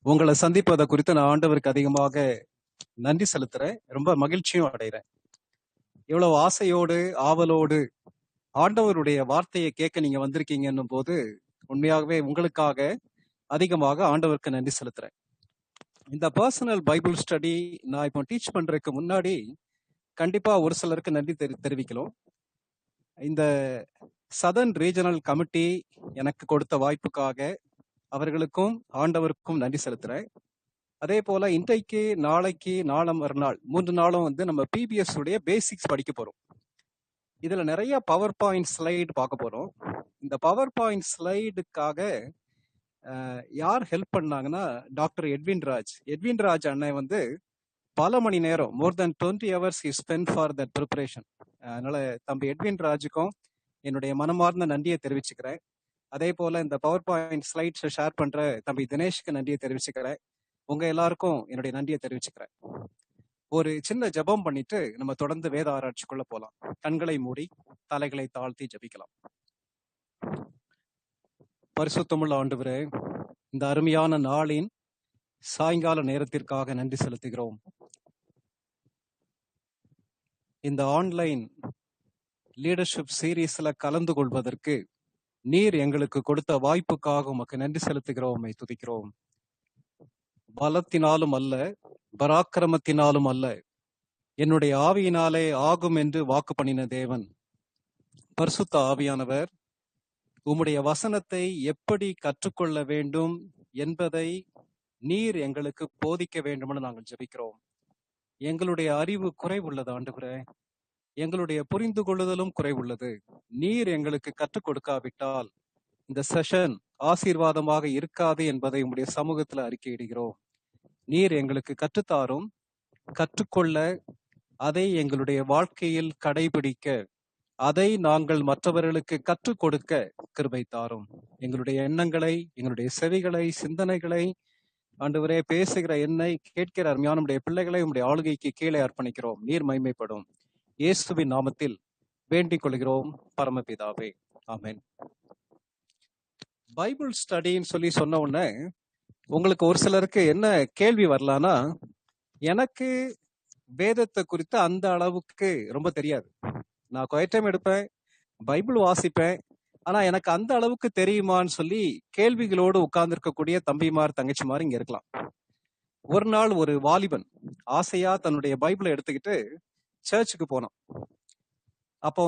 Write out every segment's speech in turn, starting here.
உங்களை சந்திப்பதை குறித்து நான் ஆண்டவருக்கு அதிகமாக நன்றி செலுத்துறேன். ரொம்ப மகிழ்ச்சியும் அடைகிறேன். இவ்வளவு ஆசையோடு ஆவலோடு ஆண்டவருடைய வார்த்தையை கேட்க நீங்க வந்திருக்கீங்கன்னும் போது உண்மையாகவே உங்களுக்காக அதிகமாக ஆண்டவருக்கு நன்றி செலுத்துறேன். இந்த பர்சனல் பைபிள் ஸ்டடி நான் இப்போ டீச் பண்றதுக்கு முன்னாடி கண்டிப்பா ஒரு சிலருக்கு நன்றி தெரிவிக்கலாம். இந்த சதர்ன் ரீஜனல் கமிட்டி எனக்கு கொடுத்த வாய்ப்புக்காக அவர்களுக்கும் ஆண்டவருக்கும் நன்றி செலுத்துறேன். அதே போல இன்றைக்கு நாளைக்கு நாளை மறுநாள் 3 நாளும் நம்ம பிபிஎஸ் உடைய பேசிக்ஸ் படிக்க போறோம். இதுல நிறைய பவர் பாயிண்ட் ஸ்லைடு பார்க்க போறோம். இந்த பவர் பாயிண்ட் ஸ்லைடுக்காக யார் ஹெல்ப் பண்ணாங்கன்னா டாக்டர் எட்வின் ராஜ் அண்ணன் பல மணி நேரம் மோர் தென் 20 hours he spent for that preparation. அதனால தம்பி எட்வின் ராஜுக்கும் என்னுடைய மனமார்ந்த நன்றியை தெரிவிச்சுக்கிறேன். அதே போல இந்த பவர் பாயிண்ட் ஸ்லைட்ஸ் ஷேர் பண்ற தம்பி தினேஷ்க்கு நன்றியை தெரிவிச்சுக்கிறேன். உங்க எல்லாருக்கும் என்னுடைய நன்றியை தெரிவிச்சுக்கிறேன். ஒரு சின்ன ஜெபம் பண்ணிட்டு நம்ம தொடர்ந்து வேத ஆராய்ச்சிக்குள்ள போலாம். கண்களை மூடி தலைகளை தாழ்த்தி ஜெபிக்கலாம். பரிசுத்தமுள்ள ஆண்டவரே, இந்த அருமையான நாளின் சாயங்கால நேரத்திற்காக நன்றி செலுத்துகிறோம். இந்த ஆன்லைன் லீடர்ஷிப் சீரீஸ்ல கலந்து கொள்வதற்கு நீர் எங்களுக்கு கொடுத்த வாய்ப்புக்காக உமக்கு நன்றி செலுத்துகிறோம், துதிக்கிறோம். பலத்தினாலும் அல்ல, பராக்கிரமத்தினாலும் அல்ல, என்னுடைய ஆவியினாலே ஆகும் என்று வாக்கு பண்ணின தேவன் பரிசுத்த ஆவியானவர் உம்முடைய வசனத்தை எப்படி கற்றுக்கொள்ள வேண்டும் என்பதை நீர் எங்களுக்கு போதிக்க வேண்டும் என்று நாங்கள் ஜெபிக்கிறோம். எங்களுடைய அறிவு குறைவுள்ளது ஆண்டவரே, எங்களுடைய புரிந்து கொள்ளுதலும் குறைவுள்ளது. நீர் எங்களுக்கு கற்றுக் கொடுக்காவிட்டால் இந்த செஷன் ஆசீர்வாதமாக இருக்காது என்பதை உம்முடைய சமூகத்துல அறிக்கையிடுகிறோம். நீர் எங்களுக்கு கற்றுத்தாரும், கற்றுக்கொள்ள, அதை எங்களுடைய வாழ்க்கையில் கடைபிடிக்க, அதை நாங்கள் மற்றவர்களுக்கு கற்றுக் கொடுக்க கிருபை தாரும். எங்களுடைய எண்ணங்களை, எங்களுடைய செவிகளை, சிந்தனைகளை ஆண்டவரே, பேசுகிற என்னை கேட்கிற அருமையான நம்முடைய பிள்ளைகளை உம்முடைய ஆளுகைக்கு கீழே அர்ப்பணிக்கிறோம். நீர் மகிமைப்படும். இயேசுவின் நாமத்தில் வேண்டிக் கொள்கிறோம் பரமபிதாவே, ஆமென். பைபிள் ஸ்டடின்னு சொன்ன உடனே உங்களுக்கு ஒரு சிலருக்கு என்ன கேள்வி வரலான்னா, எனக்கு வேதத்தை குறித்து அந்த அளவுக்கு ரொம்ப தெரியாது. நான் குவைட் டைம் எடுப்பேன், பைபிள் வாசிப்பேன், ஆனா எனக்கு அந்த அளவுக்கு தெரியுமான்னு சொல்லி கேள்விகளோடு உட்கார்ந்து இருக்கக்கூடிய தம்பிமார் தங்கச்சிமார் இங்க இருக்கலாம். ஒரு நாள் ஒரு வாலிபன் ஆசையா தன்னுடைய பைபிளை எடுத்துக்கிட்டு சர்ச்சுக்கு போனான். அப்போ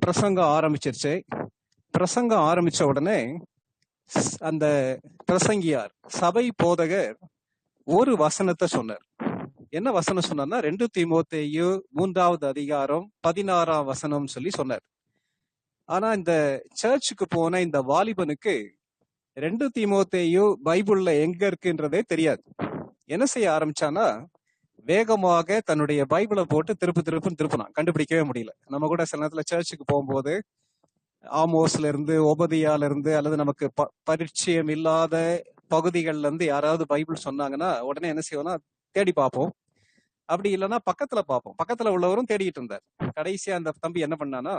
பிரசங்கம் ஆரம்பிச்சிருச்சு. பிரசங்கம் ஆரம்பிச்ச உடனே அந்த பிரசங்கியார், சபை போதகர் ஒரு வசனத்தை சொன்னார். என்ன வசனம் சொன்னார்னா 2 தீமோத்தேயு 3வது அதிகாரம் 16ஆம் வசனம் சொல்லி சொன்னார். ஆனா இந்த சர்ச்சுக்கு போன இந்த வாலிபனுக்கு 2 தீமோத்தேயு பைபிள்ல எங்க இருக்குன்றதே தெரியாது. என்ன செய்ய ஆரம்பிச்சானா, வேகமாக தன்னுடைய பைபிளை போட்டு திருப்பினான். கண்டுபிடிக்கவே முடியல. நம்ம கூட சில நேரத்துல சர்ச்சுக்கு போகும்போது ஆமோஸ்ல இருந்து, ஒபதியால இருந்து, அல்லது நமக்கு பரிச்சயம் இல்லாத பகுதிகள்ல இருந்து யாராவது பைபிள் சொன்னாங்கன்னா உடனே என்ன செய்வோம்னா தேடி பார்ப்போம். அப்படி இல்லைன்னா பக்கத்துல பார்ப்போம். பக்கத்துல உள்ளவரும் தேடிட்டு இருந்தார். கடைசியா அந்த தம்பி என்ன பண்ணானா,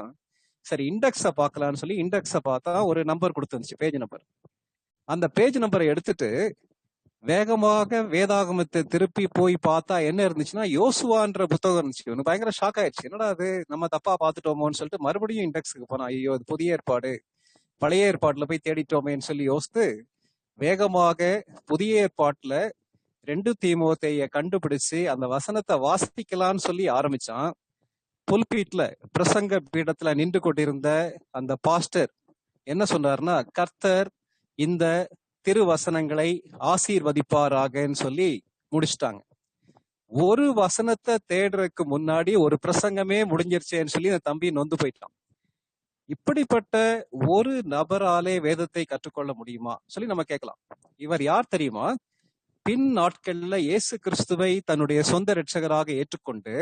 சரி இண்டெக்ஸ பார்க்கலான்னு சொல்லி இண்டெக்ஸ பார்த்தா ஒரு நம்பர் கொடுத்துருந்துச்சு, பேஜ் நம்பர். அந்த பேஜ் நம்பரை எடுத்துட்டு வேகமாக வேதாகமத்தை திருப்பி போய் பார்த்தா என்ன இருந்துச்சுன்னா, யோசுவான்ற புத்தகம் இருந்துச்சு. இவனுக்கு பயங்கர ஷாக் ஆயிடுச்சு. என்னடா அது, நம்ம தப்பா பார்த்துட்டோமோன்னு சொல்லிட்டு மறுபடியும் இண்டெக்ஸுக்கு போனா, ஐயோ அது புதிய ஏற்பாடு, பழைய ஏற்பாட்டுல போய் தேடிட்டோமேன்னு சொல்லி யோசித்து வேகமாக புதிய ஏற்பாட்டுல 2 தீமோத்தேய கண்டுபிடிச்சு அந்த வசனத்தை வாசிக்கலான்னு சொல்லி ஆரம்பிச்சான். புல்பீட்ல, பிரசங்க பீடத்துல நின்று கொண்டிருந்த அந்த பாஸ்டர் என்ன சொன்னார்னா, கர்த்தர் இந்த திருவசனங்களை ஆசீர்வதிப்பாராகன்னு சொல்லி முடிச்சிட்டாங்க. ஒரு வசனத்தை தேடுறதுக்கு முன்னாடி ஒரு பிரசங்கமே முடிஞ்சிருச்சேன்னு சொல்லி அந்த தம்பி நொந்து போயிட்டான். இப்படிப்பட்ட ஒரு நபராலே வேதத்தை கற்றுக்கொள்ள முடியுமா சொல்லி நம்ம கேட்கலாம். இவர் யார் தெரியுமா? பின் நாட்கள்ல இயேசு கிறிஸ்துவை தன்னுடைய சொந்த இரட்சகராக ஏற்றுக்கொண்டு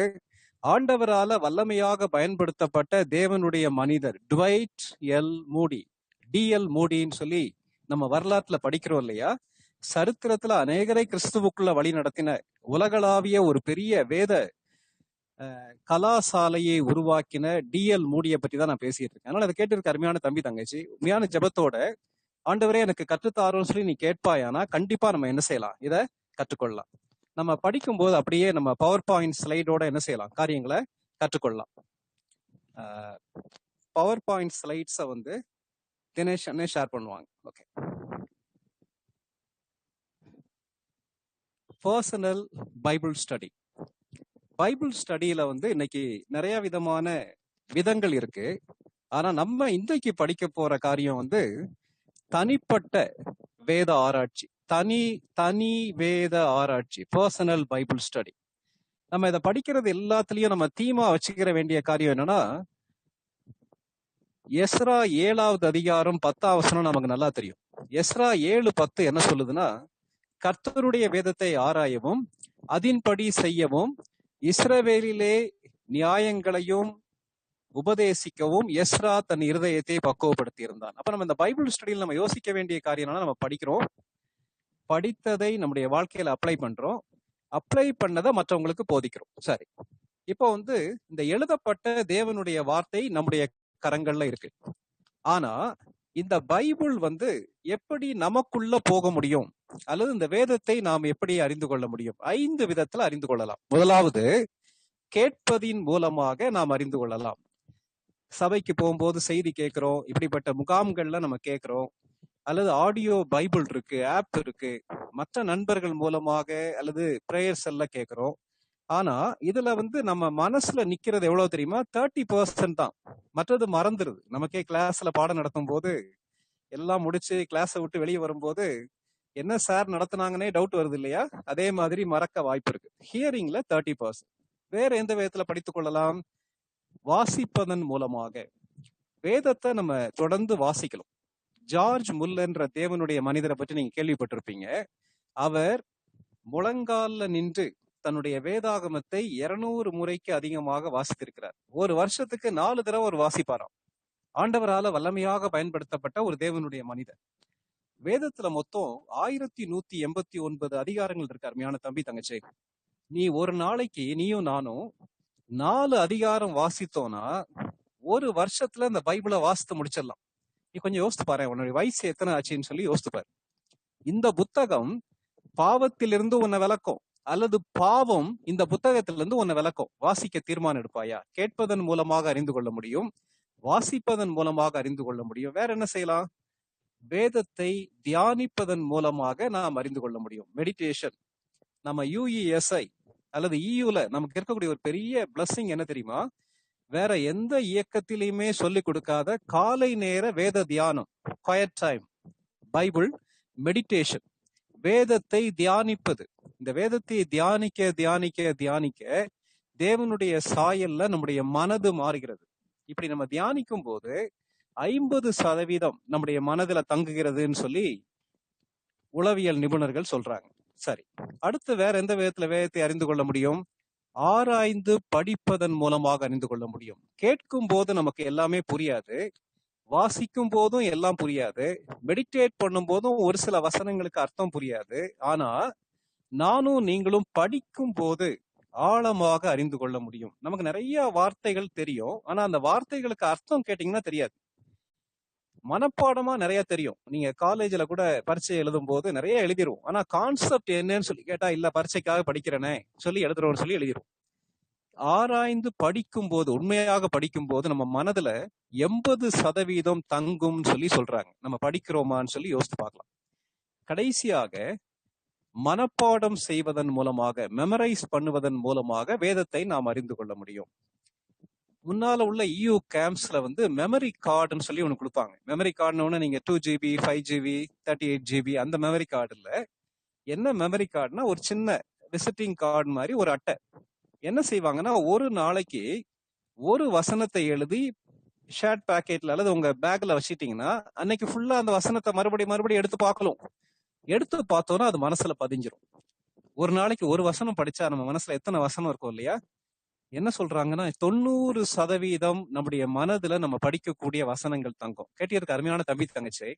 ஆண்டவரால வல்லமையாக பயன்படுத்தப்பட்ட தேவனுடைய மனிதர் டுவைட் எல் மூடி, டிஎல் மூடின்னு சொல்லி நம்ம வரலாற்றுல படிக்கிறோம் இல்லையா? சரித்திரத்துல அநேகரை கிறிஸ்துவுக்குள்ள வழி நடத்தின உலகளாவிய ஒரு பெரிய வேத கலாசாலையை உருவாக்கின டிஎல் மூடியை பற்றி தான் நான் பேசிட்டு இருக்கேன். அதனால அதை கேட்டிருக்க அருமையான தம்பி தங்கச்சி, உண்மையான ஜெபத்தோட ஆண்டவரே எனக்கு கற்றுத்தாரோன்னு சொல்லி நீ கேட்பாயானா கண்டிப்பா நம்ம என்ன செய்யலாம், இதை கற்றுக்கொள்ளலாம். நம்ம படிக்கும்போது அப்படியே நம்ம பவர் பாயிண்ட் ஸ்லைடோட என்ன செய்யலாம், காரியங்களை கற்றுக்கொள்ளலாம். பவர் பாயிண்ட் ஸ்லைட்ஸை வந்து தினேஷ் அண்ணே ஷேர் பண்ணுவாங்க. Okay. Personal Bible study. Bible ஸ்டடியில வந்து இன்னைக்கு நிறைய விதமான விதங்கள் இருக்கு. ஆனா நம்ம இன்றைக்கு படிக்க போற காரியம் வந்து தனிப்பட்ட வேத ஆராய்ச்சி, தனி வேத ஆராய்ச்சி, பர்சனல் பைபிள் ஸ்டடி. நம்ம இதை படிக்கிறது எல்லாத்துலயும் நம்ம தீமா வச்சுக்கிற வேண்டிய காரியம் என்னன்னா, எஸ்ரா 7வது அதிகாரம் 10ஆம் வசனம் நமக்கு நல்லா தெரியும். எஸ்ரா 7:10 என்ன சொல்லுதுன்னா, கர்த்தருடைய வேதத்தை ஆராயவும் அதின்படி செய்யவும் இஸ்ரவேலிலே நியாயங்களையும் உபதேசிக்கவும் எஸ்ரா தன் இருதயத்தை பக்குவப்படுத்தி இருந்தான். அப்ப நம்ம இந்த பைபிள் ஸ்டடியில் நம்ம யோசிக்க வேண்டிய காரியம், நம்ம படிக்கிறோம், படித்ததை நம்முடைய வாழ்க்கையில அப்ளை பண்றோம், அப்ளை பண்ணதை மற்றவங்களுக்கு போதிக்கிறோம். சரி, இப்போ வந்து இந்த எழுதப்பட்ட தேவனுடைய வார்த்தை நம்முடைய கரங்கள்ல இருக்கு. ஆனா இந்த பைபிள் வந்து எப்படி நமக்குள்ள போக முடியும், அல்லது இந்த வேதத்தை நாம் எப்படி அறிந்து கொள்ள முடியும்? 5 விதத்துல அறிந்து கொள்ளலாம். முதலாவது, கேட்பதின் மூலமாக நாம் அறிந்து கொள்ளலாம். சபைக்கு போகும்போது செய்தி கேட்கிறோம், இப்படிப்பட்ட முகாம்கள்ல நம்ம கேட்கிறோம், அல்லது ஆடியோ பைபிள் இருக்கு, ஆப் இருக்கு, மற்ற நண்பர்கள் மூலமாக அல்லது பிரேயர்ஸ் எல்லாம் கேட்கிறோம். ஆனா இதுல வந்து நம்ம மனசுல நிக்கிறது எவ்வளவு தெரியுமா? 30% தான். மற்றது மறந்துருது. நமக்கே கிளாஸ்ல பாடம் நடத்தும் போது எல்லாம் முடிச்சு கிளாஸை விட்டு வெளியே வரும்போது என்ன சார் நடத்தினாங்கன்னே டவுட் வருது இல்லையா? அதே மாதிரி மறக்க வாய்ப்பு இருக்கு. ஹியரிங்ல 30%. வேற எந்த விதத்துல படித்துக் கொள்ளலாம்? வாசிப்பதன் மூலமாக. வேதத்தை நம்ம தொடர்ந்து வாசிக்கலாம். ஜார்ஜ் முல்லர்ன்ற தேவனுடைய மனிதரை பற்றி நீங்க கேள்விப்பட்டிருப்பீங்க. அவர் முழங்கால்ல நின்று தன்னுடைய வேதாகமத்தை 200 முறைக்கு அதிகமாக வாசித்திருக்கிறார். ஒரு வருஷத்துக்கு 4 தடவை ஒரு வாசிப்பாராம். ஆண்டவரால வல்லமையாக பயன்படுத்தப்பட்ட ஒரு தேவனுடைய மனிதர். வேதத்துல மொத்தம் 1189 அதிகாரங்கள் இருக்கு. அருமையான தம்பி தங்கச்சி, நீ ஒரு நாளைக்கு நீயும் நானும் 4 அதிகாரம் வாசித்தோம்னா ஒரு வருஷத்துல இந்த பைபிளை வாசித்து முடிச்சிடலாம். நீ கொஞ்சம் யோசித்து பாரு, உன்னுடைய வயசு எத்தனை ஆச்சுன்னு சொல்லி யோசித்து பாரு. இந்த புத்தகம் பாவத்திலிருந்து உன்னை விளக்கும், அல்லது பாவம் இந்த புத்தகத்திலிருந்து உன்னை விளக்கும். வாசிக்க தீர்மானம் எடுப்பாயா? கேட்பதன் மூலமாக அறிந்து கொள்ள முடியும், வாசிப்பதன் மூலமாக அறிந்து கொள்ள முடியும். வேற என்ன செய்யலாம்? வேதத்தை தியானிப்பதன் மூலமாக நாம் அறிந்து கொள்ள முடியும். மெடிடேஷன். நம்ம UESI அல்லது EUல நமக்கு இருக்கக்கூடிய ஒரு பெரிய பிளஸிங் என்ன தெரியுமா? வேற எந்த இயக்கத்திலையுமே சொல்லிக் கொடுக்காத காலை நேர வேத தியானம், குயட் டைம், பைபிள் மெடிடேஷன், வேதத்தை தியானிப்பது. இந்த வேதத்தை தியானிக்க தியானிக்க தியானிக்க தேவனுடைய சாயல்ல நம்முடைய மனது மாறுகிறது. இப்படி நம்ம தியானிக்கும் போது 50% நம்முடைய மனதுல தங்குகிறதுன்னு சொல்லி உளவியல் நிபுணர்கள் சொல்றாங்க. சரி, அடுத்து வேற எந்த விதத்துல வேதத்தை அறிந்து கொள்ள முடியும்? ஆராய்ந்து படிப்பதன் மூலமாக அறிந்து கொள்ள முடியும். கேட்கும் போது நமக்கு எல்லாமே புரியாது, வாசிக்கும் போதும் எல்லாம் புரியாது, மெடிடேட் பண்ணும் போதும் ஒரு சில வசனங்களுக்கு அர்த்தம் புரியாது. ஆனா நானும் நீங்களும் படிக்கும் போது ஆழமாக அறிந்து கொள்ள முடியும். நமக்கு நிறைய வார்த்தைகள் தெரியும், ஆனா அந்த வார்த்தைகளுக்கு அர்த்தம் கேட்டீங்கன்னா தெரியாது. மனப்பாடமா நிறைய தெரியும். நீங்க காலேஜ்ல கூட பரீட்சை எழுதும் போது நிறைய எழுதிரும், ஆனா கான்செப்ட் என்னன்னு சொல்லி கேட்டா இல்ல பரீட்சைக்காக படிக்கிறேனே சொல்லி எழுதுறோம்னு சொல்லி எழுதிரும். ஆராய்ந்து படிக்கும் போது, உண்மையாக படிக்கும் போது நம்ம மனதுல 80% தங்கும் சொல்லி சொல்றாங்க. நம்ம படிக்கிறோமான்னு சொல்லி யோசித்து பார்க்கலாம். கடைசியாக மனப்பாடம் செய்வதன் மூலமாக, மெமரைஸ் பண்ணுவதன் மூலமாக வேதத்தை நாம் அறிந்து கொள்ள முடியும். முன்னால உள்ள EU கேம்ப்ஸ்ல வந்து மெமரி கார்டுன்னு சொல்லி ஒன்று கொடுப்பாங்க. மெமரி கார்டுன்னு நீங்க 2GB 5GB 38GB அந்த மெமரி கார்டு இல்ல. என்ன மெமரி கார்டுனா ஒரு சின்ன விசிட்டிங் கார்டு மாதிரி ஒரு அட்டை. என்ன செய்வாங்கன்னா ஒரு நாளைக்கு ஒரு வசனத்தை எழுதி ஷேர்ட் பேக்கெட்ல அல்லது உங்க பேக்ல வச்சிட்டீங்கன்னா அன்னைக்கு ஃபுல்லா அந்த வசனத்தை மறுபடியும் எடுத்து பார்க்கலாம். எடுத்து பார்த்தோம்னா அது மனசுல பதிஞ்சிரும். ஒரு நாளைக்கு ஒரு வசனம் படிச்சா நம்ம மனசுல எத்தனை வசனம் இருக்கும் இல்லையா? என்ன சொல்றாங்கன்னா 90% நம்முடைய மனதுல நம்ம படிக்கக்கூடிய வசனங்கள் தங்கும். கேட்டியதுக்கு அருமையான தம்பி தங்கச்சி,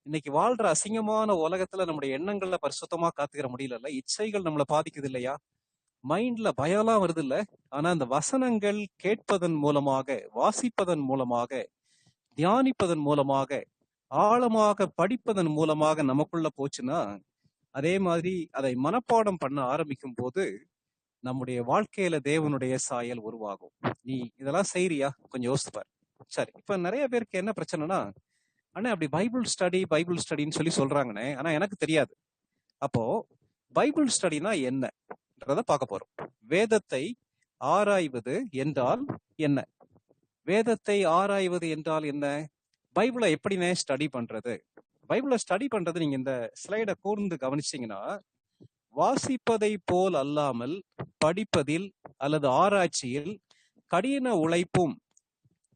இன்னைக்கு வாழ்ற அசிங்கமான உலகத்துல நம்முடைய எண்ணங்கள்ல பரிசுத்தமா காத்துக்கிற முடியல. இச்சைகள் நம்மளை பாதிக்குது இல்லையா? மைண்ட்ல பயம்லாம் வருது இல்ல? ஆனா அந்த வசனங்கள் கேட்பதன் மூலமாக, வாசிப்பதன் மூலமாக, தியானிப்பதன் மூலமாக ஆழமாக படிப்பதன் மூலமாக நமக்குள்ள போச்சுன்னா, அதே மாதிரி அதை மனப்பாடம் பண்ண ஆரம்பிக்கும் போது நம்முடைய வாழ்க்கையில தேவனுடைய சாயல் உருவாகும். நீ இதெல்லாம் செய்றியா? கொஞ்சம் யோசித்து பாரு. சரி, இப்ப நிறைய பேருக்கு என்ன பிரச்சனைனா, அண்ணே அப்படி பைபிள் ஸ்டடின்னு சொல்லி சொல்றாங்கண்ணே, ஆனா எனக்கு தெரியாது. அப்போ பைபிள் ஸ்டடினா என்னன்றத பார்க்க போறோம். வேதத்தை ஆராய்வது என்றால் என்ன? வேதத்தை ஆராய்வது என்றால் என்ன? பைபிளை எப்படினே ஸ்டடி பண்றது? பைபிளை ஸ்டடி பண்றது நீங்க இந்த ஸ்லைடை கூர்ந்து கவனிச்சீங்கன்னா, வாசிப்பதை போல் அல்லாமல் படிப்பதில் அல்லது ஆராய்ச்சியில் கடின உழைப்பும்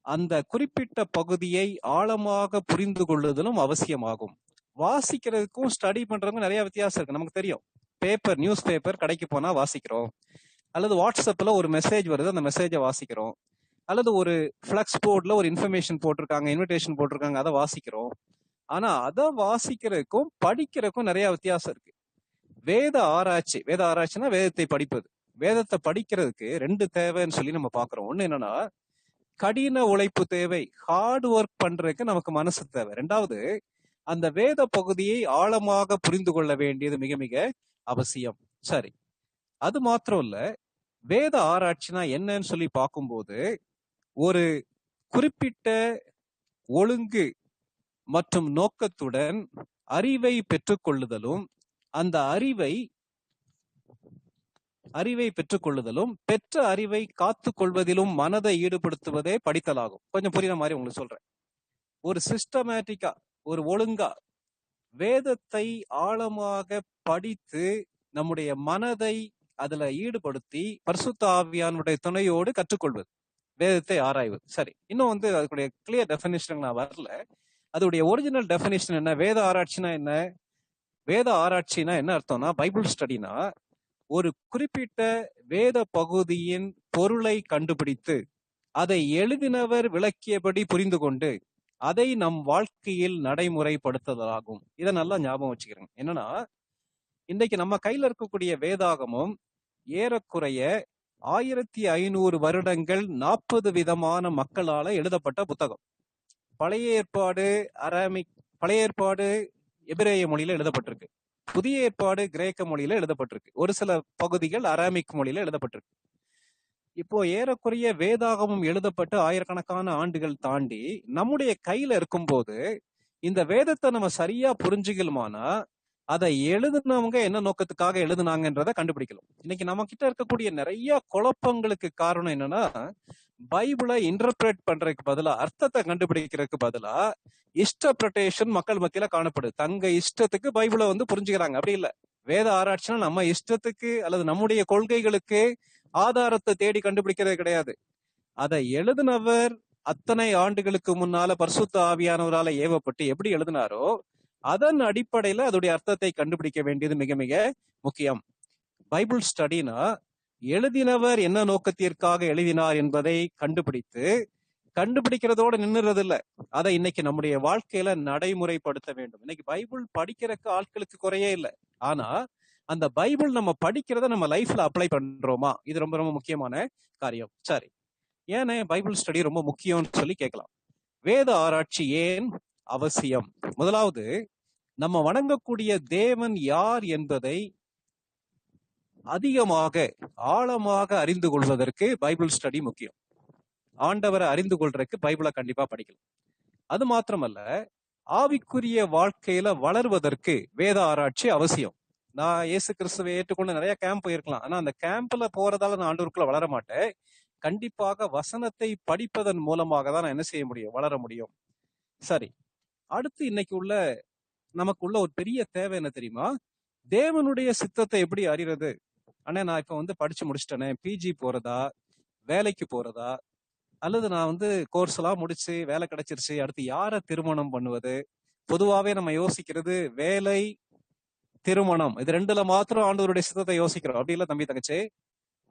அந்த குறிப்பிட்ட பகுதியை ஆழமாக புரிந்து கொள்ளுதலும் அவசியமாகும். வாசிக்கிறதுக்கும் ஸ்டடி பண்றதுக்கும் நிறைய வித்தியாசம் இருக்கு. நமக்கு தெரியும், நியூஸ் பேப்பர் கடைக்கு போனா வாசிக்கிறோம், அல்லது வாட்ஸ்அப்ல ஒரு மெசேஜ் வருது, அந்த மெசேஜை வாசிக்கிறோம், அல்லது ஒரு ஃபிளக்ஸ் போர்ட்ல ஒரு இன்ஃபர்மேஷன் போட்டிருக்காங்க, இன்விடேஷன் போட்டிருக்காங்க, அதை வாசிக்கிறோம். ஆனா அதை வாசிக்கிறதுக்கும் படிக்கிறதுக்கும் நிறைய வித்தியாசம் இருக்கு. வேத ஆராய்ச்சினா வேதத்தை படிப்பது. வேதத்தை படிக்கிறதுக்கு 2 தேவைன்னு சொல்லி நம்ம பாக்குறோம். ஒண்ணு என்னன்னா, கடின உழைப்பு தேவை, ஹார்ட் ஒர்க் பண்றதுக்கு நமக்கு மனசு தேவை. 2வது, அந்த வேத பகுதியை ஆழமாக புரிந்து கொள்ள வேண்டியது மிக மிக அவசியம். சரி, அது மாத்திரம் இல்ல, வேத ஆராய்ச்சினா என்னன்னு சொல்லி பார்க்கும்போது, ஒரு குறிப்பிட்ட ஒழுங்கு மற்றும் நோக்கத்துடன் அறிவை பெற்றுக்கொள்ளுதலும், அந்த அறிவை பெற்றுக்கொள்ளுதலும், பெற்ற அறிவை காத்து கொள்வதிலும் மனதை ஈடுபடுத்துவதே படித்தலாகும். கொஞ்சம் புரியுற மாதிரி உங்களுக்கு சொல்றேன். ஒரு சிஸ்டமேட்டிக்கா, ஒரு ஒழுங்கா வேதத்தை ஆழமாக படித்து நம்முடைய மனதை அதுல ஈடுபடுத்தி பரிசுத்த ஆவியானுடைய துணையோடு கற்றுக்கொள்வது வேதத்தை ஆராய்வது. சரி, இன்னும் அதுக்குடைய கிளியர் டெஃபினிஷன் நான் வரல. அதோடைய ஒரிஜினல் டெஃபினிஷன் என்ன? வேத ஆராய்ச்சினா என்ன? வேத ஆராய்ச்சினா என்ன அர்த்தம்னா, பைபிள் ஸ்டடினா ஒரு குறிப்பிட்ட வேத பகுதியின் பொருளை கண்டுபிடித்து அதை எழுதினவர் விளக்கியபடி புரிந்து கொண்டு அதை நம் வாழ்க்கையில் நடைமுறைப்படுத்துதலாகும். இதை நல்லா ஞாபகம் வச்சுக்கிறேன். என்னன்னா, இன்னைக்கு நம்ம கையில இருக்கக்கூடிய வேதாகமும் ஏறக்குறைய 1500 வருடங்கள் 40 விதமான மக்களால எழுதப்பட்ட புத்தகம். பழைய ஏற்பாடு எபிரேய மொழியில எழுதப்பட்டிருக்கு. புதிய ஏற்பாடு கிரேக்க மொழியில எழுதப்பட்டிருக்கு. ஒரு சில பகுதிகள் அராமிக் மொழியில எழுதப்பட்டிருக்கு. இப்போ ஏறக்குறைய வேதாகமும் எழுதப்பட்டு ஆயிரக்கணக்கான ஆண்டுகள் தாண்டி நம்முடைய கையில இருக்கும்போது இந்த வேதத்தை நம்ம சரியா புரிஞ்சுக்கலுமானா அதை எழுதுனவங்க என்ன நோக்கத்துக்காக எழுதுனாங்கன்றத கண்டுபிடிக்கலாம். இன்னைக்கு நம்ம கிட்ட இருக்கக்கூடிய நிறைய குழப்பங்களுக்கு காரணம் என்னன்னா, பைபிளை இன்டர்பிரேட் பண்றதுக்கு பதிலா, அர்த்தத்தை கண்டுபிடிக்கிறதுக்கு பதிலா இஷ்டபிரேஷன் மக்கள் மத்தியில காணப்படுது. தங்க இஷ்டத்துக்கு பைபிளை புரிஞ்சுக்கிறாங்க. அப்படி இல்ல. வேத ஆராய்ச்சினா நம்ம இஷ்டத்துக்கு அல்லது நம்முடைய கொள்கைகளுக்கு ஆதாரத்தை தேடி கண்டுபிடிக்கிறது கிடையாது. அதை எழுதினவர் அத்தனை ஆண்டுகளுக்கு முன்னால பரிசுத்த ஆவியானவரால ஏவப்பட்டு எப்படி எழுதினாரோ அதன் அடிப்படையில அதோடைய அர்த்தத்தை கண்டுபிடிக்க வேண்டியது மிக மிக முக்கியம். பைபிள் ஸ்டடினா எழுதினவர் என்ன நோக்கத்திற்காக எழுதினார் என்பதை கண்டுபிடிக்கிறதோட நின்னுறது இல்ல, அதை இன்னைக்கு நம்முடைய வாழ்க்கையில நடைமுறைப்படுத்த வேண்டும். இன்னைக்கு பைபிள் படிக்கிறதுக்கு ஆட்களுக்கு குறையே இல்லை. ஆனா அந்த பைபிள் நம்ம படிக்கிறத நம்ம லைஃப்ல அப்ளை பண்றோமா? இது ரொம்ப ரொம்ப முக்கியமான காரியம். சரி, ஏன்னு பைபிள் ஸ்டடி ரொம்ப முக்கியம்னு சொல்லி கேட்கலாம். வேத ஆராய்ச்சி ஏன் அவசியம்? முதலாவது, நம்ம வணங்கக்கூடிய தேவன் யார் என்பதை அதிகமாக ஆழமாக அறிந்து கொள்வதற்கு பைபிள் ஸ்டடி முக்கியம். ஆண்டவரை அறிந்து கொள்றதுக்கு பைபிளை கண்டிப்பா படிக்கலாம். அது மாத்திரமல்ல, ஆவிக்குரிய வாழ்க்கையில வளர்வதற்கு வேத ஆராய்ச்சி அவசியம். நான் இயேசு கிறிஸ்துவை ஏற்றுக்கொண்டு நிறைய கேம்ப் போயிருக்கலாம். ஆனா அந்த கேம்ப்ல போறதால நான் ஆண்டவருக்குள்ள வளர மாட்டேன். கண்டிப்பாக வசனத்தை படிப்பதன் மூலமாக தான் நான் என்ன செய்ய முடியும்? வளர முடியும். சரி, அடுத்து இன்னைக்கு நமக்குள்ள ஒரு பெரிய தேவை என்ன தெரியுமா? தேவனுடைய சித்தத்தை எப்படி அறிறது? ஆனா நான் இப்ப படிச்சு முடிச்சிட்டேனே, பிஜி போறதா, வேலைக்கு போறதா, அல்லது நான் கோர்ஸ் எல்லாம் முடிச்சு வேலை கிடைச்சிருச்சு, அடுத்து யாரை திருமணம் பண்ணுவது? பொதுவாவே நம்ம யோசிக்கிறது வேலை, திருமணம், இது 2ல மாத்திரம் ஆண்டவருடைய சித்தத்தை யோசிக்கிறோம். அப்படி இல்ல தம்பி தங்கச்சி.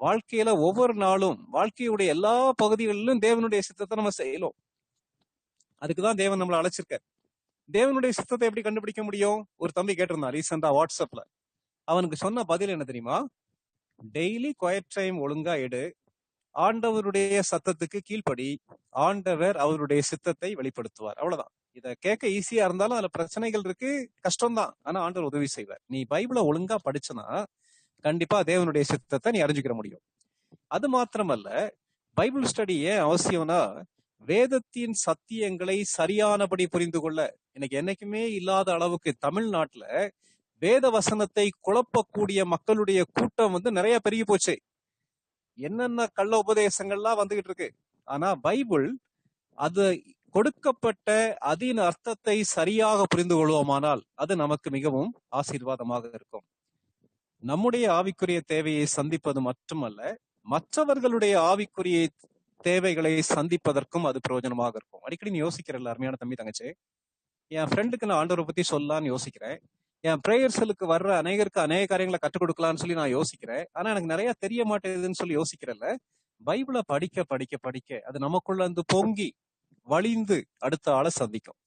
வாழ்க்கையில ஒவ்வொரு நாளும் வாழ்க்கையுடைய எல்லா பகுதிகளிலும் தேவனுடைய சித்தத்தை நம்ம செய்யலாம். அதுக்குதான் தேவன் நம்மளை அழைச்சிருக்க. தேவனுடைய சித்தத்தை எப்படி கண்டுபிடிக்க முடியும்? ஒரு தம்பி கேட்டிருந்தான் ரீசெண்டா வாட்ஸ்அப்ல. அவனுக்கு சொன்ன பதில் என்ன தெரியுமா? டெய்லி குவைட் டைம் ஒழுங்கா எடு, ஆண்டவருடைய சத்தத்துக்கு கீழ்ப்படி, ஆண்டவர் அவருடைய சித்தத்தை வெளிப்படுத்துவார். அவ்வளவுதான். இத கேட்க ஈஸியா இருந்தாலும் அதுல பிரச்சனைகள் இருக்கு, கஷ்டம்தான். ஆனா ஆண்டவர் உதவி செய்வார். நீ பைபிளை ஒழுங்கா படிச்சனா கண்டிப்பா தேவனுடைய சித்தத்தை நீ அறிஞ்சுக்கிற முடியும். அது மாத்திரமல்ல, பைபிள் ஸ்டடி ஏன் அவசியம்னா, வேதத்தின் சத்தியங்களை சரியானபடி புரிந்து கொள்ள. எனக்கு என்னைக்குமே இல்லாத அளவுக்கு தமிழ்நாட்டுல வேத வசனத்தை குழப்பக்கூடிய மக்களுடைய கூட்டம் நிறைய பெருகி போச்சு. என்னென்ன கள்ள உபதேசங்கள்லாம் வந்துகிட்டு இருக்கு. ஆனா பைபிள் அது கொடுக்கப்பட்ட அதன் அர்த்தத்தை சரியாக புரிந்து கொள்வோமானால் அது நமக்கு மிகவும் ஆசீர்வாதமாக இருக்கும். நம்முடைய ஆவிக்குரிய தேவையை சந்திப்பது மட்டுமல்ல, மற்றவர்களுடைய ஆவிக்குரிய தேவைகளை சந்திப்பதற்கும் அது பிரயோஜனமாக இருக்கும். அடிக்கடி நீ யோசிக்கிறல்ல அருமையான தம்பி தங்கச்சி, என் ஃப்ரெண்டுக்கு நான் ஆண்டவரை பத்தி சொல்லலான்னு யோசிக்கிறேன். என் பிரேயர்ஸலுக்கு வர்ற அநேகருக்கு அநேக காரியங்களை கற்றுக் கொடுக்கலாம்னு சொல்லி நான் யோசிக்கிறேன். ஆனா எனக்கு நிறைய தெரிய மாட்டேங்குதுன்னு சொல்லி யோசிக்கிறேன்ல. பைபிளை படிக்க படிக்க படிக்க அது நமக்குள்ள இருந்து பொங்கி வழிந்து அடுத்த ஆளை சந்திக்கும்.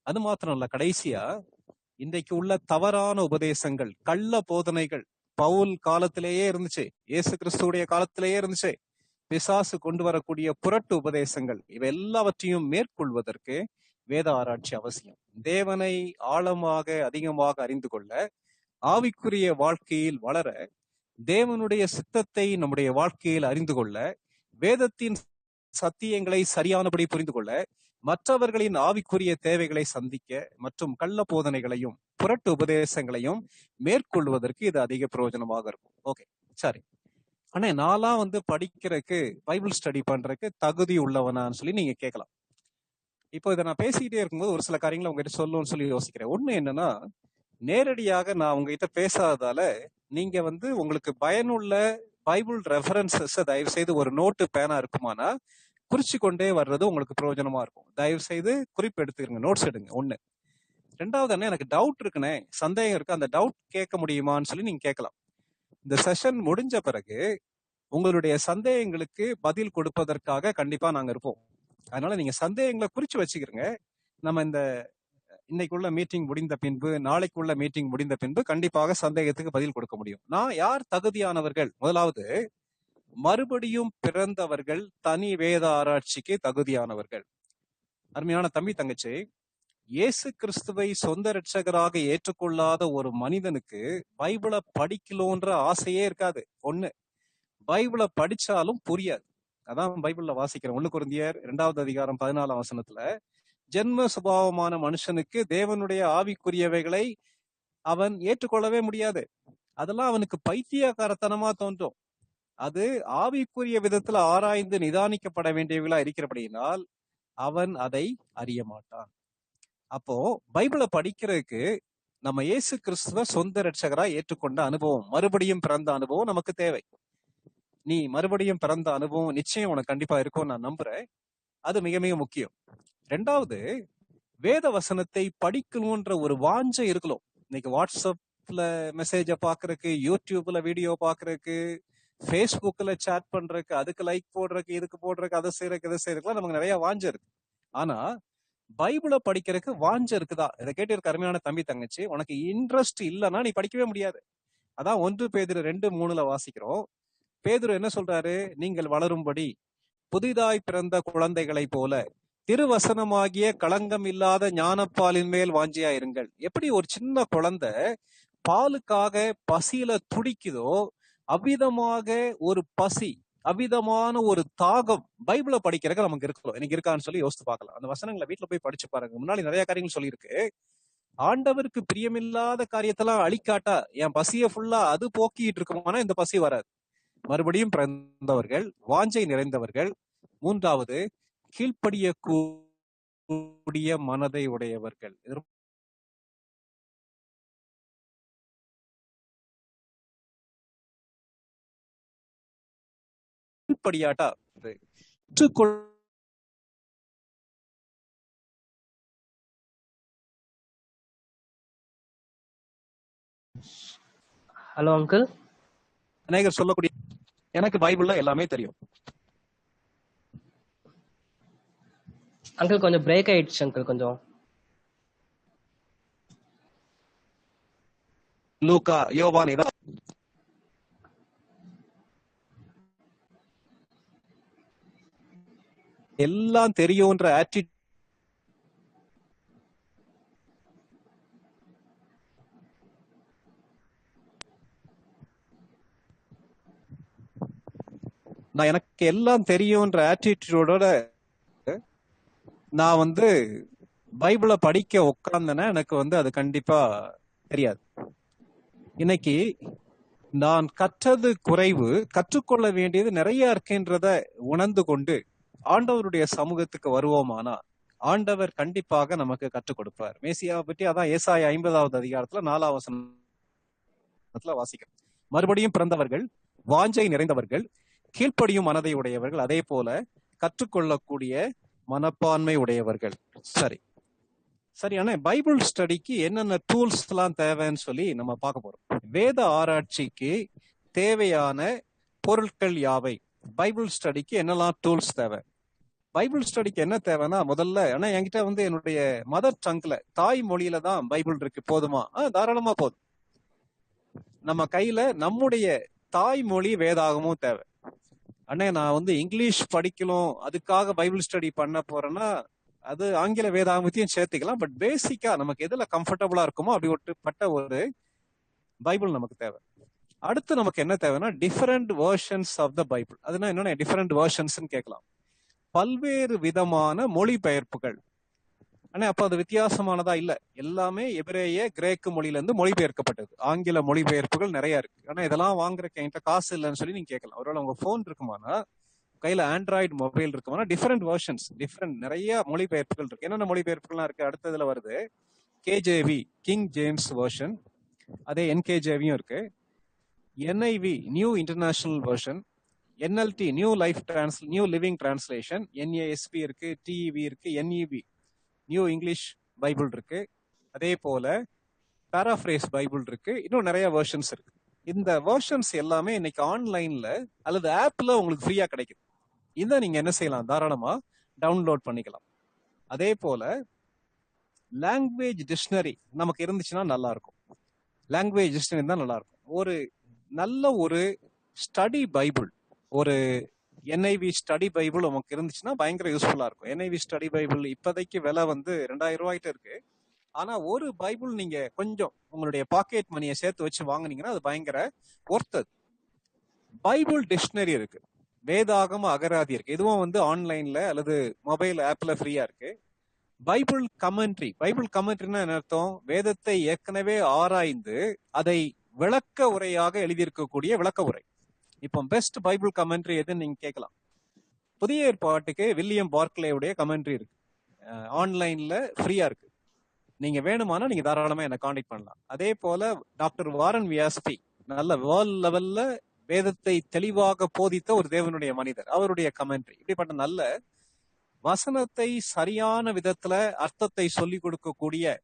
அது மாத்திரம் இல்ல, கடைசியா இன்றைக்கு உள்ள தவறான உபதேசங்கள், கள்ள போதனைகள் பவுல் காலத்திலேயே இருந்துச்சு, இயேசு கிறிஸ்துடைய காலத்திலேயே இருந்துச்சு. பிசாசு கொண்டு வரக்கூடிய புரட்டு உபதேசங்கள் இவை எல்லாவற்றையும் மேற்கொள்வதற்கு வேத ஆராய்ச்சி அவசியம். தேவனை ஆழமாக அதிகமாக அறிந்து கொள்ள, ஆவிக்குரிய வாழ்க்கையில் வளர, தேவனுடைய சித்தத்தை நம்முடைய வாழ்க்கையில் அறிந்து கொள்ள, வேதத்தின் சத்தியங்களை சரியானபடி புரிந்து கொள்ள, மற்றவர்களின் ஆவிக்குரிய தேவைகளை சந்திக்க மற்றும் கள்ள போதனைகளையும் புரட்டு உபதேசங்களையும் மேற்கொள்வதற்கு இது அதிக பிரயோஜனமாக இருக்கும். ஓகே, சரி. ஆனா நான்லாம் படிக்கிறதுக்கு பைபிள் ஸ்டடி பண்றதுக்கு தகுதி உள்ளவனான்னு சொல்லி நீங்க கேட்கலாம். இப்போ இதை நான் பேசிக்கிட்டே இருக்கும்போது ஒரு சில காரியங்களை உங்ககிட்ட சொல்லணும்னு சொல்லி யோசிக்கிறேன். ஒண்ணு என்னன்னா, நேரடியாக நான் உங்ககிட்ட பேசாததால நீங்க உங்களுக்கு பயனுள்ள பைபிள் ரெஃபரன்சஸ் தயவு செய்து ஒரு நோட்டு பேனா இருக்குமானா குறிச்சு கொண்டே வர்றது உங்களுக்கு பிரயோஜனமா இருக்கும். தயவு செய்து குறிப்பு எடுத்துக்கிறங்க, நோட்ஸ் எடுங்க. ஒண்ணு. ரெண்டாவது என்ன, எனக்கு டவுட் இருக்குண்ணே, சந்தேகம் இருக்கு, அந்த டவுட் கேட்க முடியுமான்னு சொல்லி நீங்க கேட்கலாம். இந்த செஷன் முடிஞ்ச பிறகு உங்களுடைய சந்தேகங்களுக்கு பதில் கொடுப்பதற்காக கண்டிப்பா நாங்க இருப்போம். அதனால நீங்க சந்தேகங்களை குறிச்சு வச்சுக்கிறங்க. நம்ம இந்த இன்னைக்குள்ள மீட்டிங் முடிந்த பின்பு, நாளைக்குள்ள மீட்டிங் முடிந்த பின்பு கண்டிப்பாக சந்தேகத்துக்கு பதில் கொடுக்க முடியும். நான் யார் தகுதியானவர்கள்? முதலாவது, மறுபடியும் பிறந்தவர்கள் தனி வேத ஆராய்ச்சிக்கு தகுதியானவர்கள். அருமையான தம்பி தங்கச்சி, இயேசு கிறிஸ்துவை சொந்த இரட்சகராக ஏற்றுக்கொள்ளாத ஒரு மனிதனுக்கு பைபிளை படிக்கலோன்ற ஆசையே இருக்காது. ஒண்ணு, பைபிளை படிச்சாலும் புரியாது. அதான் பைபிள்ல வாசிக்கிறேன். 1 கொரிந்தியர் 2வது அதிகாரம் 14ஆம் வசனத்துல, ஜென்ம சுபாவமான மனுஷனுக்கு தேவனுடைய ஆவிக்குரியவைகளை அவன் ஏற்றுக்கொள்ளவே முடியாது. அதெல்லாம் அவனுக்கு பைத்தியக்காரத்தனமா தோன்றும். அது ஆவிக்குரிய விதத்துல ஆராய்ந்து நிதானிக்கப்பட வேண்டியவர்களா இருக்கிறபடியினால் அவன் அதை அறிய மாட்டான். அப்போ பைபிளை படிக்கிறதுக்கு நம்ம இயேசு கிறிஸ்துவ சொந்த இரட்சகரா ஏற்றுக்கொண்ட அனுபவம், மறுபடியும் பிறந்த அனுபவம் நமக்கு தேவை. நீ மறுபடியும் பிறந்த அனுபவம் நிச்சயம் உனக்கு கண்டிப்பா இருக்கும், நான் நம்புறேன். அது மிக மிக முக்கியம். ரெண்டாவது, வேத வசனத்தை படிக்கணும்ன்ற ஒரு வாஞ்சை இருக்கலாம். இன்னைக்கு வாட்ஸ்அப்ல மெசேஜ பாக்குறதுக்கு, யூடியூப்ல வீடியோ பாக்குறதுக்கு, ஃபேஸ்புக்ல சாட் பண்றதுக்கு, அதுக்கு லைக் போடுறதுக்கு, இதுக்கு போடுறதுக்கு, அதை செய்யறதுக்கு, இதை செய்யறதுக்குலாம் நமக்கு நிறைய வாஞ்சை இருக்கு. ஆனா பைபிளை படிக்கிறதுக்கு வாஞ்சை இருக்குதா? இதை கேட்டு இருக்க அருமையான தம்பி தங்கச்சி, உனக்கு இன்ட்ரெஸ்ட் இல்லைன்னா நீ படிக்கவே முடியாது. அதான் 1 பேதுரு 2:3 வாசிக்கிறோம். பேதுரு என்ன சொல்றாரு? நீங்கள் வளரும்படி புதிதாய் பிறந்த குழந்தைகளை போல திருவசனமாகிய களங்கம் இல்லாத ஞானப்பாலின் மேல் வாஞ்சியா இருங்கள். எப்படி ஒரு சின்ன குழந்தை பாலுக்காக பசியில துடிக்குதோ, அவ்விதமாக ஒரு பசி, அவ்விதமான ஒரு தாகம் பைபிளை படிக்கிறதுக்கு நமக்கு இருக்கணும். எனக்கு இருக்கான்னு சொல்லி யோசித்து பார்க்கலாம். அந்த வசனங்களை வீட்டுல போய் படிச்சு பாருங்க. முன்னாடி நிறைய காரியங்கள் சொல்லியிருக்கு. ஆண்டவருக்கு பிரியமில்லாத காரியத்தெல்லாம் அழிக்காட்டா என் பசிய ஃபுல்லா அது போக்கிட்டு இருக்குமானா இந்த பசி வராது. மறுபடியும் பிறந்தவர்கள், வாஞ்சை நிறைந்தவர்கள். மூன்றாவது, கீழ்ப்படிய கூடிய மனதை உடையவர்கள். கீழ்ப்படியாட்டா ஹலோ அங்கிள். அநேகர் சொல்லக்கூடிய எனக்கு பைபிள்ல எல்லாமே தெரியும். அங்கிள் கொஞ்சம் பிரேக் ஆயிடுச்சு அங்கிள். கொஞ்சம் லூக்கா, யோவான் எல்லாம் தெரியும்ன்ற ஆட்டிடியூட் நான் எனக்கு எல்லாம் தெரியும்ன்ற ஆட்டிடியூடோட நான் வந்து பைபிளை படிக்க உட்கார்ந்தேன்னா எனக்கு வந்து அது கண்டிப்பா தெரியாது. இன்னைக்கு நான் கற்றது குறைவு, கற்றுக்கொள்ள வேண்டியது நிறைய இருக்குன்றத உணர்ந்து கொண்டு ஆண்டவருடைய சமூகத்துக்கு வருவோமானா ஆண்டவர் கண்டிப்பாக நமக்கு கற்றுக் கொடுப்பார். மேசியாவை பற்றி அதான் ஏசாயா 50வது அதிகாரத்துல 4வது வசனத்துல வாசிக்கிறோம். மறுபடியும் பிறந்தவர்கள், வாஞ்சை நிறைந்தவர்கள், கீழ்ப்படியும் மனதை உடையவர்கள், அதே போல கற்றுக்கொள்ளக்கூடிய மனப்பான்மை உடையவர்கள். சரி, ஆனா பைபிள் ஸ்டடிக்கு என்னென்ன டூல்ஸ் எல்லாம் தேவைன்னு சொல்லி நம்ம பார்க்க போறோம். வேத ஆராய்ச்சிக்கு தேவையான பொருட்கள் யாவை? பைபிள் ஸ்டடிக்கு என்னெல்லாம் டூல்ஸ் தேவை? பைபிள் ஸ்டடிக்கு என்ன தேவைன்னா, முதல்ல ஆனா என்கிட்ட வந்து என்னுடைய மதர் டங்க்ல, தாய் மொழியில தான் பைபிள் இருக்கு, போதுமா? தாராளமா போதும். நம்ம கையில நம்முடைய தாய்மொழி வேதாகமும் தேவை. அண்ணே நான் வந்து இங்கிலீஷ் படிக்கணும், அதுக்காக பைபிள் ஸ்டடி பண்ண போறேன்னா அது ஆங்கில வேதாகமத்தையும் சேர்த்துக்கலாம். பட் பேசிக்கா நமக்கு எதுல கம்ஃபர்டபுளா இருக்குமோ அப்படி ஒட்டுப்பட்ட ஒரு பைபிள் நமக்கு தேவை. அடுத்து நமக்கு என்ன தேவைன்னா different versions of the Bible. அதுனா என்னென்ன டிஃபரெண்ட் வெர்ஷன்ஸ் கேட்கலாம். பல்வேறு விதமான மொழிபெயர்ப்புகள். ஆனா அப்ப அது வித்தியாசமானதா இல்ல, எல்லாமே எபிரேய கிரேக்கு மொழியில இருந்து மொழிபெயர்க்கப்பட்டது. ஆங்கில மொழிபெயர்ப்புகள் நிறைய இருக்கு. ஆனா இதெல்லாம் வாங்குறதுக்கு என்கிட்ட காசு இல்லைன்னு சொல்லி நீங்க கேட்கலாம். ஒருவேளை உங்க போன் இருக்குமானா, கையில ஆண்ட்ராய்டு மொபைல் இருக்குமானா, டிஃபரெண்ட் வெர்ஷன்ஸ், டிஃபரெண்ட் நிறைய மொழிபெயர்ப்புகள் இருக்கு. என்னென்ன மொழிபெயர்ப்புகள்லாம் இருக்கு? அடுத்ததுல வருது கேஜேவி, கிங் ஜேம்ஸ் வெர்ஷன். அதே என்கேஜேவியும் இருக்கு. NIV, new international version. NLT, new living translation. NASB இருக்கு, டிஇவி இருக்கு, என்இவி, நியூ இங்கிலீஷ் பைபிள் இருக்கு. அதே போல பாராஃப்ரேஸ் பைபிள் இருக்கு. இன்னும் நிறைய வெர்ஷன்ஸ் இருக்கு. இந்த வெர்ஷன்ஸ் எல்லாமே இன்னைக்கு ஆன்லைன்ல அல்லது ஆப்ல உங்களுக்கு ஃப்ரீயா கிடைக்குது. இதை நீங்க என்ன செய்யலாம்? தாராளமா டவுன்லோட் பண்ணிக்கலாம். அதே போல லாங்குவேஜ் டிக்ஷனரி நமக்கு இருந்துச்சுன்னா நல்லா இருக்கும். லாங்குவேஜ் டிக்ஷனரி தான் நல்லா இருக்கும். ஒரு நல்ல ஒரு ஸ்டடி பைபிள், ஒரு என்ஐவி ஸ்டடி பைபிள் உங்களுக்கு இருந்துச்சுன்னா பயங்கர யூஸ்ஃபுல்லா இருக்கும். என்ஐவி ஸ்டடி பைபிள் இப்போதைக்கு விலை வந்து 2000 ரூபாய்கிட்ட இருக்கு. ஆனா ஒரு பைபிள் நீங்க கொஞ்சம் உங்களுடைய பாக்கெட் மணியை சேர்த்து வச்சு வாங்குனீங்கன்னா அது பயங்கர ஒர்த்தது. பைபிள் டிக்ஷனரி இருக்கு, வேதாகம அகராதி இருக்கு. இதுவும் வந்து ஆன்லைன்ல அல்லது மொபைல் ஆப்ல ஃப்ரீயா இருக்கு. பைபிள் கமெண்ட்ரினா என்ன அர்த்தம்? வேதத்தை ஏற்கனவே ஆராய்ந்து அதை விளக்க உரையாக எழுதியிருக்கக்கூடிய விளக்க உரை. இப்போ பெஸ்ட் பைபிள் கமெண்ட்ரி எதுன்னு நீங்க கேட்கலாம். புதிய ஏற்பாட்டுக்கு வில்லியம் பார்க்லேவுடைய கமெண்ட்ரி இருக்கு, ஆன்லைன்ல ஃப்ரீயா இருக்கு. நீங்க வேணுமானா நீங்க தாராளமா என்ன காண்டாக்ட் பண்ணலாம். அதே போல டாக்டர் வாரன் வியாஸ்பி, நல்ல வேர்ல்ட் லெவல்ல வேதத்தை தெளிவாக போதித்த ஒரு தேவனுடைய மனிதர், அவருடைய கமெண்ட்ரி. இப்படிப்பட்ட நல்ல வசனத்தை சரியான விதத்துல அர்த்தத்தை சொல்லி கொடுக்கக்கூடிய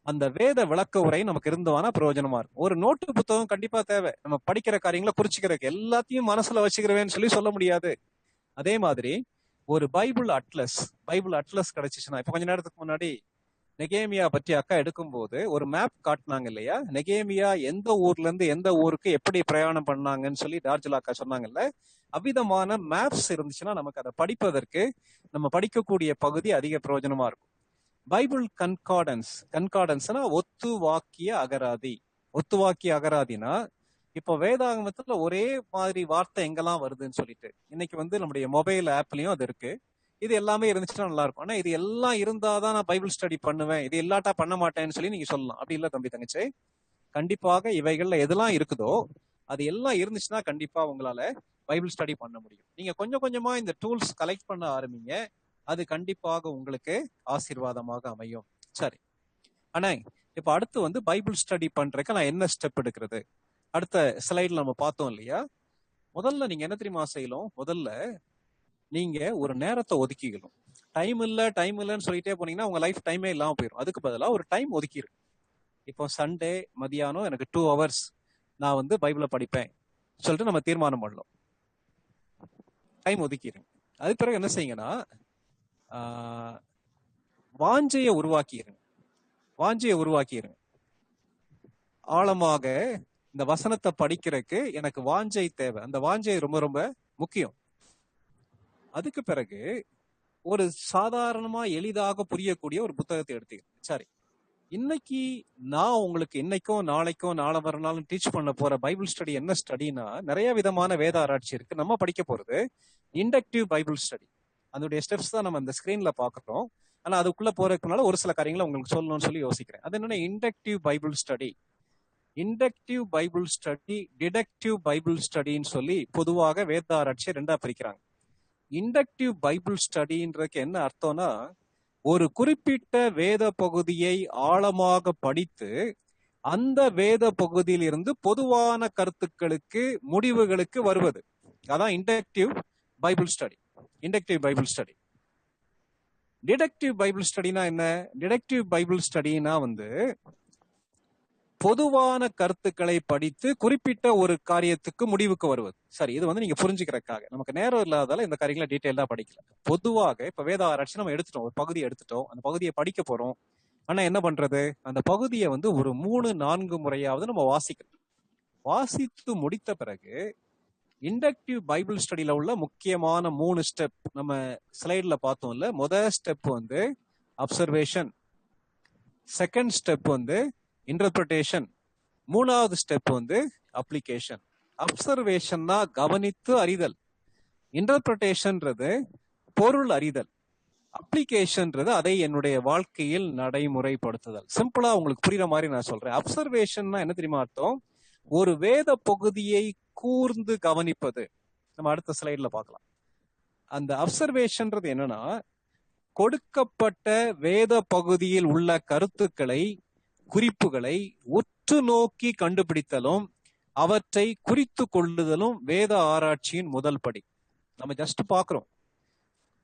அந்த வேத விளக்க உரை நமக்கு இருந்தவானா பிரயோஜனமா இருக்கும். ஒரு நோட்டு புத்தகம் கண்டிப்பா தேவை. நம்ம படிக்கிற காரியங்களை குறிச்சுக்கிறதுக்கு, எல்லாத்தையும் மனசுல வச்சுக்கிறவேன்னு சொல்லி சொல்ல முடியாது. அதே மாதிரி ஒரு பைபிள் அட்லஸ் கிடைச்சிச்சுன்னா, இப்ப கொஞ்ச நேரத்துக்கு முன்னாடி நெகேமியா பற்றி அக்கா எடுக்கும்போது ஒரு மேப் காட்டினாங்க இல்லையா? நெகேமியா எந்த ஊர்ல இருந்து எந்த ஊருக்கு எப்படி பிரயாணம் பண்ணாங்கன்னு சொல்லி டார்ஜுலா அக்கா சொன்னாங்கல்ல. அவ்விதமான மேப்ஸ் இருந்துச்சுன்னா நமக்கு அதை படிப்பதற்கு, நம்ம படிக்கக்கூடிய பகுதி அதிக பிரயோஜனமா இருக்கும். பைபிள் கன்கார்டன்ஸ்னா ஒத்துவாக்கிய அகராதினா இப்போ வேதாகமத்துல ஒரே மாதிரி வார்த்தை எங்கெல்லாம் வருதுன்னு சொல்லிட்டு இன்னைக்கு வந்து நம்முடைய மொபைல் ஆப்லயும் அது இருக்கு. இது எல்லாமே இருந்துச்சுன்னா நல்லா இருக்கும். ஆனா இது எல்லாம் இருந்தாதான் நான் பைபிள் ஸ்டடி பண்ணுவேன், இது இல்லாட்டா பண்ண மாட்டேன்னு சொல்லி நீங்க சொல்லலாம். அப்படி இல்ல தம்பி தங்கச்சி, கண்டிப்பாக இவைகள்ல எதெல்லாம் இருக்குதோ அது எல்லாம் இருந்துச்சுன்னா கண்டிப்பா உங்களால பைபிள் ஸ்டடி பண்ண முடியும். நீங்க கொஞ்சம் கொஞ்சமா இந்த டூல்ஸ் கலெக்ட் பண்ண ஆரம்பிங்க, அது கண்டிப்பாக உங்களுக்கு ஆசீர்வாதமாக அமையும். சரி, ஆனா இப்ப அடுத்து வந்து பைபிள் ஸ்டடி பண்றதுக்கு நான் என்ன ஸ்டெப் எடுக்கிறது? அடுத்த ஸ்லைட்ல நம்ம பார்த்தோம் இல்லையா? முதல்ல நீங்க என்ன தெரியுமா செய்யணும்? முதல்ல நீங்க ஒரு நேரத்தை ஒதுக்கிக்கணும். டைம் இல்லைன்னு சொல்லிட்டே போனீங்கன்னா உங்க லைஃப் டைமே இல்லாம போயிடும். அதுக்கு பதிலாக ஒரு டைம் ஒதுக்கிடும். இப்போ சண்டே மதியானம் எனக்கு 2 hours நான் வந்து பைபிளை படிப்பேன் சொல்லிட்டு நம்ம தீர்மானம் பண்ணலாம். டைம் ஒதுக்கிடுங்க. அதுக்கு பிறகு என்ன செய்யுங்கன்னா, வாஞ்சையை உருவாக்கிடுங்க. ஆழமாக இந்த வசனத்தை படிக்கிறதுக்கு எனக்கு வாஞ்சை தேவை. அந்த வாஞ்சை ரொம்ப ரொம்ப முக்கியம். அதுக்கு பிறகு ஒரு சாதாரணமா எளிதாக புரியக்கூடிய ஒரு புத்தகத்தை எடுத்துக்கிறேன். சரி, இன்னைக்கு நான் உங்களுக்கு இன்னைக்கும் நாளைக்கும் நாளை மறுநாளும் டீச் பண்ண போற பைபிள் ஸ்டடி என்ன ஸ்டடினா, நிறைய விதமான வேத ஆராய்ச்சி இருக்கு. நம்ம படிக்க போறது இண்டக்டிவ் பைபிள் ஸ்டடி. அதோடைய ஸ்டெப்ஸ் தான் நம்ம இந்த ஸ்கிரீன்ல பாக்குறோம். ஆனா அதுக்குள்ள போறதுக்குனால ஒரு சில காரியங்களை உங்களுக்கு சொல்லணும்னு சொல்லி யோசிக்கிறேன். அது என்னன்னா inductive Bible study. Inductive Bible study, deductive Bible ஸ்டடின்னு சொல்லி பொதுவாக வேத ஆராய்ச்சியை ரெண்டா பிரிக்கிறாங்க. இண்டக்டிவ் பைபிள் ஸ்டடின்றதுக்கு என்ன அர்த்தம்னா, ஒரு குறிப்பிட்ட வேத பகுதியை ஆழமாக படித்து அந்த வேத பகுதியில் இருந்து பொதுவான கருத்துக்களுக்கு, முடிவுகளுக்கு வருவது. அதான் inductive Bible study. Inductive Bible study. Deductive Bible ஸ்டடினா என்ன? டிடக்டிவ் பைபிள் ஸ்டடினா பொதுவான கருத்துக்களை படித்து குறிப்பிட்ட ஒரு காரியத்துக்கு முடிவுக்கு வருவது. சரி, இது நீங்க புரிஞ்சுக்கிறதுக்காக. நமக்கு நேரம் இல்லாதால இந்த காரியங்களை டீட்டெயிலா படிக்கல. பொதுவாக இப்ப வேத ஆராய்ச்சி நம்ம எடுத்துட்டோம், ஒரு பகுதியை எடுத்துட்டோம், அந்த பகுதியை படிக்க போறோம். ஆனா என்ன பண்றது? அந்த பகுதியை ஒரு 3-4 முறையாவது நம்ம வாசிக்கணும். வாசித்து முடித்த பிறகு இண்டக்டிவ் பைபிள் ஸ்டடியில உள்ள முக்கியமான 3 ஸ்டெப் நம்ம ஸ்லைட்ல பார்த்தோம்ல. முதல் step observation, second step interpretation, மூணாவது ஸ்டெப் அப்ளிகேஷன். அப்சர்வேஷன்னா கவனித்து அறிதல், இன்டர்பிரேஷன்ன்றது பொருள் அறிதல், அப்ளிகேஷன்ன்றது அதை என்னுடைய வாழ்க்கையில் நடைமுறைப்படுத்துதல். சிம்பிளா உங்களுக்கு புரியுற மாதிரி நான் சொல்றேன். அப்சர்வேஷன்னா என்ன தெரியுமா அர்த்தம்? ஒரு வேத பகுதியை கூர்ந்து கவனிப்பது. நம்ம அடுத்த ஸ்லைட்ல பார்க்கலாம். அந்த அப்சர்வேஷன்ன்றது என்னன்னா, கொடுக்கப்பட்ட வேத பகுதியில் உள்ள கருத்துக்களை, குறிப்புகளை உற்று நோக்கி கண்டுபிடித்தலும் அவற்றை குறித்து கொள்ளுதலும் வேத ஆராய்ச்சியின் முதல் படி. நம்ம ஜஸ்ட் பாக்குறோம்,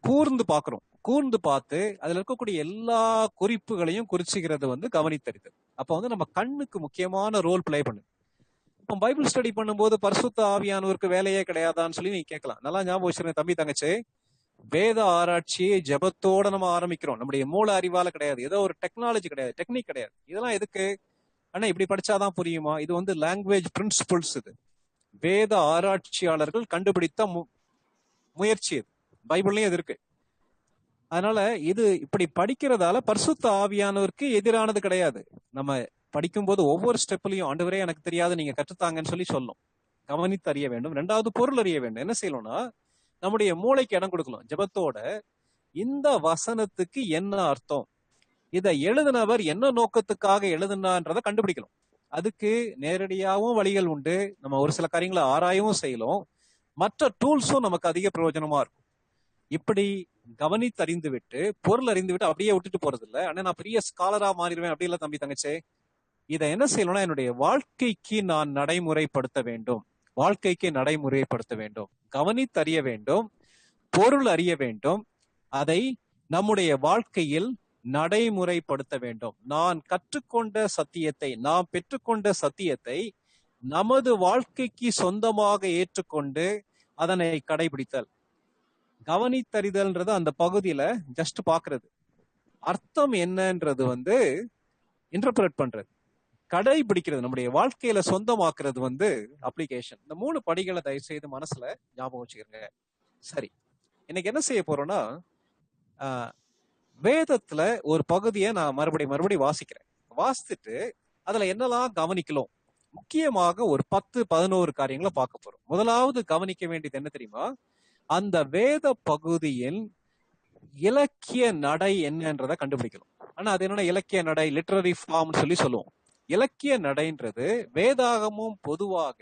கூர்ந்து பாக்குறோம். கூர்ந்து பார்த்து அதுல இருக்கக்கூடிய எல்லா குறிப்புகளையும் குறிச்சுக்கிறது கவனித்தறிதல். அப்ப நம்ம கண்ணுக்கு முக்கியமான ரோல் பிளே பண்ணுது. இப்போ பைபிள் ஸ்டடி பண்ணும்போது பரிசுத்த ஆவியானவருக்கு வேலையே கிடையாதான்னு சொல்லி நீங்க கேட்கலாம். நல்லா ஞாபகம் வச்சிருக்கேன் தம்பி தங்கச்சி, வேத ஆராய்ச்சியை ஜெபத்தோட நம்ம ஆரம்பிக்கிறோம். நம்முடைய மூல அறிவால கிடையாது, ஏதோ ஒரு டெக்னாலஜி கிடையாது, டெக்னிக் கிடையாது. இதெல்லாம் எதுக்கு? ஆனா இப்படி படிச்சாதான் புரியுமா? இது லாங்குவேஜ் பிரின்சிபிள்ஸ். இது வேத ஆராய்ச்சியாளர்கள் கண்டுபிடித்த முயற்சி. இது பைபிள்லயும் இது இருக்கு. அதனால இது இப்படி படிக்கிறதால பரிசுத்த ஆவியானவருக்கு எதிரானது கிடையாது. நம்ம படிக்கும்போது ஒவ்வொரு ஸ்டெப்லயும் ஆண்டவரே எனக்கு தெரியாது, நீங்க கற்றுத்தாங்கன்னு சொல்லி சொல்லணும். கவனித்து அறிய வேண்டும். ரெண்டாவது பொருள் அறிய வேண்டும். என்ன செய்யணும்னா, நம்முடைய மூளைக்கு இடம் கொடுக்கலாம். ஜெபத்தோட இந்த வசனத்துக்கு என்ன அர்த்தம், இதை எழுதினவர் என்ன நோக்கத்துக்காக எழுதினான்றதை கண்டுபிடிக்கலாம். அதுக்கு நேரடியாகவும் வழிகள் உண்டு. நம்ம ஒரு சில காரியங்களை ஆராயவும் செய்யலாம். மற்ற டூல்ஸும் நமக்கு அதிக பிரயோஜனமா இருக்கும். இப்படி கவனித்தறிந்து விட்டு, பொருள் அறிந்து விட்டு அப்படியே விட்டுட்டு போறது இல்லை. ஆனா நான் பெரிய ஸ்காலரா மாறிடுவேன் அப்படி இல்லை தம்பி தங்கச்சே. இதை என்ன செய்யணும்னா, என்னுடைய வாழ்க்கைக்கு நான் நடைமுறைப்படுத்த வேண்டும். வாழ்க்கைக்கு நடைமுறைப்படுத்த வேண்டும். கவனித்தறிய வேண்டும், பொருள் அறிய வேண்டும், அதை நம்முடைய வாழ்க்கையில் நடைமுறைப்படுத்த வேண்டும். நான் கற்றுக்கொண்ட சத்தியத்தை, நாம் பெற்றுக்கொண்ட சத்தியத்தை நமது வாழ்க்கைக்கு சொந்தமாக ஏற்றுக்கொண்டு அதனை கடைபிடித்தல். கவனித்தறிதல்ன்றது அந்த பகுதியில ஜஸ்ட் பாக்குறது, அர்த்தம் என்னன்றது இன்டர்பிரேட் பண்றது, கடைபிடிக்கிறது, நம்முடைய வாழ்க்கையில சொந்தமாக்குறது அப்ளிகேஷன். இந்த 3 படிகளை தயவு செய்து மனசுல ஞாபகம் வச்சுக்கிறங்க. சரி, இன்னைக்கு என்ன செய்ய போறோம்னா, வேதத்துல ஒரு பகுதியை நான் மறுபடியும் வாசிக்கிறேன். வாசித்துட்டு அதுல என்னெல்லாம் கவனிக்கலாம், முக்கியமாக ஒரு 10-11 காரியங்களை பார்க்க போறோம். முதலாவது கவனிக்க வேண்டியது என்ன தெரியுமா? அந்த வேத பகுதியின் இலக்கிய நடை என்னன்றதை கண்டுபிடிக்கணும். ஆனா அது என்னன்னா, இலக்கிய நடை லிட்டரரி ஃபார்ம் சொல்லி சொல்லுவோம். இலக்கிய நடைன்றது வேதாகமும் பொதுவாக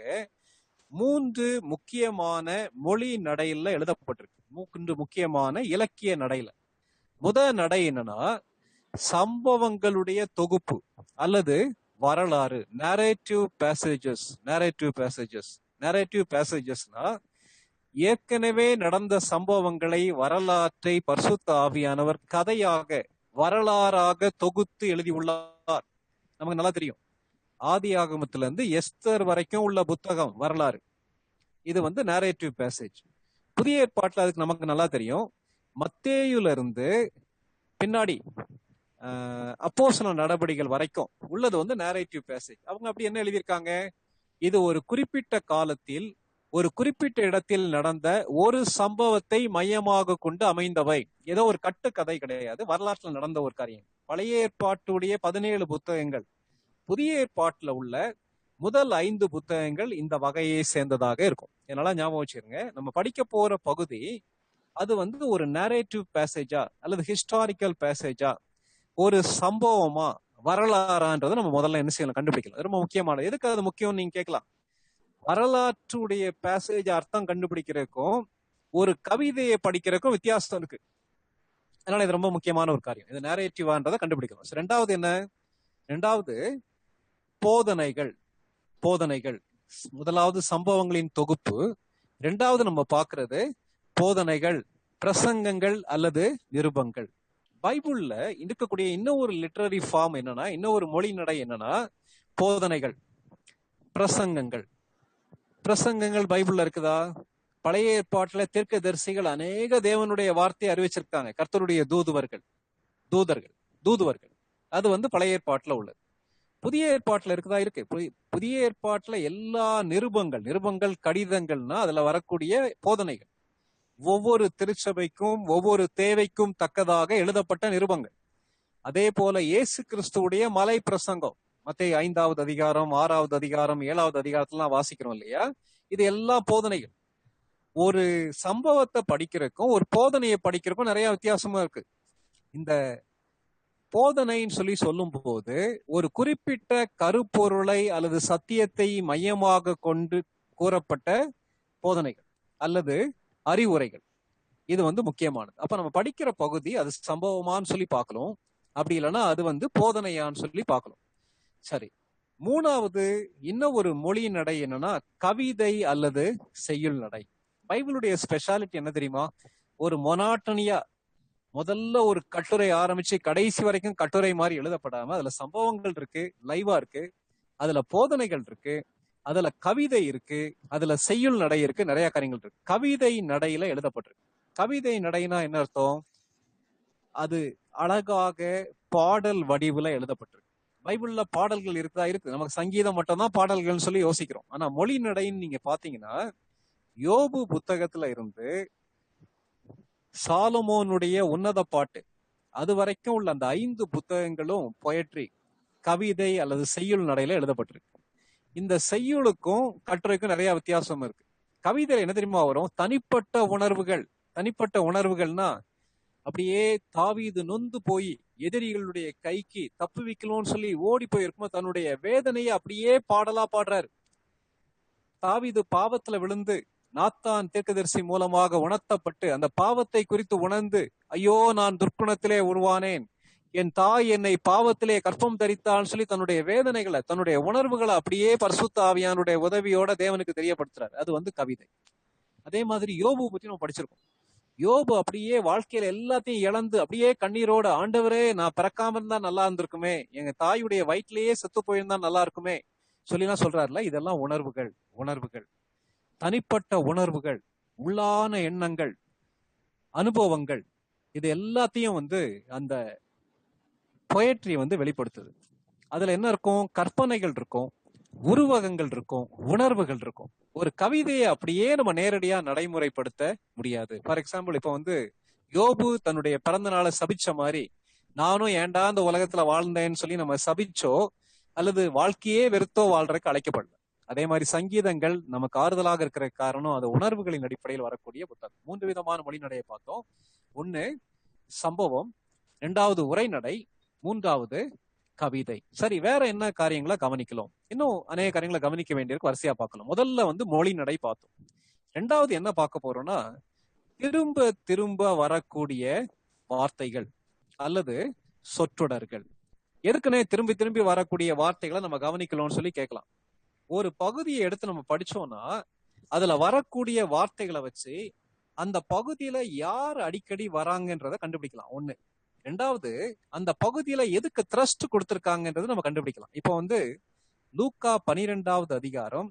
3 முக்கியமான மொழி நடையில எழுதப்பட்டிருக்கு. 3 முக்கியமான இலக்கிய நடையில. முதல் நடை என்னன்னா, சம்பவங்களுடைய தொகுப்பு அல்லது வரலாறு, narrative passages. narrative passagesனா ஏற்கனவே நடந்த சம்பவங்களை, வரலாற்றை பரிசுத்த ஆவியானவர் கதையாக, வரலாறாக தொகுத்து எழுதியுள்ளார். நமக்கு நல்லா தெரியும், ஆதி ஆகமத்துல இருந்து எஸ்தர் வரைக்கும் உள்ள புத்தகம் வரலாறு. இது narrative passage. புதிய ஏற்பாட்டுல அதுக்கு நமக்கு நல்லா தெரியும், மத்தேயுல இருந்து பின்னாடி அப்போஸ்தலர் நடபடிகள் வரைக்கும் உள்ளது narrative passage. அவங்க அப்படி என்ன எழுதியிருக்காங்க? இது ஒரு குறிப்பிட்ட காலத்தில் ஒரு குறிப்பிட்ட இடத்தில் நடந்த ஒரு சம்பவத்தை மையமாக கொண்டு அமைந்தவை. ஏதோ ஒரு கட்டுக்கதை கிடையாது, வரலாற்றில் நடந்த ஒரு காரியம். பழைய ஏற்பாட்டுடைய 17 புத்தகங்கள், புதிய ஏற்பாட்டுல உள்ள முதல் 5 புத்தகங்கள் இந்த வகையை சேர்ந்ததாக இருக்கும். என்னால ஞாபகம் வச்சிருங்க. நம்ம படிக்க போற பகுதி அது வந்து ஒரு நரேட்டிவ் பேசேஜா அல்லது ஹிஸ்டாரிக்கல் பேசேஜா, ஒரு சம்பவமா, வரலாறான்றதை நம்ம முதல்ல என்ன செய்யலாம், கண்டுபிடிக்கலாம். அது ரொம்ப முக்கியமானது. எதுக்கு அது முக்கியம் நீங்க கேட்கலாம். வரலாற்றுடைய பேசேஜ் அர்த்தம் கண்டுபிடிக்கிறதுக்கும் ஒரு கவிதையை படிக்கிறதுக்கும் வித்தியாசம் இருக்கு. அதனால இது ரொம்ப முக்கியமான ஒரு காரியம். இது நேரேட்டிவான்றதை கண்டுபிடிக்கணும். ரெண்டாவது என்ன? ரெண்டாவது போதனைகள். போதனைகள் முதலாவது சம்பவங்களின் தொகுப்பு. ரெண்டாவது நம்ம பார்க்கிறது போதனைகள், பிரசங்கங்கள் அல்லது நிருபங்கள். பைபிள்ல இருக்கக்கூடிய இன்னும் ஒரு லிட்டரரி ஃபார்ம் என்னன்னா, இன்னும் ஒரு மொழி நடை என்னன்னா போதனைகள், பிரசங்கங்கள். பிரசங்கங்கள் பைபிள்ல இருக்குதா? பழைய ஏற்பாட்டுல தீர்க்கதரிசிகள் அநேக தேவனுடைய வார்த்தையை அறிவிச்சிருக்காங்க. கர்த்தருடைய தூதுவர்கள். அது வந்து பழைய ஏற்பாட்டுல உள்ளது. புதிய ஏற்பாட்டுல இருக்குதா? இருக்கு. புதிய ஏற்பாட்டுல எல்லா நிருபங்கள் கடிதங்கள்னா அதுல வரக்கூடிய போதனைகள், ஒவ்வொரு திருச்சபைக்கும் ஒவ்வொரு தேவைக்கும் தக்கதாக எழுதப்பட்ட நிருபங்கள். அதே போல இயேசு கிறிஸ்துவுடைய மலை பிரசங்கம், மத்தேயு 5வது அதிகாரம், 6வது அதிகாரம், 7வது அதிகாரத்துல வாசிக்கிறோம் இல்லையா? இது எல்லா போதனைகள். ஒரு சம்பவத்தை படிக்கிறதுக்கும் ஒரு போதனையை படிக்கிறதுக்கும் நிறைய வித்தியாசமா இருக்கு. இந்த போதனைன்னு சொல்லி சொல்லும் போது ஒரு குறிப்பிட்ட கருப்பொருளை அல்லது சத்தியத்தை மையமாக கொண்டு கூறப்பட்ட போதனைகள் அல்லது அறிவுரைகள், இது வந்து முக்கியமானது. அப்ப நம்ம படிக்கிற பகுதி அது சம்பவமான்னு சொல்லி பார்க்கணும், அப்படி இல்லைன்னா அது வந்து போதனையான்னு சொல்லி பார்க்கணும். சரி, மூணாவது இன்னும் ஒரு மொழி நடை என்னன்னா கவிதை அல்லது செய்யுள் நடை. பைபிளுடைய ஸ்பெஷாலிட்டி என்ன தெரியுமா? ஒரு மொனாட்டனியா முதல்ல ஒரு கட்டுரை ஆரம்பிச்சு கடைசி வரைக்கும் கட்டுரை மாதிரி எழுதப்படாம அதுல சம்பவங்கள் இருக்கு, லைவா இருக்கு, அதுல போதனைகள் இருக்கு, அதுல கவிதை இருக்கு, அதுல செய்யுள் நடை இருக்கு, நிறைய காரியங்கள் இருக்கு. கவிதை நடையில எழுதப்பட்டிருக்கு. கவிதை நடைனா என்ன அர்த்தம்? அது அழகாக பாடல் வடிவுல எழுதப்பட்டிருக்கு. பைபிள்ல பாடல்கள் இருக்குதா? இருக்கு. நமக்கு சங்கீதம் மட்டும்தான் பாடல்கள்னு சொல்லி யோசிக்கிறோம். ஆனா மொழி நடைன்னு நீங்க பாத்தீங்கன்னா யோபு புத்தகத்துல இருந்து சாலமோனுடைய உன்னத பாட்டு அது வரைக்கும் உள்ள அந்த 5 புத்தகங்களும் பொயட்ரி, கவிதை அல்லது செய்யுள் நடையில எழுதப்பட்டிருக்கு. இந்த செய்யுளுக்கும் கட்டுரைக்கும் நிறைய வித்தியாசம் இருக்கு. கவிதையில என்ன தெரியுமா வரும்? தனிப்பட்ட உணர்வுகள்னா அப்படியே தாவீது நொந்து போய் எதிரிகளுடைய கைக்கு தப்பு வைக்கணும்னு சொல்லி ஓடி போயிருக்கும், தன்னுடைய வேதனையை அப்படியே பாடலா பாடுறாரு. தாவீது பாவத்துல விழுந்து நாத்தான் தீர்க்கதரிசி மூலமாக உணர்த்தப்பட்டு அந்த பாவத்தை குறித்து உணர்ந்து, ஐயோ நான் துர்க்குணத்திலே உருவானேன், என் தாய் என்னை பாவத்திலே கற்பம் தரித்தான்னு சொல்லி தன்னுடைய வேதனைகளை, தன்னுடைய உணர்வுகளை அப்படியே பரிசுத்த ஆவியானுடைய உதவியோட தேவனுக்கு தெரியப்படுத்துறாரு. அது வந்து கவிதை. அதே மாதிரி யோபு பத்தி நம்ம படிச்சிருக்கோம். யோபு அப்படியே வாழ்க்கையில எல்லாத்தையும் இழந்து அப்படியே கண்ணீரோட, ஆண்டவரே நான் பிறக்காம இருந்தா நல்லா இருந்திருக்குமே, எங்க தாயுடைய வயிற்றிலேயே செத்து போயிருந்தா நல்லா இருக்குமே சொல்லிலாம் சொல்றாருல. இதெல்லாம் உணர்வுகள், தனிப்பட்ட உணர்வுகள், உள்ளான எண்ணங்கள், அனுபவங்கள், இது எல்லாத்தையும் வந்து அந்த பொயட்ரி வந்து வெளிப்படுத்துது. அதுல என்ன இருக்கும்? கற்பனைகள் இருக்கும், உருவகங்கள் இருக்கும், உணர்வுகள் இருக்கும். ஒரு கவிதையை அப்படியே நம்ம நேரடியா நடைமுறைப்படுத்த முடியாது. ஃபார் எக்ஸாம்பிள், இப்ப வந்து யோபு தன்னுடைய பிறந்த நாளை சபிச்ச மாதிரி நானும் ஏண்டா இந்த உலகத்துல வாழ்ந்தேன்னு சொல்லி நம்ம சபிச்சோ அல்லது வாழ்க்கையே வெறுத்தோ வாழ்றதுக்கு அழைக்கப்படல. அதே மாதிரி சங்கீதங்கள் நமக்கு ஆறுதலாக இருக்கிற காரணம் அது உணர்வுகளின் அடிப்படையில் வரக்கூடிய புத்தகம். 3 விதமான மொழி நடையை பார்த்தோம். ஒண்ணு சம்பவம், 2வது உரைநடை, 3வது கவிதை. சரி, வேற என்ன காரியங்களை கவனிக்கலாம்? இன்னும் அநேக காரியங்களை கவனிக்க வேண்டியிருக்கு, வரிசையா பார்க்கலாம். முதல்ல வந்து மொழி நடை பார்த்தோம். 2வது என்ன பார்க்க போறோம்னா திரும்ப திரும்ப வரக்கூடிய வார்த்தைகள் அல்லது சொற்றொடர்கள். ஏற்கனவே திரும்பி திரும்பி வரக்கூடிய வார்த்தைகளை நம்ம கவனிக்கலாம்னு சொல்லி கேட்கலாம். ஒரு பகுதியை எடுத்து நம்ம படிச்சோம்னா அதுல வரக்கூடிய வார்த்தைகளை வச்சு அந்த பகுதியில யார் அடிக்கடி வராங்கன்றத கண்டுபிடிக்கலாம். ஒண்ணு. 2வது, அந்த பகுதியில எதுக்கு த்ரஸ்ட் கொடுத்திருக்காங்கன்றது நம்ம கண்டுபிடிக்கலாம். இப்போ வந்து லூக்கா 12வது அதிகாரம்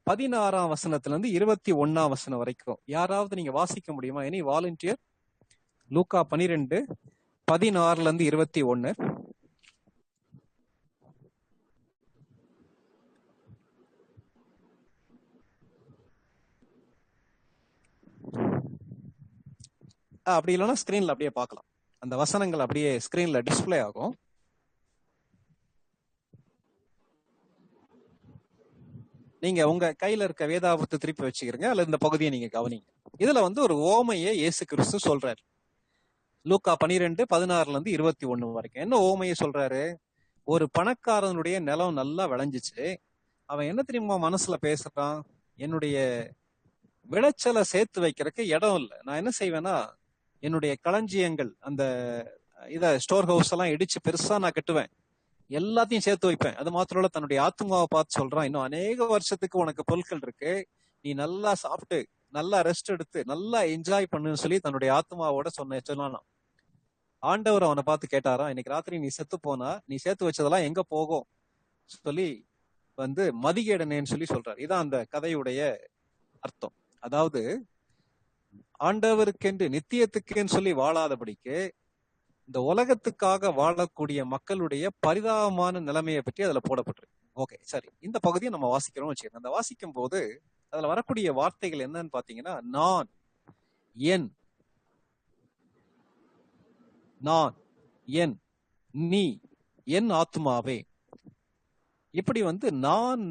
16ஆம் வசனத்துல இருந்து 21ஆம் வசனம் வரைக்கும் யாராவது நீங்க வாசிக்க முடியுமா? Any volunteer? லூக்கா 12 16ல இருந்து 21. அப்படி இல்லைன்னா ஸ்கிரீன்ல அப்படியே பார்க்கலாம். அந்த வசனங்கள் அப்படியே ஸ்கிரீன்ல டிஸ்ப்ளே ஆகும். நீங்க உங்க கையில இருக்க வேதாபத்தை திருப்பி வச்சுக்கிறீங்க, அல்லது இந்த பகுதியை நீங்க கவனிங்க. இதுல வந்து ஒரு ஓமையை இயேசு கிறிஸ்து சொல்றாரு. லூக்கா 12:16-21 வரைக்கும் என்ன ஓமையை சொல்றாரு? ஒரு பணக்காரனுடைய நிலம் நல்லா விளைஞ்சிச்சு. அவன் என்ன தெரியுமா மனசுல பேசுறான்? என்னுடைய விளைச்சலை சேர்த்து வைக்கிறதுக்கு இடம் இல்லை. நான் என்ன செய்வேன்னா, என்னுடைய களஞ்சியங்கள், அந்த ஸ்டோர் ஹவுஸ் எல்லாம் இடிச்சு பெருசா நான் கட்டுவேன், எல்லாத்தையும் சேர்த்து வைப்பேன். அது மாத்திரம் இல்ல, தன்னுடைய ஆத்மாவை பார்த்து சொல்றான், இன்னும் அநேக வருஷத்துக்கு உனக்கு பொருட்கள் இருக்கு, நீ நல்லா சாப்பிட்டு நல்லா ரெஸ்ட் எடுத்து நல்லா என்ஜாய் பண்ணுன்னு சொல்லி தன்னுடைய ஆத்மாவோட சொன்னான். ஆண்டவர் அவனை பார்த்து கேட்டாராம், இன்னைக்கு ராத்திரி நீ செத்து போனா நீ சேர்த்து வச்சதெல்லாம் எங்க போகும் சொல்லி வந்து மதிகேடனேன்னு சொல்லி சொல்றாரு. இதான் அந்த கதையுடைய அர்த்தம். அதாவது ஆண்டவருக்கென்று நித்தியத்துக்குன்னு சொல்லி வாழாதபடிக்கு இந்த உலகத்துக்காக வாழக்கூடிய மக்களுடைய பரிதாபமான நிலைமையை பற்றி அதுல போடப்பட்டிருக்கு. ஓகே, சரி, இந்த பகுதியை நம்ம வாசிக்கிறோம் வச்சுக்கோங்க. அந்த வாசிக்கும் போது அதுல வரக்கூடிய வார்த்தைகள் என்னன்னு பாத்தீங்கன்னா, நான், என், நான், என், நீ, என் ஆத்மாவே, இப்படி வந்து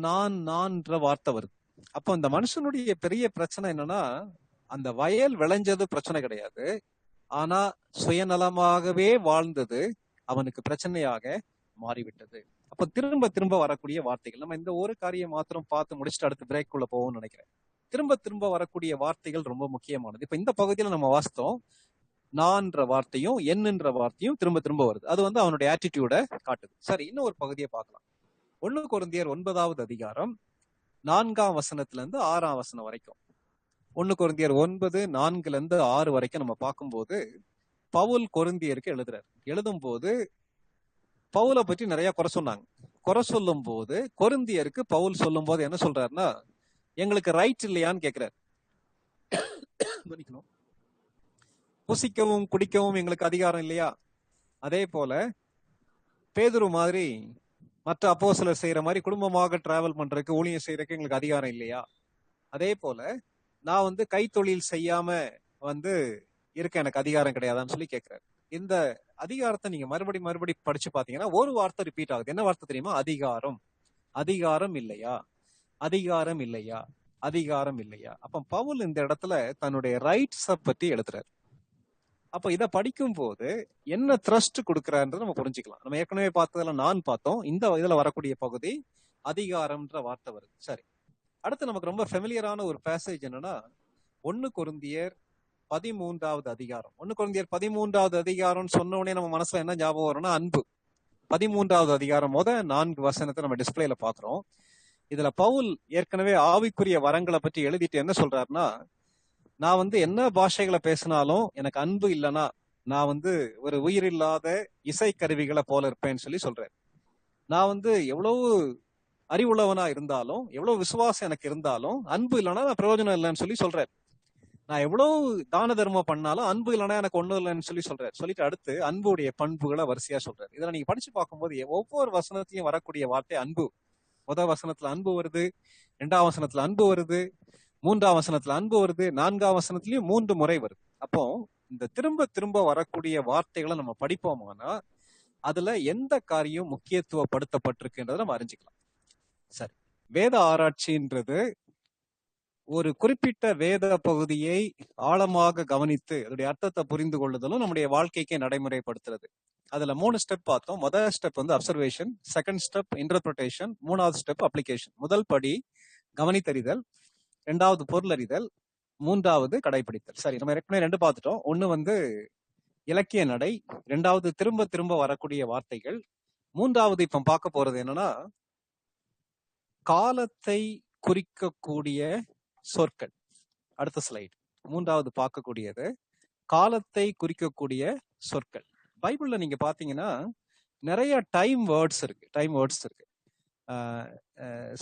நான்ன்ற வார்த்தை வருது. அப்போ அந்த மனுஷனுடைய பெரிய பிரச்சனை என்னன்னா, அந்த வயல் விளைஞ்சது பிரச்சனை கிடையாது, ஆனா சுயநலமாகவே வாழ்ந்தது அவனுக்கு பிரச்சனையாக மாறிவிட்டது. அப்ப திரும்ப திரும்ப வரக்கூடிய வார்த்தைகள், நம்ம இந்த ஒரு காரியம் மாத்திரம் பார்த்து முடிச்சுட்டு அடுத்து பிரேக்குள்ள போவோம்னு நினைக்கிறேன். திரும்ப திரும்ப வரக்கூடிய வார்த்தைகள் ரொம்ப முக்கியமானது. இப்ப இந்த பகுதியில நம்ம வாசித்தோம், நான்ற வார்த்தையும் என்னன்ற வார்த்தையும் திரும்ப திரும்ப வருது. அது வந்து அவனுடைய ஆட்டிடியூட காட்டுது. சரி, இன்னும் ஒரு பகுதியை பார்க்கலாம். 1 கொரிந்தியர் 9வது அதிகாரம் 4ஆம் வசனத்துல இருந்து 6ஆம் வசனம் வரைக்கும். 1 கொரிந்தியர் 9:4-6 வரைக்கும் நம்ம பார்க்கும்போது பவுல் கொரிந்தியருக்கு எழுதுறாரு. எழுதும் போது பவுலை பற்றி நிறைய குறை சொன்னாங்க. குறை சொல்லும் போது கொரிந்தியருக்கு பவுல் சொல்லும் போது என்ன சொல்றாருன்னா, எங்களுக்கு ரைட் இல்லையான்னு கேட்கிறாரு. புசிக்கவும் குடிக்கவும் எங்களுக்கு அதிகாரம் இல்லையா? அதே போல பேதுரு மாதிரி மற்ற அப்போஸ்தலர் செய்யற மாதிரி குடும்பமாக டிராவல் பண்றதுக்கு ஊழியம் செய்யறதுக்கு எங்களுக்கு அதிகாரம் இல்லையா? அதே போல நான் வந்து கைத்தொழில் செய்யாம வந்து இருக்க எனக்கு அதிகாரம் கிடையாதான்னு சொல்லி கேட்கிறாரு. இந்த அதிகாரத்தை நீங்க மறுபடி படிச்சு பாத்தீங்கன்னா ஒரு வார்த்தை ரிப்பீட் ஆகுது. என்ன வார்த்தை தெரியுமா? அதிகாரம். அதிகாரம் இல்லையா, அதிகாரம் இல்லையா, அதிகாரம் இல்லையா. அப்ப பவுல் இந்த இடத்துல தன்னுடைய ரைட்ஸ பத்தி எழுதுறாரு. அப்ப இதை படிக்கும் போது என்ன த்ரஸ்ட் கொடுக்கிறாருன்றத நம்ம புரிஞ்சுக்கலாம். நம்ம ஏற்கனவே பார்த்ததுல நான் பார்த்தோம், இந்த இதுல வரக்கூடிய பகுதி அதிகாரம்ன்ற வார்த்தை வருது. சரி, அடுத்து நமக்கு ரொம்ப ஃபெமிலியரான ஒரு பேசேஜ் என்னன்னா 1 கொரிந்தியர் 13வது அதிகாரம். 1 கொரிந்தியர் 13வது அதிகாரம் சொன்ன உடனே நம்ம மனசுல என்ன ஞாபகம் வரும்னா, அன்பு. 13வது அதிகாரம் 4 வசனத்தை நம்ம டிஸ்பிளேல பாக்குறோம். இதுல பவுல் ஏற்கனவே ஆவிக்குரிய வரங்களை பற்றி எழுதிட்டு என்ன சொல்றாருன்னா, நான் வந்து என்ன பாஷைகளை பேசினாலும் எனக்கு அன்பு இல்லைன்னா நான் வந்து ஒரு உயிர் இல்லாத இசை கருவிகளை போல இருப்பேன்னு சொல்லி சொல்றேன். நான் வந்து எவ்வளவு அறிவுள்ளவனா இருந்தாலும், எவ்வளவு விசுவாசம் எனக்கு இருந்தாலும் அன்பு இல்லைன்னா நான் பிரயோஜனம் இல்லைன்னு சொல்லி சொல்றேன். நான் எவ்வளவு தான தர்மம் பண்ணாலும் அன்பு இல்லைன்னா எனக்கு ஒண்ணும் இல்லைன்னு சொல்லி சொல்றாரு. சொல்லிட்டு அடுத்து அன்புடைய பண்புகளை வரிசையா சொல்றாரு. இதுல நீங்க படிச்சு பார்க்கும்போது ஒவ்வொரு வசனத்திலையும் வரக்கூடிய வார்த்தை அன்பு. முதல் வசனத்துல அன்பு வருது, 2ஆம் வசனத்துல அன்பு வருது, 3ஆம் வசனத்துல அன்பு வருது, 4ஆம் வசனத்திலயும் 3 முறை வருது. அப்போ இந்த திரும்ப திரும்ப வரக்கூடிய வார்த்தைகளை நம்ம படிப்போமானா அதுல எந்த காரியம் முக்கியத்துவப்படுத்தப்பட்டிருக்குன்றதை நம்ம அறிஞ்சுக்கலாம். சரி, வேத ஆராய்ச்சின்றது ஒரு குறிப்பிட்ட வேத பகுதியை ஆழமாக கவனித்து அதோடைய அர்த்தத்தை புரிந்து கொள்ளுதலும் நம்முடைய வாழ்க்கைக்கு நடைமுறைப்படுத்துறது. அதுல 3 ஸ்டெப் பார்த்தோம். முதல் ஸ்டெப் வந்து அப்சர்வேஷன், செகண்ட் ஸ்டெப் இன்டர்பிரேஷன், 3வது ஸ்டெப் அப்ளிகேஷன். முதல் படி கவனித்தறிதல், 2வது பொருளறிதல், 3வது கடைபிடித்தல். சரி, நம்ம ஏற்கனவே 2 பார்த்துட்டோம். 1 வந்து இலக்கிய நடை, 2வது திரும்ப திரும்ப வரக்கூடிய வார்த்தைகள், 3வது இப்ப பார்க்க போறது என்னன்னா காலத்தை குறிக்கக்கூடிய சொற்கள். அடுத்த ஸ்லைடு. 3வது பார்க்கக்கூடியது காலத்தை குறிக்கக்கூடிய சொற்கள். பைபிள்ல நீங்க பாத்தீங்கன்னா நிறைய டைம் வேர்ட்ஸ் இருக்கு.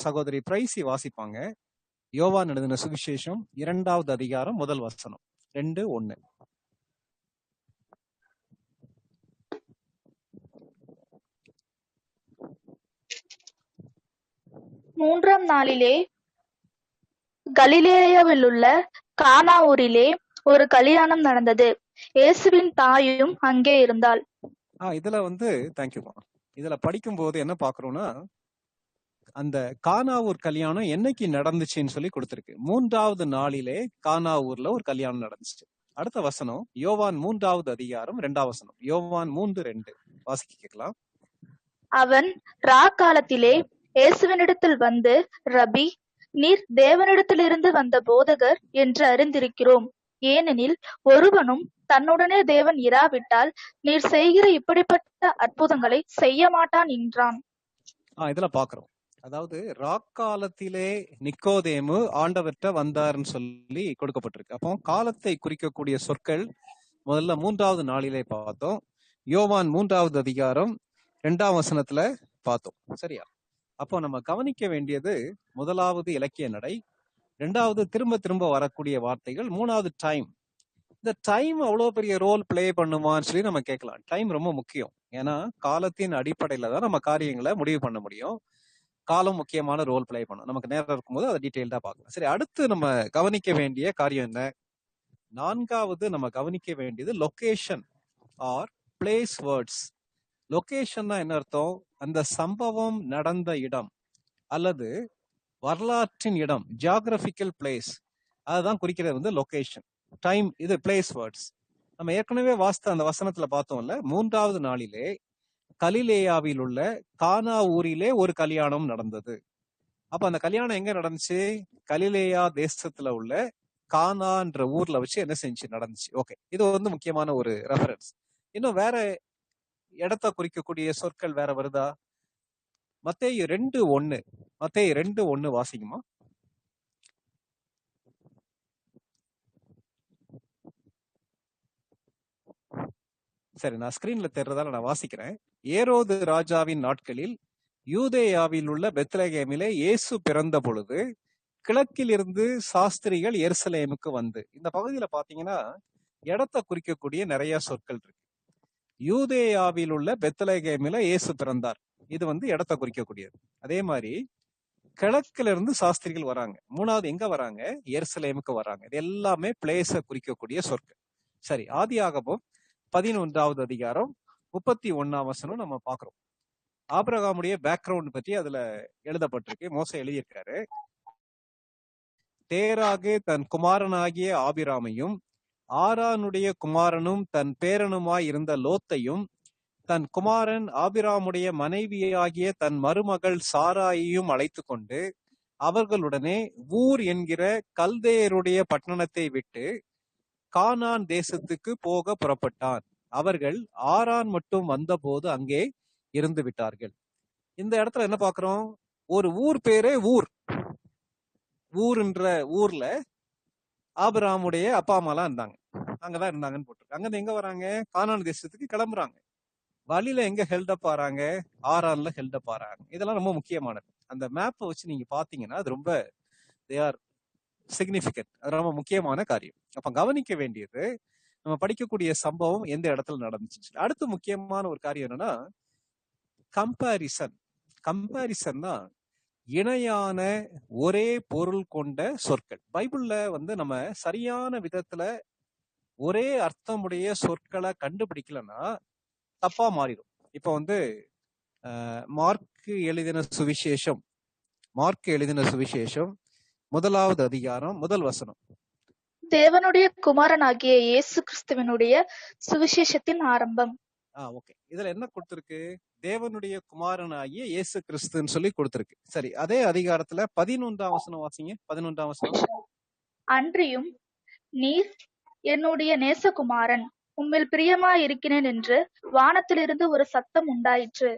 சகோதரி பிரைசி வாசிப்பாங்க. யோவான் எழுதின சுவிசேஷம் 2வது அதிகாரம் 1 வசனம் 2:1. மூன்றாம் நாளிலே கலிலேயாவிலுள்ள கானா ஊரிலே ஒரு கல்யாணம் நடந்தது. இயேசுவின் தாயும் அங்கே இருந்தாள். இதுல வந்து தேங்க்யூமா. இதுல படிக்கும் போது என்ன பாக்குறோம்னா, அந்த கானாவூர் கல்யாணம் என்னைக்கு நடந்துச்சுன்னு சொல்லி கொடுத்திருக்கு. 3வது நாளிலே கானாவூர்ல ஒரு கல்யாணம் நடந்துச்சு. அடுத்த வசனம் யோவான் 3வது அதிகாரம் 2வது வசனம். யோவான் 3:2 வாசிக்க கேட்கலாம். அவன் காலத்திலே இயேசுவினிடத்தில் வந்து, ரபி, நீர் தேவனிடத்திலிருந்து வந்த போதகர் என்று அறிந்திருக்கிறோம். ஏனெனில் ஒருவனும் தன்னுடனே தேவன் இராவிட்டால் நீர் செய்கிற இப்படிப்பட்ட அற்புதங்களை செய்ய மாட்டான் என்றான். இதுல பாக்குறோம். அதாவது ராக்காலத்திலே நிக்கோதேமு ஆண்டவர்கிட்ட வந்தாருன்னு சொல்லி கொடுக்கப்பட்டிருக்கு. அப்போ காலத்தை குறிக்கக்கூடிய சொற்கள் முதல்ல 3வது நாளிலே பார்த்தோம். யோவான் 3வது அதிகாரம் 2வது வசனத்துல பார்த்தோம். சரியா? அப்போ நம்ம கவனிக்க வேண்டியது முதலாவது இலக்கிய நடை, 2வது திரும்ப திரும்ப வரக்கூடிய வார்த்தைகள், 3வது டைம். இந்த டைம் அவ்வளவு பெரிய ரோல் பிளே பண்ணுமான்னு சொல்லி நம்ம கேட்கலாம். டைம் ரொம்ப முக்கியம். ஏன்னா காலத்தின் அடிப்படையில தான் நம்ம காரியங்களை முடிவு பண்ண முடியும். காலம் முக்கியமான ரோல் பிளே பண்ணும். நமக்கு நேரம் இருக்கும்போது அதை டீட்டெயில்டா பார்க்கலாம். சரி, அடுத்து நம்ம கவனிக்க வேண்டிய காரியம் என்ன? 4வது நம்ம கவனிக்க வேண்டியது லொகேஷன் ஆர் பிளேஸ் வேர்ட்ஸ். லொகேஷன்னா என்ன அர்த்தம்? அந்த சம்பவம் நடந்த இடம் அல்லது வரலாற்றின் இடம், ஜியாகிரபிக்கல் பிளேஸ், அதுதான் குறிக்கிறது வந்து லொகேஷன். டைம் இது பிளேஸ் வேர்ட்ஸ். நம்ம ஏற்கனவே வாசித்த அந்த வசனத்துல பார்த்தோம்ல, 3வது நாளிலே கலிலேயாவில் உள்ள கானா ஊரிலே ஒரு கல்யாணம் நடந்தது. அப்ப அந்த கல்யாணம் எங்க நடந்துச்சு? கலிலேயா தேசத்துல உள்ள கானான்ற ஊர்ல வச்சு என்ன செஞ்சு நடந்துச்சு. ஓகே, இது வந்து முக்கியமான ஒரு ரெஃபரன்ஸ். இன்னும் வேற இடத்த குறிக்கக்கூடிய சொற்கள் வேற வருதா? மத்தேயு 2:1. மத்தேயு 2:1 வாசிக்குமா? சரி, நான் ஸ்கிரீன்ல தேர்றதால நான் வாசிக்கிறேன். ஏரோது ராஜாவின் நாட்களில் யூதேயாவில் உள்ள பெத்லகேமிலே இயேசு பிறந்த பொழுது கிழக்கில் இருந்து சாஸ்திரிகள் எருசலேமுக்கு வந்து. இந்த பகுதியில பாத்தீங்கன்னா இடத்தை குறிக்கக்கூடிய நிறைய சொற்கள் இருக்கு. யூதேயாவில் உள்ள பெத்லகேமில இயேசு பிறந்தார், இது வந்து இடத்தை குறிக்கக்கூடியது. அதே மாதிரி கிழக்குல இருந்து சாஸ்திரிகள் வராங்க. 3வது எங்க வராங்க? எருசலேமுக்கு வராங்க. இது எல்லாமே பிளேஸ குறிக்கக்கூடிய சொற்கள். சரி, ஆதியாகமம் 11வது அதிகாரம் 31வது வசனம் நம்ம பாக்குறோம். ஆபிரகாமுடைய பேக்ரவுண்ட் பற்றி அதுல எழுதப்பட்டிருக்கு. மோசே எழுதியிருக்காரு. தேராகு தன் குமாரனாகிய ஆபிராமையும் ஆரானுடைய குமாரனும் தன் பேரனுமாய் இருந்த லோத்தையும் தன் குமாரன் ஆபிராமுடைய மனைவியாகிய தன் மருமகள் சாராயையும் அழைத்து கொண்டு அவர்களுடனே ஊர் என்கிற கல்தேயருடைய பட்டணத்தை விட்டு கானான் தேசத்துக்கு போக புறப்பட்டான். அவர்கள் ஆரான் மட்டும் வந்தபோது அங்கே இருந்து விட்டார்கள். இந்த இடத்துல என்ன பாக்குறோம்? ஒரு ஊர் பேரே ஊர்ன்ற ஊர்ல ஆபிரகாமுடைய அப்பா அம்மாலாம் இருந்தாங்க, அங்கதான் இருந்தாங்கன்னு போட்டிருக்கு. அங்க எங்க வராங்க? கானான் தேசத்துக்கு கிளம்புறாங்க. வழியில எங்க ஹெல்டப் ஆறாங்க? ஆரான்ல ஹெல்டப் ஆறாங்க. இதெல்லாம் ரொம்ப முக்கியமானது. அந்த மேப்பை வச்சு நீங்க பாத்தீங்கன்னா அது ரொம்ப தே ஆர் சிக்னிபிகன்ட். அது ரொம்ப முக்கியமான காரியம். அப்ப கவனிக்க வேண்டியது நம்ம படிக்கக்கூடிய சம்பவம் எந்த இடத்துல நடந்துச்சு. அடுத்து முக்கியமான ஒரு காரியம் என்னன்னா கம்பாரிசன். கம்பாரிசன்னா இணையான ஒரே பொருள் கொண்ட சொற்கள். பைபிள்ல வந்து நம்ம சரியான விதத்துல ஒரே அர்த்தமுடைய சொற்களை கண்டுபிடிக்கலன்னா தப்பா மாறிடும். இப்ப வந்து மார்க் எழுதின சுவிசேஷம் 1வது அதிகாரம் 1 வசனம். தேவனுடைய குமாரனாகிய இயேசு கிறிஸ்துவினுடைய சுவிசேஷத்தின் ஆரம்பம். ஓகே, இதுல என்ன கொடுத்திருக்கு? தேவனுடைய குமாரனாகிய இயேசு கிறிஸ்துன்னு சொல்லி கொடுத்திருக்கு. சரி, அதே அதிகாரத்துல 11வது வசனம் வாசிங்க. 11வது வசனம். அன்றியும் நீர் என்னுடைய நேசகுமாரன், உம்மில் பிரியமாய் இருக்கிறேன் என்று வானத்திலிருந்து ஒரு சத்தம் உண்டாயிற்று.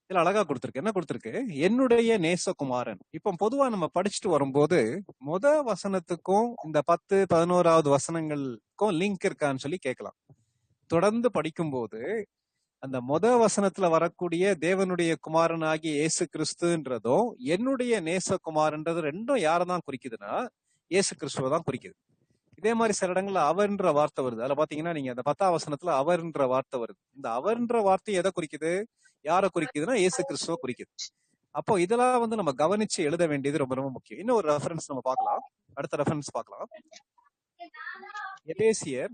இதுல அழகா கொடுத்திருக்கு. என்ன கொடுத்திருக்கு? என்னுடைய நேசகுமாரன். இப்ப பொதுவா நம்ம படிச்சுட்டு வரும்போது வசனத்துக்கும் இந்த 10, 11வது வசனங்களுக்கும் லிங்க் இருக்கான்னு சொல்லி கேட்கலாம். தொடர்ந்து படிக்கும்போது அந்த வசனத்துல வரக்கூடிய தேவனுடைய குமாரனாகிய இயேசு கிறிஸ்துன்றதும் என்னுடைய நேசகுமாரன்றது ரெண்டும் யாரதான் குறிக்குதுன்னா இயேசு கிறிஸ்துவ தான் குறிக்குது. இதே மாதிரி சில இடங்கள்ல அவர்ன்ற வார்த்தை வருது. அதுல பாத்தீங்கன்னா நீங்க அந்த 10வது வசனத்துல அவர்ன்ற வார்த்தை வருது. இந்த அவர்ன்ற வார்த்தை எதை குறிக்குது? யாரை குறிக்குதுன்னா இயேசு கிறிஸ்துவ குறிக்குது. அப்போ இதெல்லாம் வந்து நம்ம கவனிச்சு எழுத வேண்டியது ரொம்ப ரொம்ப முக்கியம். இன்னும் ஒரு ரெஃபரன்ஸ் நம்ம பார்க்கலாம். அடுத்த ரெஃபரன்ஸ் பார்க்கலாம். எபேசியர்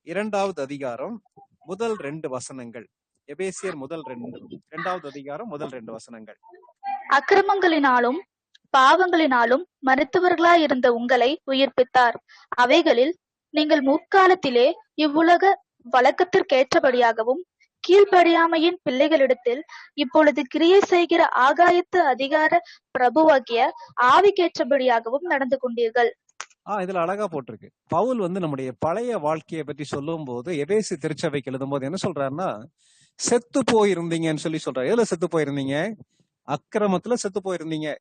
2வது அதிகாரம் முதல் 2 வசனங்கள். எபேசியர் இரண்டாவது அதிகாரம் முதல் 2 வசனங்கள். அக்கிரமங்களினாலும் பாவங்களினாலும் மரித்தவர்களாய் இருந்த உங்களை உயிர்ப்பித்தார். அவைகளில் நீங்கள் முற்காலத்திலே இவ்வுலக வழக்கத்திற்கேற்றபடியாகவும் கீழ்ப்படியாமையின் பிள்ளைகளிடத்தில் இப்பொழுது கிரியை செய்கிற ஆகாயத்து அதிகார பிரபுவாகிய ஆவிக்கேற்றபடியாகவும் நடந்து கொண்டீர்கள். இதுல அழகா போட்டிருக்கு. பவுல் நம்முடைய பழைய வாழ்க்கையை பற்றி சொல்லும் போது எபேசு திருச்சபைக்கு எழுதும் போது என்ன சொல்றாருன்னா, செத்து போயிருந்தீங்கன்னு சொல்றாரு. எதுல செத்து போயிருந்தீங்க? அக்கிரமத்துல செத்து போயிருந்தீங்க,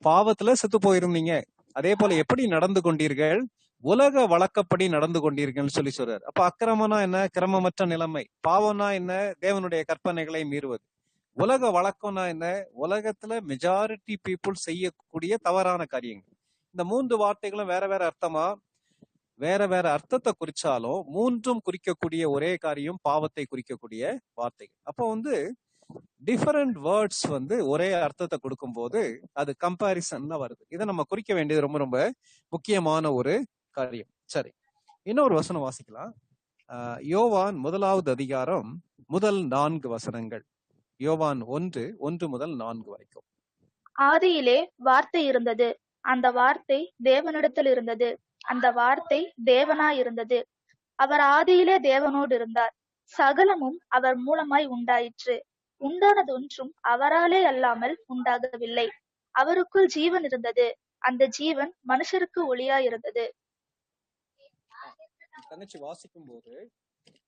பாவத்துல செத்து போயிருந்தீங்க. அதே போல எப்படி நடந்து கொண்டீர்கள்? உலக வழக்கப்படி நடந்து கொண்டீர்கள்னு சொல்றாரு. அப்ப அக்கிரமம்னா என்ன? கிரமமற்ற நிலைமை. பாவம்னா என்ன? தேவனுடைய கற்பனைகளை மீறுவது. உலக வழக்கம்னா என்ன? உலகத்துல மெஜாரிட்டி பீப்புள் செய்யக்கூடிய தவறான காரியங்கள். இந்த 3 வார்த்தைகளும் வேற வேற அர்த்தமா, வேற வேற அர்த்தத்தை குறிச்சாலும் மூன்றும் குறிக்கக்கூடிய ஒரே காரியம் பாவத்தை குறிக்கக்கூடிய வார்த்தைகள். அப்போ டிஃபரண்ட் வேர்ட்ஸ் ஒரே அர்த்தத்தை கொடுக்கும் போது அது கம்பாரிசன் தான் வருது. இதை நம்ம குறிக்க வேண்டியது ரொம்ப ரொம்ப முக்கியமான ஒரு காரியம். சரி, இன்னொரு வசனம் வாசிக்கலாம். யோவான் 1வது அதிகாரம் முதல் 4 வசனங்கள். யோவான் 1 முதல் 4 வரைக்கும். ஆதியிலே வார்த்தை இருந்தது, அந்த வார்த்தை தேவனிடத்தில் இருந்தது, அந்த வார்த்தை தேவனாய் இருந்தது. அவர் ஆதியிலே தேவனோடு இருந்தார். சகலமும் அவர் மூலமாய் உண்டாயிற்று. உண்டானதொன்றும் அவராலே அல்லாமல் உண்டாகவில்லை. அவருக்குள் ஜீவன் இருந்தது, அந்த ஜீவன் மனுஷருக்கு ஒளியாய் இருந்தது. தங்கச்சி வாசிக்கும் போது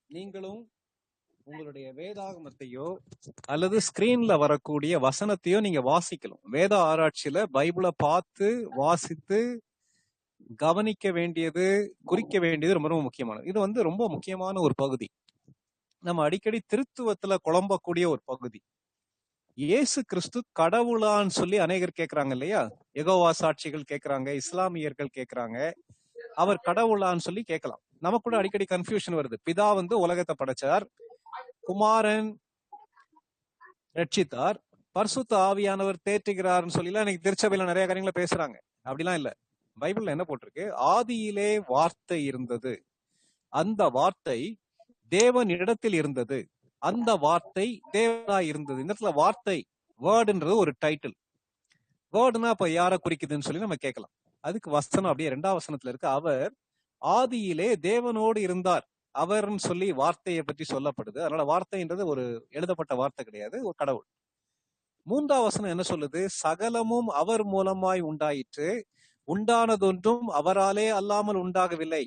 நீங்களும் உங்களுடைய வேதாகமத்தையோ அல்லது ஸ்கிரீன்ல வரக்கூடிய வசனத்தையோ நீங்க வாசிக்கலாம். வேத ஆராய்ச்சியில பைபிளை பார்த்து வாசித்து கவனிக்க வேண்டியது, குறிக்க வேண்டியது ரொம்ப ரொம்ப முக்கியமானது. இது ரொம்ப முக்கியமான ஒரு பகுதி. நம்ம அடிக்கடி திருத்துவத்துல குழம்பக்கூடிய ஒரு பகுதி. இயேசு கிறிஸ்து கடவுளான்னு சொல்லி அநேகர் கேட்கிறாங்க இல்லையா? யெகோவா சாட்சிகள் கேட்கிறாங்க, இஸ்லாமியர்கள் கேட்கிறாங்க, அவர் கடவுளான்னு சொல்லி கேட்கலாம். நமக்கு கூட அடிக்கடி கன்ஃபியூஷன் வருது. பிதா உலகத்தை படைச்சார், குமாரன் ரட்சித்தார், பரிசுத்த ஆவியானவர் தேற்றுகிறார்னு சொல்லிலாம் இன்னைக்கு திருச்சபையில நிறைய காரியங்களை பேசுறாங்க. அப்படிலாம் இல்ல. பைபிள்ல என்ன போட்டிருக்கு? ஆதியிலே வார்த்தை இருந்தது, அந்த வார்த்தை தேவன் இடத்தில் இருந்தது, அந்த வார்த்தை தேவனா இருந்தது. இந்த இடத்துல வார்த்தை, வேர்டுன்றது ஒரு டைட்டில். வேர்டுனா அப்ப யாரை குறிக்குதுன்னு சொல்லி நம்ம கேட்கலாம். அதுக்கு வசனம் அப்படியே 2வது வசனத்துல இருக்கு. அவர் ஆதியிலே தேவனோடு இருந்தார். அவர்ன்னு சொல்லி வார்த்தையை பற்றி சொல்லப்படுது. அதனால வார்த்தைன்றது ஒரு எழுதப்பட்ட வார்த்தை கிடையாது, ஒரு கடவுள். 3வது வசனம் என்ன சொல்லுது? சகலமும் அவர் மூலமாய் உண்டாயிற்று, உண்டானதொன்றும் அவராலே அல்லாமல் உண்டாகவில்லை.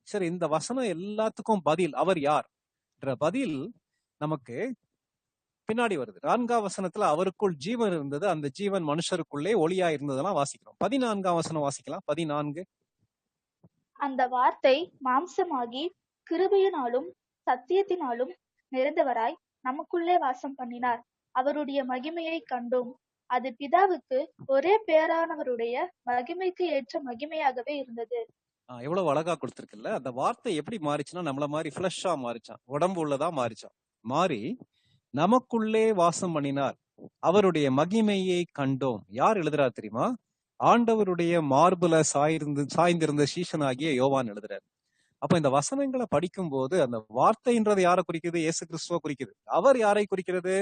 சரி, இந்த வசனம் எல்லாத்துக்கும் பதில் அவர் யார் என்ற பதில் நமக்கு பின்னாடி வருது. 4வது வசனத்துல அவருக்குள் ஜீவன் இருந்தது, அந்த ஜீவன் மனுஷருக்குள்ளே ஒளியா இருந்ததெல்லாம் வாசிக்கிறோம். 14வது வசனம் வாசிக்கலாம். 14. அந்த வார்த்தை மாம்சமாகி கிருபையினாலும் சத்தியத்தினாலும் நிறைந்தவராய் நமக்குள்ளே வாசம் பண்ணினார். அவருடைய மகிமையை கண்டோம். அது பிதாவுக்கு ஒரே பேரானவருடைய மகிமைக்கு ஏற்ற மகிமையாகவே இருந்தது. எவ்வளவு அழகா கொடுத்திருக்குல்ல. அந்த வார்த்தை எப்படி மாறிச்சுன்னா, நம்மள மாதிரி ஃபிளஷா மாறிச்சான், உடம்பு உள்ளதா மாறிச்சான். மாறி நமக்குள்ளே வாசம் பண்ணினார், அவருடைய மகிமையை கண்டோம். யார் எழுதுறாரு தெரியுமா? ஆண்டவருடைய மார்புல சாய்ந்திருந்த சீஷனாகிய யோவான் எழுதுறாரு. அப்ப இந்த வசனங்களை படிக்கும் போது அந்த வார்த்தைன்றது யாரை குறிக்குது? இயேசு கிறிஸ்துவ குறிக்குது. அவர் யாரை குறிக்கிறது?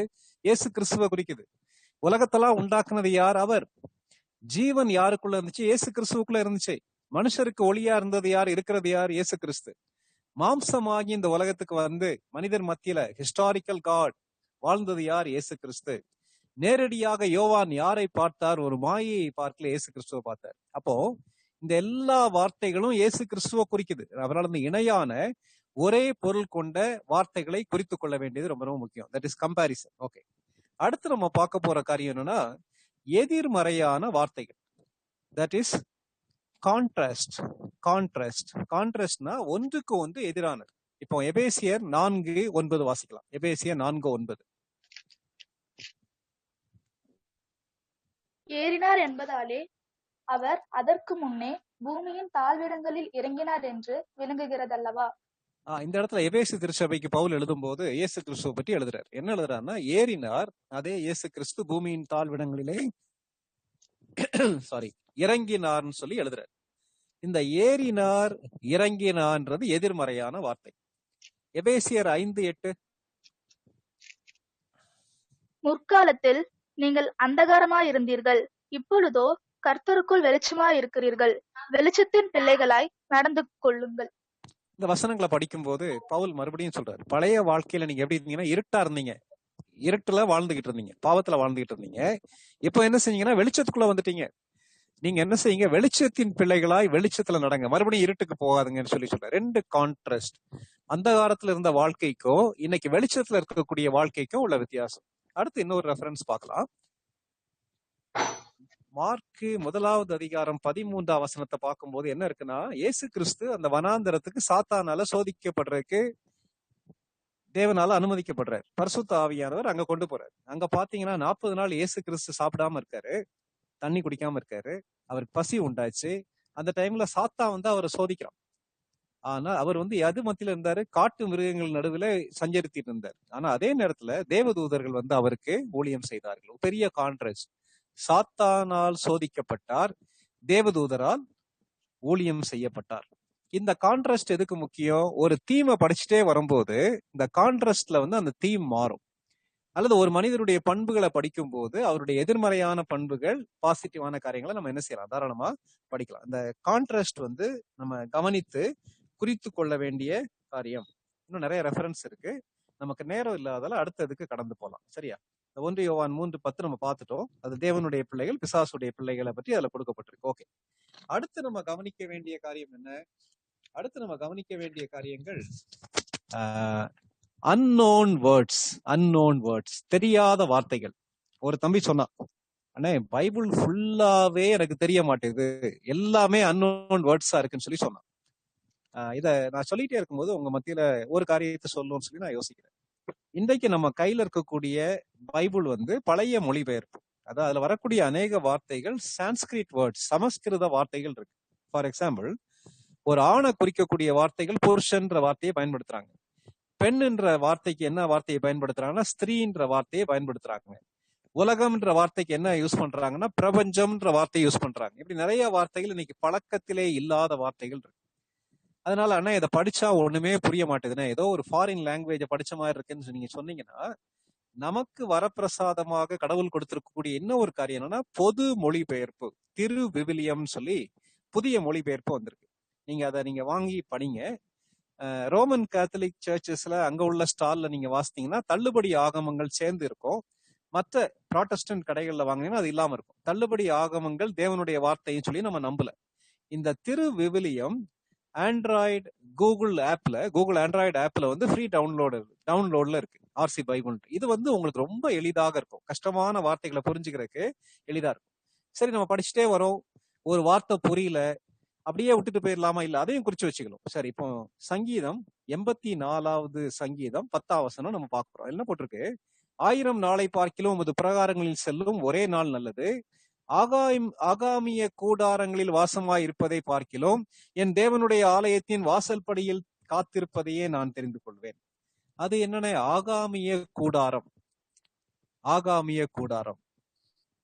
இயேசு கிறிஸ்துவ குறிக்குது. உலகத்தெல்லாம் உண்டாக்குனது யார்? அவர். ஜீவன் யாருக்குள்ள இருந்துச்சு? இயேசு கிறிஸ்துவுக்குள்ள இருந்துச்சு. மனுஷருக்கு ஒளியா இருந்தது யார்? இருக்கிறது யார்? இயேசு கிறிஸ்து. மாம்சமாகி இந்த உலகத்துக்கு மனிதர் மத்தியில ஹிஸ்டாரிக்கல் காட் வாழ்ந்தது யார்? இயேசு கிறிஸ்து. நேரடியாக யோவான் யாரை பார்த்தார்? ஒரு மாயையை பார்க்கல, இயேசு கிறிஸ்துவ பார்த்தார். அப்போ இந்த எல்லா வார்த்தைகளும் இயேசு கிறிஸ்துவ குறிக்குது. அவரால் இந்த இணையான ஒரே பொருள் கொண்ட வார்த்தைகளை குறித்து கொள்ள வேண்டியது ரொம்ப ரொம்ப முக்கியம். That is comparison. ஓகே, அடுத்து நம்ம பார்க்க போற காரியம் என்னன்னா, எதிர்மறையான வார்த்தைகள். That is contrast. கான்ட்ராஸ்ட்னா ஒன்றுக்கு ஒன்று எதிரானது. இப்போ எபேசியர் 4:9 வாசிக்கலாம். எபேசியர் 4:9. ஏறினார் என்பதாலே அவர் அதற்கு முன்னே பூமியின் தாழ்விடங்களில் இறங்கினார் என்று விளங்குகிறதல்லவா? இந்த இடத்துல எபேசு திருச்சபைக்கு பவுல் எழுதும் போது இயேசு கிறிஸ்துவ பற்றி எழுதுறாரு. என்ன எழுதுறாருன்னா, ஏறினார், அதே இயேசு கிறிஸ்து பூமியின் தாழ்விடங்களிலே இறங்கினார்னு சொல்லி எழுதுறாரு. இந்த ஏறினார் இறங்கினார்ன்றது எதிர்மறையான வார்த்தை. எபேசியர் 5:8. முற்காலத்தில் நீங்கள் அந்தகாரமாயிருந்தீர்கள், இப்பொழுதோ கர்த்தருக்குள் வெளிச்சமாயிருக்கிறீர்கள். வெளிச்சத்தின் பிள்ளைகளாய் நடந்து கொள்ளுங்கள். இந்த வசனங்களை படிக்கும் போது பவுல் மறுபடியும் சொல்றாரு, பழைய வாழ்க்கையில நீங்க எப்படி இருந்தீங்கன்னா இருட்டா இருந்தீங்க, இருட்டுல வாழ்ந்துகிட்டு இருந்தீங்க, பாவத்துல வாழ்ந்துகிட்டு இருந்தீங்க. இப்போ என்ன செஞ்சீங்கன்னா வெளிச்சத்துக்குள்ள வந்துட்டீங்க. நீங்க என்ன செய்யுங்க, வெளிச்சத்தின் பிள்ளைகளாய் வெளிச்சத்துல நடங்க, மறுபடியும் இருட்டுக்கு போகாதுங்கன்னு சொல்ற. ரெண்டு கான்ட்ராஸ்ட். அந்த காலத்துல இருந்த வாழ்க்கைக்கும் இன்னைக்கு வெளிச்சத்துல இருக்கக்கூடிய வாழ்க்கைக்கும் உள்ள வித்தியாசம். அடுத்து இன்னொரு ரெஃபரன்ஸ் பார்க்கலாம். மார்க்கு 1:13 வசனத்தை பார்க்கும்போது என்ன இருக்குன்னா, இயேசு கிறிஸ்து அந்த வனாந்தரத்துக்கு சாத்தானால சோதிக்கப்படுறதுக்கு தேவனால அனுமதிக்கப்படுறாரு. பரிசுத்த ஆவியானவர் அங்க கொண்டு போறாரு. அங்க பாத்தீங்கன்னா 40 நாள் இயேசு கிறிஸ்து சாப்பிடாம இருக்காரு, தண்ணி குடிக்காம இருக்காரு. அவருக்கு பசி உண்டாச்சு. அந்த டைம்ல சாத்தா வந்து அவரை சோதிக்கிறான். ஆனா அவர் வந்து எது மத்தியில இருந்தாரு, காட்டு மிருகங்கள் நடுவுல சஞ்சரித்திட்டு இருந்தார். ஆனா அதே நேரத்துல தேவதூதர்கள் வந்து அவருக்கு ஊழியம் செய்தார்கள். பெரிய கான்ட்ராஸ்ட். சாத்தானால் சோதிக்கப்பட்டார், தேவதூதரால் ஊழியம் செய்யப்பட்டார். இந்த கான்ட்ராஸ்ட் எதுக்கு முக்கியம்? ஒரு தீமை படிச்சுட்டே வரும்போது இந்த கான்ட்ராஸ்ட்ல வந்து அந்த தீம் மாறும். அல்லது ஒரு மனிதருடைய பண்புகளை படிக்கும் போது அவருடைய எதிர்மறையான பண்புகள், பாசிட்டிவான காரியங்களை நம்ம என்ன செய்யலாம், தாராளமா படிக்கலாம். இந்த கான்ட்ராஸ்ட் வந்து நம்ம கவனித்து குறித்து கொள்ள வேண்டிய காரியம். இன்னும் நிறைய ரெஃபரன்ஸ் இருக்கு, நமக்கு நேரம் இல்லாதால அடுத்ததுக்கு கடந்து போலாம். சரியா? 1 யோவான் 3:10 நம்ம பார்த்துட்டோம். அது தேவனுடைய பிள்ளைகள் பிசாசுடைய பிள்ளைகளை பற்றி அதுல கொடுக்கப்பட்டிருக்கு. ஓகே, அடுத்து நம்ம கவனிக்க வேண்டிய காரியம் என்ன? அடுத்து நம்ம கவனிக்க வேண்டிய காரியங்கள் அன்னோன் வேர்ட்ஸ், தெரியாத வார்த்தைகள். ஒரு தம்பி சொன்னான், அண்ணே பைபிள் ஃபுல்லாவே எனக்கு தெரிய மாட்டேங்குது, எல்லாமே அன்னோன் வேர்ட்ஸா இருக்குன்னு சொல்லி சொன்னான். இத நான் சொல்லிட்டே இருக்கும்போது உங்க மத்தியில ஒரு காரியத்தை சொல்லணும்னு சொல்லி நான் யோசிக்கிறேன். இன்றைக்கு நம்ம கையில இருக்கக்கூடிய பைபிள் வந்து பழைய மொழிபெயர்ப்பு. அதாவது அதுல வரக்கூடிய அநேக வார்த்தைகள் சான்ஸ்கிரிட் வேர்ட்ஸ், சமஸ்கிருத வார்த்தைகள் இருக்கு. ஃபார் எக்ஸாம்பிள், ஒரு ஆணை குறிக்கக்கூடிய வார்த்தைகள் புருஷன்ற வார்த்தையை பயன்படுத்துறாங்க. பெண்ணுன்ற வார்த்தைக்கு என்ன வார்த்தையை பயன்படுத்துறாங்கன்னா ஸ்திரீன்ற வார்த்தையை பயன்படுத்துறாங்க. உலகம்ன்ற வார்த்தைக்கு என்ன யூஸ் பண்றாங்கன்னா பிரபஞ்சம்ன்ற வார்த்தையை யூஸ் பண்றாங்க. இப்படி நிறைய வார்த்தைகள் இன்னைக்கு பழக்கத்திலே இல்லாத வார்த்தைகள் இருக்கு. அதனால அண்ணா இதை படிச்சா ஒண்ணுமே புரிய மாட்டேதுன்னா, ஏதோ ஒரு ஃபாரின் லாங்குவேஜை படிச்ச மாதிரி இருக்குன்னு நீங்க சொன்னீங்கன்னா, நமக்கு வரப்பிரசாதமாக கடவுள் கொடுத்திருக்கக்கூடிய என்ன ஒரு காரியம் என்னன்னா பொது மொழிபெயர்ப்பு, திரு விவிலியம் சொல்லி புதிய மொழிபெயர்ப்பு வந்திருக்கு. நீங்க அதை நீங்க வாங்கி படிங்க. ரோமன் கேத்தலிக் சர்ச்சஸ்ல அங்க உள்ள ஸ்டால்ல நீங்க வாசித்தீங்கன்னா தள்ளுபடி ஆகமங்கள் சேர்ந்து இருக்கும். மற்ற ப்ராட்டஸ்டன்ட் கடைகள்ல வாங்கினீங்கன்னா அது இல்லாம இருக்கும். தள்ளுபடி ஆகமங்கள் தேவனுடைய வார்த்தைன்னு சொல்லி நம்ம நம்பல. இந்த திரு விவிலியம் ஆண்ட்ராய்டு கூகுள் ஆண்ட்ராய்டு ஆப்ல வந்து ஃப்ரீ டவுன்லோட்ல இருக்கு. RC Bible. இது வந்து உங்களுக்கு ரொம்ப எளிதாக இருக்கும், கஷ்டமான வார்த்தைகளை புரிஞ்சுக்கிறதுக்கு எளிதா இருக்கும். சரி, நம்ம படிச்சுட்டே வரோம், ஒரு வார்த்தை புரியல, அப்படியே விட்டுட்டு போயிடலாமா? இல்ல, அதையும் குறிச்சு வச்சுக்கணும். சரி, இப்போ சங்கீதம் 84வது சங்கீதம் 10ஆம் வசனம் நம்ம பார்க்கிறோம். என்ன போட்டிருக்கு? 1000 நாளை பார்க்கிலும் உமது பிரகாரங்களில் செல்லும் ஒரே நாள் நல்லது, ஆகாமிய கூடாரங்களில் வாசமாய் இருப்பதை பார்க்கிலும் என் தேவனுடைய ஆலயத்தின் வாசல் படியில் காத்திருப்பதையே நான் தெரிந்து கொள்வேன். அது என்னன்னா ஆகாமிய கூடாரம்.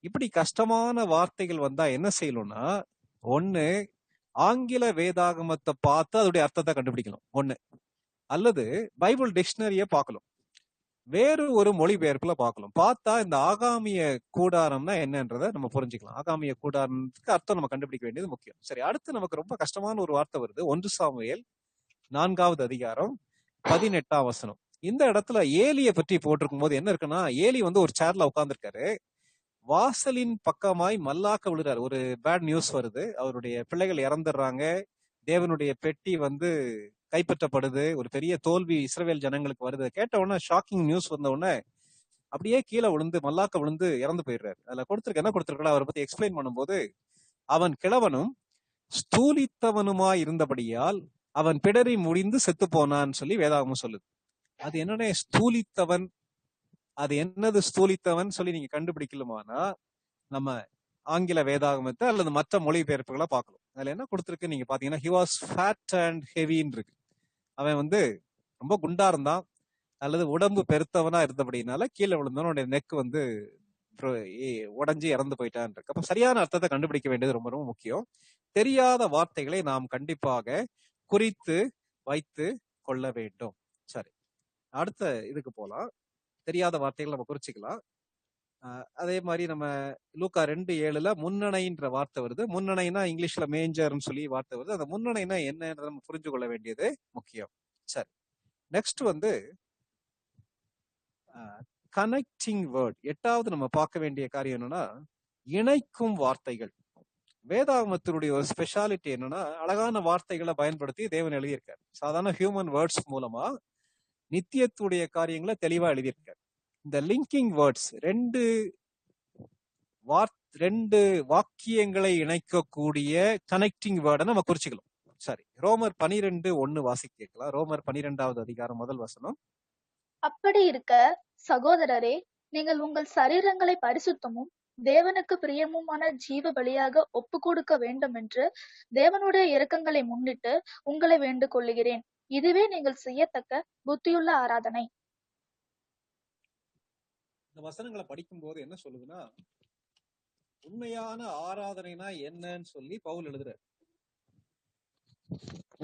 இப்படி கஷ்டமான வார்த்தைகள் வந்தா என்ன செய்யணும்னா, ஒண்ணு ஆங்கில வேதாகமத்தை பார்த்து அதோடைய அர்த்தத்தை கண்டுபிடிக்கணும் ஒண்ணு, அல்லது பைபிள் டிக்ஷனரியை பார்க்கலாம், வேறு ஒரு மொழிபெயர்ப்புல பார்க்கலாம். பார்த்தா இந்த ஆகாமிய கூடாரம்னா என்னன்றதை நம்ம புரிஞ்சுக்கலாம். ஆகாமிய கூடாரத்துக்கு அர்த்தம் நம்ம கண்டுபிடிக்க வேண்டியது முக்கியம். சரி, அடுத்து நமக்கு ரொம்ப கஷ்டமான ஒரு வார்த்தை வருது. 1 சாமுவேல் 4வது அதிகாரம் 18ஆம் வசனம். இந்த இடத்துல ஏலியை பற்றி போட்டிருக்கும் போது என்ன இருக்குன்னா, ஏலி வந்து ஒரு சேர்ல உட்கார்ந்துருக்காரு, வாசலின் பக்கமாய் மல்லாக்க விழுறாரு. ஒரு பேட் நியூஸ் வருது, அவருடைய பிள்ளைகள் இறந்துடுறாங்க, தேவனுடைய பெட்டி வந்து கைப்பற்றப்படுது, ஒரு பெரிய தோல்வி இஸ்ரவேல் ஜனங்களுக்கு வருது. கேட்ட உடனே ஷாக்கிங் நியூஸ் வந்த உடனே அப்படியே கீழே விழுந்து மல்லாக்க விழுந்து இறந்து போயிடுறாரு. அதுல என்ன கொடுத்திருக்கா அவரை பத்தி எக்ஸ்பிளைன் பண்ணும்போது, அவன் கிழவனும் ஸ்தூலித்தவனுமாய் இருந்தபடியால் அவன் பிடரி முடிந்து செத்து போனான்னு சொல்லி வேதாகமம் சொல்லுது. அது என்னன்னா ஸ்தூலித்தவன், அது என்னது ஸ்தூலித்தவன் சொல்லி நீங்க கண்டுபிடிக்கலுமானா நம்ம ஆங்கில வேதாகமத்தை அல்லது மற்ற மொழிபெயர்ப்புகளை பார்க்கலாம். அதுல என்ன கொடுத்துருக்கு நீங்க பாத்தீங்கன்னா, he was fat and heavyன்னு இருக்கு. அவன் வந்து ரொம்ப குண்டா இருந்தான் அல்லது உடம்பு பெருத்தவனா இருந்தபடினால கீழே விழுந்தவனுடைய நெக் வந்து உடஞ்சி இறந்து போயிட்டான் இருக்கு. அப்ப சரியான அர்த்தத்தை கண்டுபிடிக்க வேண்டியது ரொம்ப ரொம்ப முக்கியம். தெரியாத வார்த்தைகளை நாம் கண்டிப்பாக குறித்து வைத்து கொள்ள வேண்டும். சரி, அடுத்த இதுக்கு போலாம். தெரியாத வார்த்தைகளை நம்ம குறிச்சுக்கலாம். அதே மாதிரி நம்ம லூக்கா 2:7 முன்னணைன்ற வார்த்தை வருது. முன்னணைனா இங்கிலீஷ்ல மேஞ்சர்னு சொல்லி வார்த்தை வருது. அந்த முன்னணைனா என்னன்றதை நம்ம புரிஞ்சு கொள்ள வேண்டியது முக்கியம். சரி, நெக்ஸ்ட் வந்து கனெக்டிங் வேர்ட். 8வது நம்ம பார்க்க வேண்டிய காரியம் என்னன்னா இணைக்கும் வார்த்தைகள். வேதாகமத்தினுடைய ஒரு ஸ்பெஷாலிட்டி என்னன்னா அழகான வார்த்தைகளை பயன்படுத்தி தேவன் எழுதியிருக்காரு. சாதாரண ஹியூமன் வேர்ட்ஸ் மூலமா நித்தியத்துடைய காரியங்களை தெளிவா எழுதியிருக்காரு. இந்த லிங்கிங் வேர்ட்ஸ் ரெண்டு வாக்கியங்களை இணைக்கக்கூடிய கனெக்டிங் வேர்டை நம்ம குறிச்சுக்கலாம். சரி, ரோமர் 12:1 வாசிக்கலாம். ரோமர் 12வது அதிகாரம் முதல் வசனம். அப்படி இருக்க சகோதரரே, நீங்கள் உங்கள் சரீரங்களை பரிசுத்தமும் தேவனுக்கு பிரியமுமான ஜீவ பலியாக ஒப்பு கொடுக்க வேண்டும் என்று தேவனுடைய இரக்கங்களை முன்னிட்டு உங்களை வேண்டிக் கொள்ளுகிறேன். இதுவே நீங்கள் செய்யத்தக்க புத்தியுள்ள ஆராதனை. இந்த வசனங்களை படிக்கும் போது என்ன சொல்லுதுன்னா உண்மையான ஆராதனைனா என்னன்னு சொல்லி பவுல் எழுதுறாரு.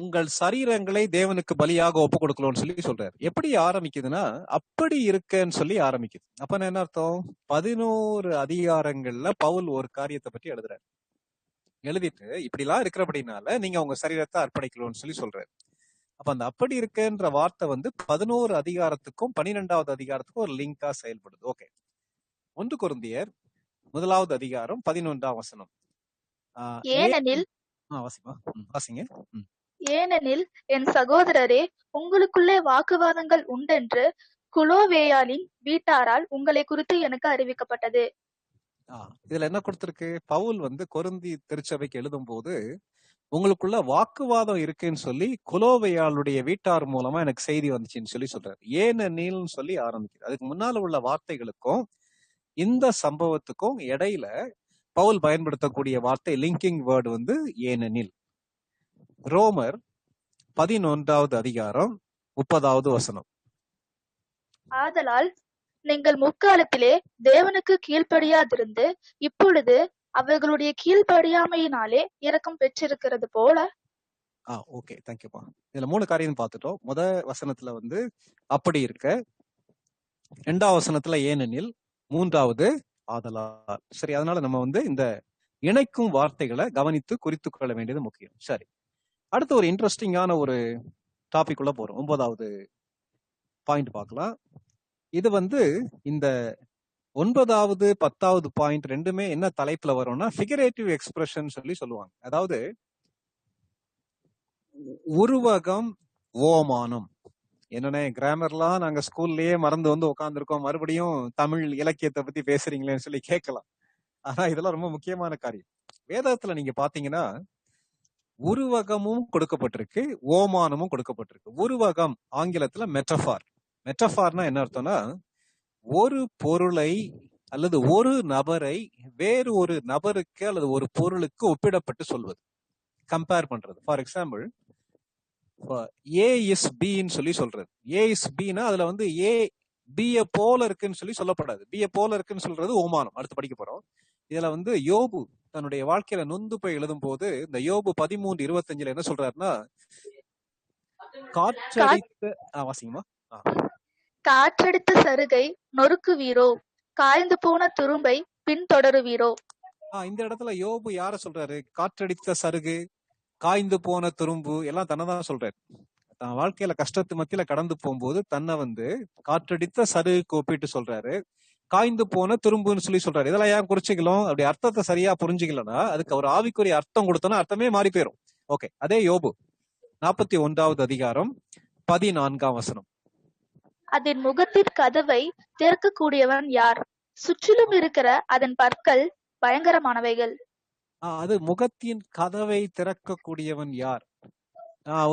உங்கள் சரீரங்களை தேவனுக்கு பலியாக ஒப்பு கொடுக்கணும்னு சொல்லி சொல்றாரு. எப்படி ஆரம்பிக்குதுன்னா அப்படி இருக்கன்னு சொல்லி ஆரம்பிக்குது. அப்ப என்ன அர்த்தம்? 11 அதிகாரங்கள்ல பவுல் ஒரு காரியத்தை பற்றி எழுதுறாரு. எழுதிட்டு இப்படிலாம் இருக்கிறபடினால நீங்க உங்க சரீரத்தை அர்ப்பணிக்கணும்னு சொல்லி சொல்றாரு. அப்ப அந்த அப்படி இருக்கன்ற வார்த்தை வந்து 11 அதிகாரத்துக்கும் 12வது அதிகாரத்துக்கும் ஒரு லிங்கா செயல்படுது. ஓகே, 1 கொரிந்தியர் 1வது அதிகாரம் 11ஆம் வசனம். ஏனெனில் வாசிங்க. ஏனெனில் என் சகோதரரே, உங்களுக்குள்ளே வாக்குவாதங்கள் உண்டென்று குலோவேயாலின் வீட்டாரால் உங்களை குறித்து எனக்கு அறிவிக்கப்பட்டது. இதுல என்ன கொடுத்திருக்கு? பவுல் வந்து கொரிந்தி திருச்சபைக்கு எழுதும் போது உங்களுக்குள்ள வாக்குவாதம் இருக்குன்னு சொல்லி குலோவேயாளுடைய வீட்டார் மூலமா எனக்கு செய்தி வந்துச்சுன்னு சொல்லி சொல்றாரு. ஏனெனில் சொல்லி ஆரம்பிக்குது. அதுக்கு முன்னால உள்ள வார்த்தைகளுக்கும் இந்த சம்பவத்துக்கும் இடையில பவுல் பயன்படுத்தக்கூடிய வார்த்தை லிங்கிங் வேர்டு வந்து ஏனெனில். ரோமர் 11வது அதிகாரம் 30வது வசனம். ஆதலால் நீங்கள் முற்காலத்திலே தேவனுக்கு கீழ்ப்படியாதிருந்து இப்பொழுது அவர்களுடைய கீழ்ப்படியாமையினாலே இரக்கம் பெற்றிருக்கிறது போல. ஓகே, தேங்க்யூப்பா. இதுல 3 காரியம் பார்த்துட்டோம். வசனத்துல வந்து அப்படி இருக்க, 2வது வசனத்துல ஏனெனில், 3வது ஆதலால். சரி, அதனால நம்ம வந்து இந்த இணைக்கும் வார்த்தைகளை கவனித்து குறித்து கொள்ள வேண்டியது முக்கியம். சரி, அடுத்து ஒரு இன்ட்ரெஸ்டிங்கான ஒரு டாபிக் உள்ள போறோம். 9வது பாயிண்ட் பார்க்கலாம். இது வந்து இந்த 9வது 10வது பாயிண்ட் ரெண்டுமே என்ன தலைப்புல வரும்னா ஃபிகரேட்டிவ் எக்ஸ்பிரஷன் சொல்லி சொல்லுவாங்க. அதாவது உருவகம், ஓமானம். என்னன்னா கிராமர்லாம் நாங்க ஸ்கூல்லயே மறந்து வந்து உட்காந்துருக்கோம், மறுபடியும் தமிழ் இலக்கியத்தை பத்தி பேசுறீங்களேன்னு சொல்லி கேட்கலாம். ஆனா இதெல்லாம் ரொம்ப முக்கியமான காரியம். வேதத்துல நீங்க பாத்தீங்கன்னா உருவகமும் கொடுக்கப்பட்டிருக்கு, ஓமானமும் கொடுக்கப்பட்டிருக்கு. உருவகம் ஆங்கிலத்துல மெட்டஃபார். மெட்டஃபார்னா என்ன அர்த்தம்னா ஒரு பொருளை அல்லது ஒரு நபரை வேறு ஒரு நபருக்கு அல்லது ஒரு பொருளுக்கு ஒப்பிடப்பட்டு சொல்வது, கம்பேர் பண்றது. ஃபார் எக்ஸாம்பிள், ஏ இஸ் பின்னு சொல்லி சொல்றது. ஏ இஸ் பின்னா அதுல வந்து ஏ பிய போல இருக்குன்னு சொல்லி சொல்லப்படாது. பிய போல இருக்குன்னு சொல்றது ஓமானம். அடுத்து படிக்க போறோம். இதுல வந்து யோபு தன்னுடைய வாழ்க்கையில நொந்து போய் எழுதும் போது இந்த யோபு 13:25 என்ன சொல்றாருன்னா, காற்றடித்த வாசிங்கம்மா. காற்றடித்த சருகை நொறுக்குவீரோ, காய்ந்து போன துரும்பை பின்தொடருவீரோ. இந்த இடத்துல யோபு யார சொல்றாரு? காற்றடித்த சருகு, காய்ந்து போன துரும்பு எல்லாம் தன்னதான் சொல்றாரு. தன் வாழ்க்கையில கஷ்டத்து மத்தியில கடந்து போகும்போது தன்னை வந்து காற்றடித்த சருகுக்கு ஒப்பிட்டு சொல்றாரு, காய்ந்து போன துரும்புன்னு சொல்லி சொல்றாரு. இதெல்லாம் ஏன் குறிச்சிக்கலாம்? அப்படி அர்த்தத்தை சரியா புரிஞ்சுக்கலன்னா அதுக்கு ஒரு ஆவிக்குரிய அர்த்தம் கொடுத்தோன்னா அர்த்தமே மாறி போயிடும். ஓகே, அதே யோபு 41வது அதிகாரம் 14ஆம் வசனம். அதன் முகத்தின் கதவை திறக்கக்கூடியவன் யார்? சுற்றிலும் இருக்கிற அதன் பற்கள் பயங்கரமானவைகள். அது முகத்தின் கதவை திறக்கக்கூடியவன் யார்?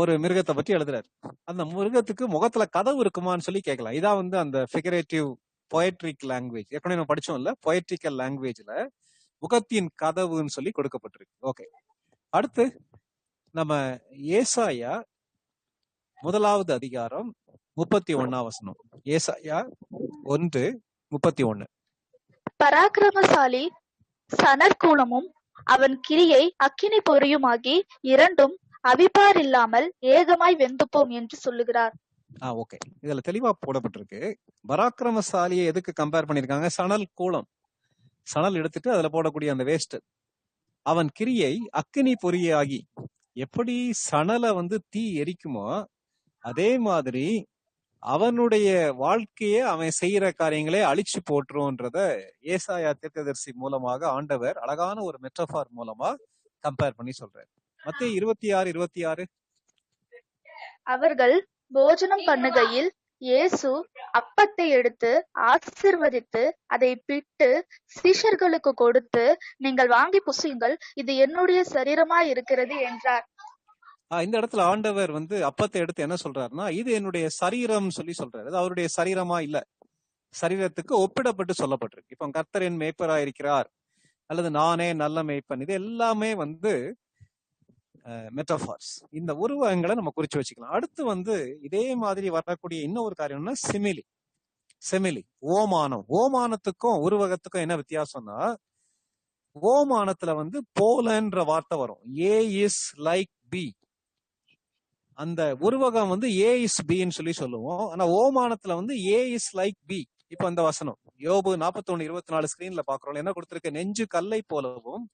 ஒரு மிருகத்தை பற்றி எழுதுறாரு. அந்த மிருகத்துக்கு முகத்துல கதவு இருக்குமான்னு சொல்லி கேட்கலாம். இதான் வந்து அந்த ஃபிகரேட்டிவ் பொயட்ரிக் லாங்குவேஜ். ஏற்கனவே நம்ம படிச்சோம்ல, பொயட்ரிக்கல் லாங்குவேஜ்ல முகத்தின் கதவுன்னு சொல்லி கொடுக்கப்பட்டிருக்கு. ஓகே, அடுத்து நம்ம ஏசாயா 1வது அதிகாரம் 31ஆம் வசனம். ஏசாயா 1:31. பராக்கிரமசாலி சணற்கூலமும் அவன் கிரியை அக்கினி பொறியுமாகி இரண்டும் அவிபார் இல்லாமல் ஏகமாய் வெந்துப்போம் என்று சொல்லுகிறார். ஓகே. இதுல தெளிவா போடப்பட்டிருக்கு. பராக்கிரமசாலியை எதுக்கு கம்பேர் பண்ணிருக்காங்க? சணல் கூலம், சணல் எடுத்துட்டு அதுல போடக்கூடிய அந்த வேஸ்ட். அவன் கிரியை அக்கினி பொறியாகி, எப்படி சணலை தீ எரிக்குமோ அதே மாதிரி அவனுடைய வாழ்க்கைய அவன் செய்யற காரியங்களே அழிச்சு போட்டுருன்றத ஏசாயா தீர்க்கதரிசி மூலமாக ஆண்டவர் அழகான ஒரு மெட்டபார் மூலமா கம்பேர் பண்ணி சொல்றாரு. மத்தேயு 26:26. அவர்கள் போஜனம் பண்ணுகையில் இயேசு அப்பத்தை எடுத்து ஆசீர்வதித்து அதை பிட்டு சீஷர்களுக்கு கொடுத்து, நீங்கள் வாங்கி புசியுங்கள், இது என்னுடைய சரீரமாய் இருக்கிறது என்றார். இந்த இடத்துல ஆண்டவர் அப்பத்தை எடுத்து என்ன சொல்றாருன்னா, இது என்னுடைய சரீரம் சொல்லி சொல்றாரு. அது அவருடைய சரீரமா இல்ல, சரீரத்துக்கு ஒப்பிடப்பட்டு சொல்லப்பட்டிருக்கு. இப்ப கர்த்தர் என் மேய்ப்பரா இருக்கிறார் அல்லது நானே நல்ல மேய்ப்பன், இது எல்லாமே மெட்டபார்ஸ். இந்த உருவங்களை நம்ம குறிச்சு வச்சுக்கலாம். அடுத்து இதே மாதிரி வரக்கூடிய இன்னொரு காரியம்னா சிமிலி. செமிலி, ஓமானம். ஓமானத்துக்கும் உருவகத்துக்கும் என்ன வித்தியாசம்னா, ஓமானத்துல போலன்ற வார்த்தை வரும், ஏ இஸ் லைக் பி. அந்த உருவகம் ஏ இஸ் பின்னு சொல்லி சொல்லுவோம். ஆனா ஓமானத்துல ஏ இஸ் லைக் பி. இப்ப அந்த வசனம் யோபு 41:24 ஸ்கிரீன்ல பாக்குறோம். என்ன கொடுத்திருக்க? நெஞ்சு கல்லை போலவும்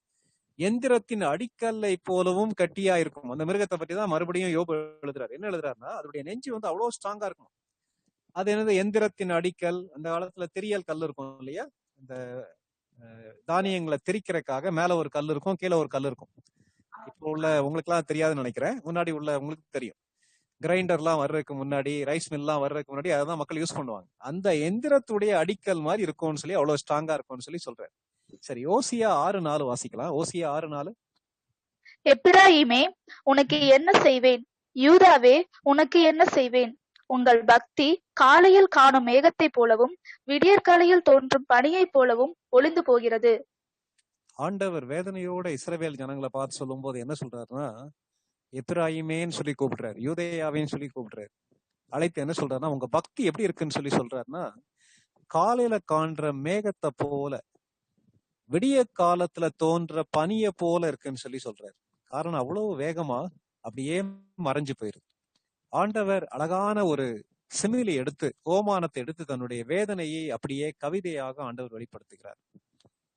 எந்திரத்தின் அடிக்கல்லை போலவும் கட்டியா இருக்கும். அந்த மிருகத்தை பத்தி தான் மறுபடியும் யோபு எழுதுறாரு. என்ன எழுதுறாருன்னா, அதோடைய நெஞ்சு அவ்வளவு ஸ்ட்ராங்கா இருக்கும். அது என்னது? எந்திரத்தின் அடிக்கல். அந்த காலத்துல திரியல் கல் இருக்கும் இல்லையா, இந்த தானியங்களை திரிக்கிறதுக்காக மேல ஒரு கல் இருக்கும், கீழே ஒரு கல் இருக்கும். இப்போ உள்ள உங்களுக்கு எல்லாம் தெரியாதுன்னு நினைக்கிறேன், முன்னாடி உள்ள உங்களுக்கு தெரியும். கிரைண்டர்லாம் வர்றதுக்கு முன்னாடி, ரைஸ் மில்லாம் வர்றதுக்கு முன்னாடி அதான் மக்கள் யூஸ் பண்ணுவாங்க. அந்த எந்திரத்துடைய அடிக்கல் மாதிரி இருக்கும்னு சொல்லி, அவ்வளவு ஸ்ட்ராங்கா இருக்கும்னு சொல்லி சொல்றாரு. சரி, ஓசியா 6:4 வாசிக்கலாம். ஓசியா 6:4. எப்பிராயீமே, உனக்கு என்ன செய்வேன்? யூதாவே, உனக்கு என்ன செய்வேன்? உங்கள் பக்தி காலையில் காணும் மேகத்தை போலவும் விடியற்காலையில் தோன்றும் பனியை போலவும் ஒளிந்து போகிறது. ஆண்டவர் வேதனையோட இஸ்ரவேல் ஜனங்களை பார்த்து சொல்லும் போது என்ன சொல்றாருன்னா, எப்பிராயிமேன்னு சொல்லி கூப்பிடுறாரு, யூதேயாவேன்னு சொல்லி கூப்பிடுறாரு. அழைத்து என்ன சொல்றாருன்னா, உங்க பக்தி எப்படி இருக்குன்னு சொல்லி சொல்றாருன்னா, காலையில காண்ற மேகத்தை போல, விடிய காலத்துல தோன்ற பனிய போல இருக்குன்னு சொல்லி சொல்றாரு. காரணம் அவ்வளவு வேகமா அப்படியே மறைஞ்சு போயிருது. ஆண்டவர் அழகான ஒரு சிமிலி எடுத்து, ஓமானத்தை எடுத்து தன்னுடைய வேதனையை அப்படியே கவிதையாக ஆண்டவர் வெளிப்படுத்துகிறார்.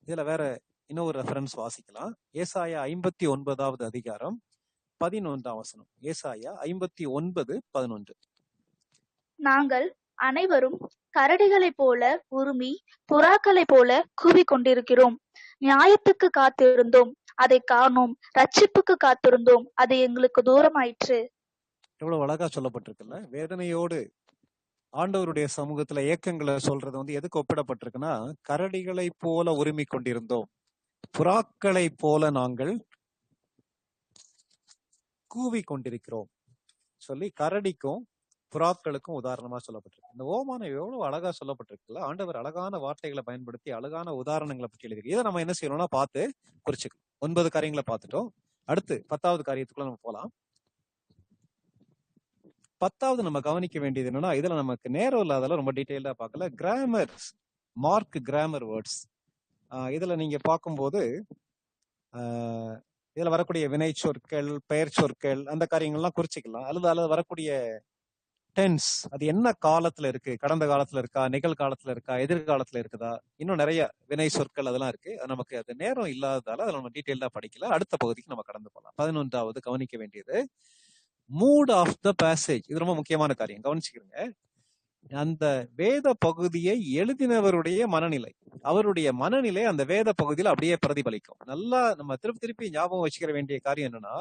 இதுல வேற இன்னொரு ரெஃபரன்ஸ் வாசிக்கலாம். ஏசாயா 59வது அதிகாரம் 11ஆம் வசனம். ஏசாயா 59:11. நாங்கள் அனைவரும் கரடிகளைப் போல உருமி புறாக்களைப் போல கூவி கொண்டிருக்கிறோம். நியாயத்துக்கு காத்திருந்தோம், அதை காணோம். ரட்சிப்புக்கு காத்திருந்தோம், அது எங்களுக்கு தூரமாயிற்று. எவ்வளவு அழகா சொல்லப்பட்டிருக்குல்ல. வேதனையோடு ஆண்டவருடைய சமூகத்துல ஏக்கங்களை சொல்றது எதுக்கு ஒப்பிடப்பட்டிருக்குன்னா, கரடிகளை போல உரிமை கொண்டிருந்தோம், புறாக்களை போல நாங்கள் கூவி கொண்டிருக்கிறோம் சொல்லி கரடிக்கும் புறாக்களுக்கும் உதாரணமா சொல்லப்பட்டிருக்கு. இந்த ஓமானம் எவ்வளவு அழகா சொல்லப்பட்டிருக்குல்ல. ஆண்டவர் அழகான வார்த்தைகளை பயன்படுத்தி அழகான உதாரணங்களை பற்றி எழுதி. இதை நம்ம என்ன செய்யணும்னா பார்த்து குறிச்சுக்கலாம். 9 காரியங்களை பார்த்துட்டோம். அடுத்து 10வது காரியத்துக்குள்ள நம்ம போலாம். 10வது நம்ம கவனிக்க வேண்டியது என்னன்னா, இதுல நமக்கு நேரம் இல்லாதால ரொம்ப டீட்டெயில்டா பார்க்கல. Grammar, mark grammar words. இதுல நீங்க பார்க்கும்போது இதுல வரக்கூடிய வினை சொற்கள், பெயர் சொற்கள், அந்த காரியங்கள்லாம் குறிச்சிக்கலாம். அல்லது வரக்கூடிய டென்ஸ், அது என்ன காலத்துல இருக்கு, கடந்த காலத்துல இருக்கா, நிகழ்காலத்துல இருக்கா, எதிர்காலத்துல இருக்குதா, இன்னும் நிறைய வினை சொற்கள் அதெல்லாம் இருக்கு. நமக்கு அது நேரம் இல்லாததால அதை நம்ம டீட்டெயில்டா படிக்கல. அடுத்த பகுதிக்கு நம்ம கடந்து போகலாம். 11வது கவனிக்க வேண்டியது மூட் ஆஃப் த பேசேஜ். இது ரொம்ப முக்கியமான காரியம், கவனிச்சுக்கிறீங்க. அந்த வேத பகுதியை எழுதினவருடைய மனநிலை, அவருடைய மனநிலை அந்த வேத பகுதியில அப்படியே பிரதிபலிக்கும். நல்லா நம்ம திருப்பி ஞாபகம் வச்சுக்கிற வேண்டிய காரியம் என்னன்னா,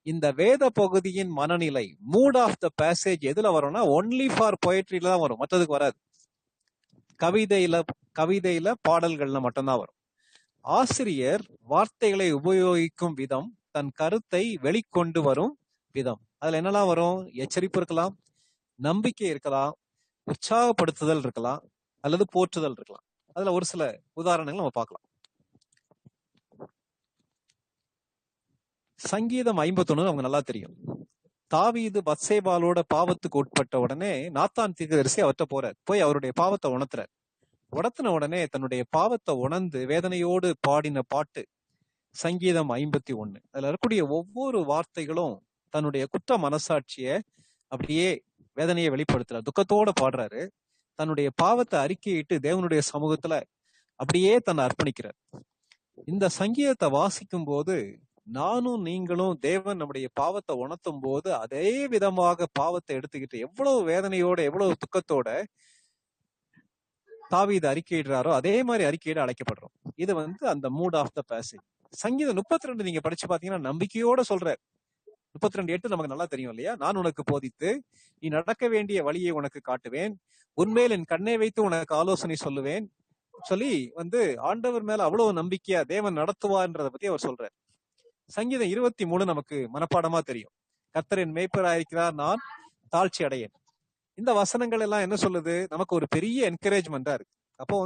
இந்த வேத பகுதியின் மனநிலை, மூட் ஆஃப் த பேசேஜ் எதுல வரும்னா, ஒன்லி ஃபார் பொயட்ரியில தான் வரும், மற்றதுக்கு வராது. கவிதையில பாடல்கள்ல மட்டும்தான் வரும். ஆசிரியர் வார்த்தைகளை உபயோகிக்கும் விதம், தன் கருத்தை வெளிக்கொண்டு வரும் விதம், அதுல என்னெல்லாம் வரும்? எச்சரிப்பு இருக்கலாம், நம்பிக்கை இருக்கலாம், உற்சாகப்படுத்துதல் இருக்கலாம், அல்லது போற்றுதல் இருக்கலாம். அதுல ஒரு சில உதாரணங்கள் நம்ம பார்க்கலாம். சங்கீதம் 51 அவங்க நல்லா தெரியும். தாவீது பத்சேபாலோட பாவத்துக்கு உட்பட்ட உடனே நாத்தான் தீர்க்கதரிசி அவர்கிட்ட போறார். போய் அவருடைய பாவத்தை உணர்த்துறார். உணர்த்தின உடனே தன்னுடைய பாவத்தை உணர்ந்து வேதனையோடு பாடின பாட்டு சங்கீதம் 51. அதுல இருக்கக்கூடிய ஒவ்வொரு வார்த்தைகளும் தன்னுடைய குற்ற மனசாட்சிய அப்படியே வேதனையை வெளிப்படுத்துறாரு, துக்கத்தோட பாடுறாரு. தன்னுடைய பாவத்தை அறிக்கையிட்டு தேவனுடைய சமூகத்துல அப்படியே தன்னை அர்ப்பணிக்கிறார். இந்த சங்கீதத்தை வாசிக்கும் போது நானும் நீங்களும் தேவன் நம்முடைய பாவத்தை உணர்த்தும் போது அதே விதமாக பாவத்தை எடுத்துக்கிட்டு எவ்வளவு வேதனையோட எவ்வளவு துக்கத்தோட தாவீது அறிக்கையிடுறாரோ அதே மாதிரி அறிக்கையிட அழைக்கப்படுறோம். இது அந்த மூட் ஆஃப் த பேசேஜ். சங்கீதம் 32 நீங்க படிச்சு பாத்தீங்கன்னா நம்பிக்கையோட சொல்ற. 32:8 நமக்கு நல்லா தெரியும் இல்லையா? நான் உனக்கு போதித்து நீ நடக்க வேண்டிய வழியை உனக்கு காட்டுவேன், உன்மேல் என் கண்ணை வைத்து உனக்கு ஆலோசனை சொல்லுவேன் சொல்லி ஆண்டவர் மேல அவ்வளவு நம்பிக்கையா தேவன் நடத்துவார்ன்றதை பத்தி அவர் சொல்றார். சங்கீதம் 23 நமக்கு மனப்பாடமா தெரியும். கர்த்தரின் மேய்ப்பராயிருக்கிறார், நான் தாழ்ச்சி அடையேன். இந்த வசனங்கள் எல்லாம் என்ன சொல்லுது? நமக்கு ஒரு பெரிய என்கரேஜ்மெண்டா இருக்கு. அப்போ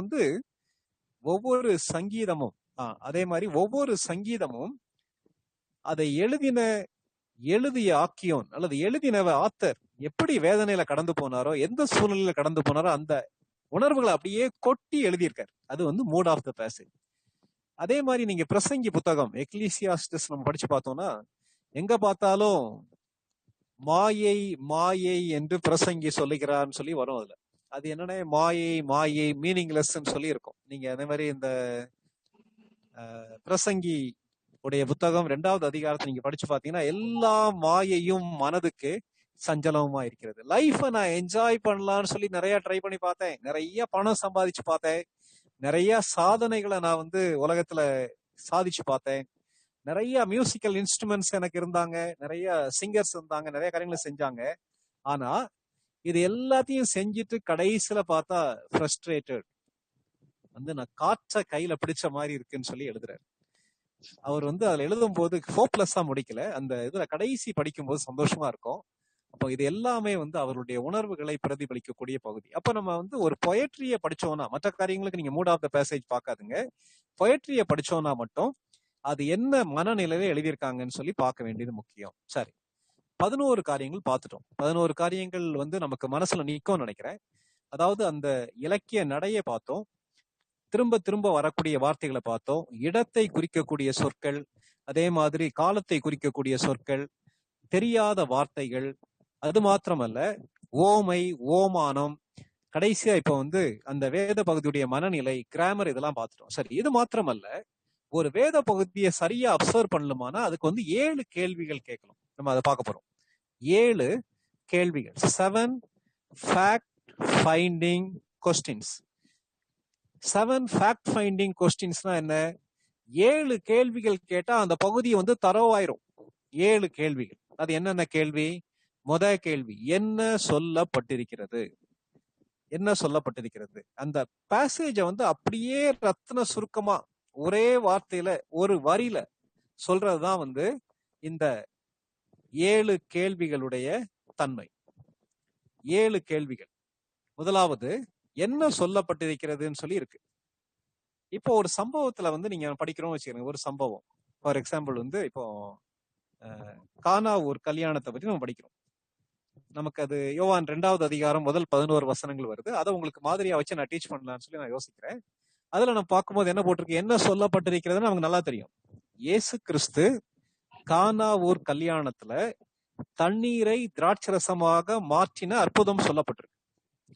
ஒவ்வொரு சங்கீதமும் அதே மாதிரி ஒவ்வொரு சங்கீதமும் அதை எழுதிய ஆக்கியோன் அல்லது எழுதினவ ஆத்தர் எப்படி வேதனையில கடந்து போனாரோ, எந்த சூழ்நிலையில கடந்து போனாரோ அந்த உணர்வுகளை அப்படியே கொட்டி எழுதியிருக்காரு. அது மூட் ஆஃப் த பேசேஜ். அதே மாதிரி நீங்க பிரசங்கி புத்தகம் எக்லீசியாஸ்டிஸ் நம்ம படிச்சு பார்த்தோம்னா எங்க பார்த்தாலும் மாயை மாயை என்று பிரசங்கி சொல்லுகிறான்னு சொல்லி வரும். அதுல அது என்னன்னா மாயை மாயை மீனிங்லெஸ் சொல்லி இருக்கும். நீங்க அதே மாதிரி இந்த பிரசங்கி உடைய புத்தகம் 2வது அதிகாரத்தை நீங்க படிச்சு பாத்தீங்கன்னா எல்லா மாயையும் மனதுக்கு சஞ்சலமா இருக்கிறது. லைஃப நான் என்ஜாய் பண்ணலாம்னு சொல்லி நிறைய ட்ரை பண்ணி பார்த்தேன், நிறைய பணம் சம்பாதிச்சு பார்த்தேன், நிறைய சாதனைகளை நான் உலகத்துல சாதிச்சு பார்த்தேன், நிறைய மியூசிக்கல் இன்ஸ்ட்ருமெண்ட்ஸ் எனக்கு இருந்தாங்க, நிறைய சிங்கர்ஸ் இருந்தாங்க, நிறைய காரியங்களை செஞ்சாங்க. ஆனா இது எல்லாத்தையும் செஞ்சுட்டு கடைசியில பார்த்தா ஃப்ரஸ்ட்ரேட்டட், நான் காற்ற கையில பிடிச்ச மாதிரி இருக்குன்னு சொல்லி எழுதுறாரு. அவர் அதுல எழுதும் போது ஹோப்லெஸ்ஸா முடிக்கல, அந்த இதுல கடைசி படிக்கும் போது சந்தோஷமா இருக்கும். அப்போ இது எல்லாமே அவருடைய உணர்வுகளை பிரதிபலிக்கக்கூடிய பகுதி. அப்ப நம்ம ஒரு பொயட்ரிய படிச்சோம்னா, மற்ற காரியங்களுக்கு நீங்க மூட் ஆஃப் த பேசேஜ் பார்க்காதுங்க, பொயட்ரிய படிச்சோம்னா மட்டும் அது என்ன மனநிலையில எழுதியிருக்காங்கன்னு சொல்லி பார்க்க வேண்டியது முக்கியம். சரி, 11 காரியங்கள் பார்த்துட்டோம். 11 காரியங்கள் நமக்கு மனசுல நிக்கும்னு நினைக்கிறேன். அதாவது அந்த இலக்கிய நடைய பார்த்தோம், திரும்ப திரும்ப வரக்கூடிய வார்த்தைகளை பார்த்தோம், இடத்தை குறிக்கக்கூடிய சொற்கள், அதே மாதிரி காலத்தை குறிக்கக்கூடிய சொற்கள், தெரியாத வார்த்தைகள், அது மாத்திரமல்ல ஓமை ஓமானம், கடைசியா இப்ப அந்த வேத பகுதியுடைய மனநிலை, கிராமர், இதெல்லாம் பார்த்துட்டோம். சரி, இது மாத்திரமல்ல, ஒரு வேத பகுதியை சரியா அப்சர்வ் பண்ணலுமானா அதுக்கு 7 கேள்விகள் கேட்கணும். நம்ம அதை பார்க்க போறோம். 7 கேள்விகள், 7 fact finding questions. 7 fact finding questionsனா என்ன? 7 கேள்விகள் கேட்டா அந்த பகுதி தரோவாயிரும். 7 கேள்விகள். அது என்னென்ன கேள்வி? முதல் கேள்வி, என்ன சொல்லப்பட்டிருக்கிறது? என்ன சொல்லப்பட்டிருக்கிறது? அந்த பேசேஜ அப்படியே ரத்ன சுருக்கமா ஒரே வார்த்தையில ஒரு வரியில சொல்றதுதான் இந்த 7 கேள்விகளுடைய தன்மை. 7 கேள்விகள். முதலாவது, என்ன சொல்லப்பட்டிருக்கிறதுன்னு சொல்லி இருக்கு. இப்போ ஒரு சம்பவத்துல நீங்க படிக்கிறோம்னு வச்சுக்கோங்க. ஒரு சம்பவம், ஃபார் எக்ஸாம்பிள் இப்போ கானா ஒரு கல்யாணத்தை பத்தி நம்ம படிக்கிறோம். நமக்கு அது யோவான் 2வது அதிகாரம் முதல் 11 வசனங்கள் வருது. அதை உங்களுக்கு மாதிரியா வச்சு நான் டீச் பண்ணலாம்னு சொல்லி நான் யோசிக்கிறேன். அதுல நான் பார்க்கும்போது என்ன போட்டிருக்கு, என்ன சொல்லப்பட்டிருக்கிறதுன்னு நமக்கு நல்லா தெரியும். இயேசு கிறிஸ்து கானா ஊர் கல்யாணத்துல தண்ணீரை திராட்சரசமாக மாற்றின அற்புதம் சொல்லப்பட்டிருக்கு.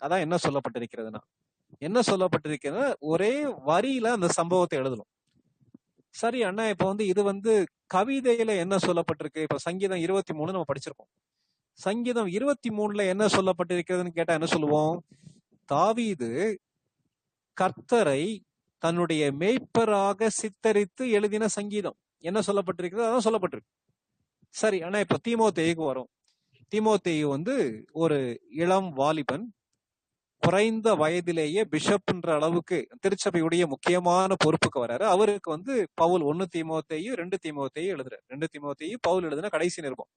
அதான் என்ன சொல்லப்பட்டிருக்கிறதுனா. என்ன சொல்லப்பட்டிருக்கிறது ஒரே வரியில அந்த சம்பவத்தை எழுதணும். சரி அண்ணா, இப்ப இது கவிதையில என்ன சொல்லப்பட்டிருக்கு? இப்ப சங்கீதம் 23 நம்ம படிச்சிருக்கோம். சங்கீதம் 23ல என்ன சொல்லப்பட்டிருக்கிறதுன்னு கேட்டா என்ன சொல்லுவோம்? தாவீது கர்த்தரை தன்னுடைய மேய்ப்பராக சித்தரித்து எழுதின சங்கீதம். என்ன சொல்லப்பட்டிருக்கிறது? அதான் சொல்லப்பட்டிருக்கு. சரி ஆனா இப்ப தீமோத்தேயுக்கு வரும். தீமோத்தேயு ஒரு இளம் வாலிபன், குறைந்த வயதிலேயே பிஷப்ன்ற அளவுக்கு திருச்சபையுடைய முக்கியமான பொறுப்புக்கு வர்றாரு. அவருக்கு பவுல் 1 தீமோத்தேயு 2 தீமோத்தேயு எழுதுறாரு. 2 தீமோத்தேயு பவுல் எழுதின கடைசி நிருபம்.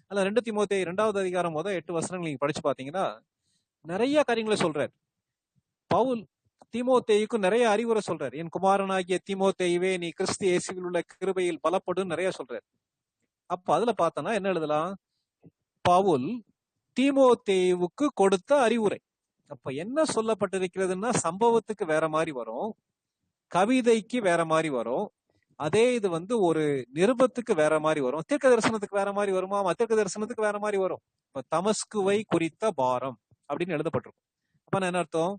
அதுல 2 தீமோத்தேயு 2வது அதிகாரம் 8 வசனங்கள் நீங்க படிச்சு பாத்தீங்கன்னா நிறைய காரியங்களை சொல்றாரு. பவுல் தீமோத்தேயுக்கு நிறைய அறிவுரை சொல்றாரு. என் குமாரனாகிய தீமோத்தேயுவே, நீ கிறிஸ்து இயேசுவில் உள்ள கிருபையில் பலப்படும் நிறைய சொல்றாரு. அப்ப அதுல பார்த்தோன்னா என்ன எழுதலாம்? பவுல் தீமோத்தேயுவுக்கு கொடுத்த அறிவுரை. அப்ப என்ன சொல்லப்பட்டிருக்கிறதுன்னா சம்பவத்துக்கு வேற மாதிரி வரும், கவிதைக்கு வேற மாதிரி வரும். அதே இது வந்து ஒரு நிருபத்துக்கு வேற மாதிரி வரும், தீர்க்க தரிசனத்துக்கு வேற மாதிரி வருமா, தீர்க்க தரிசனத்துக்கு வேற மாதிரி வரும். இப்ப தமஸ்குவை குறித்த பாரம் அப்படின்னு எழுதப்பட்டிருக்கும். அப்ப என்ன அர்த்தம்?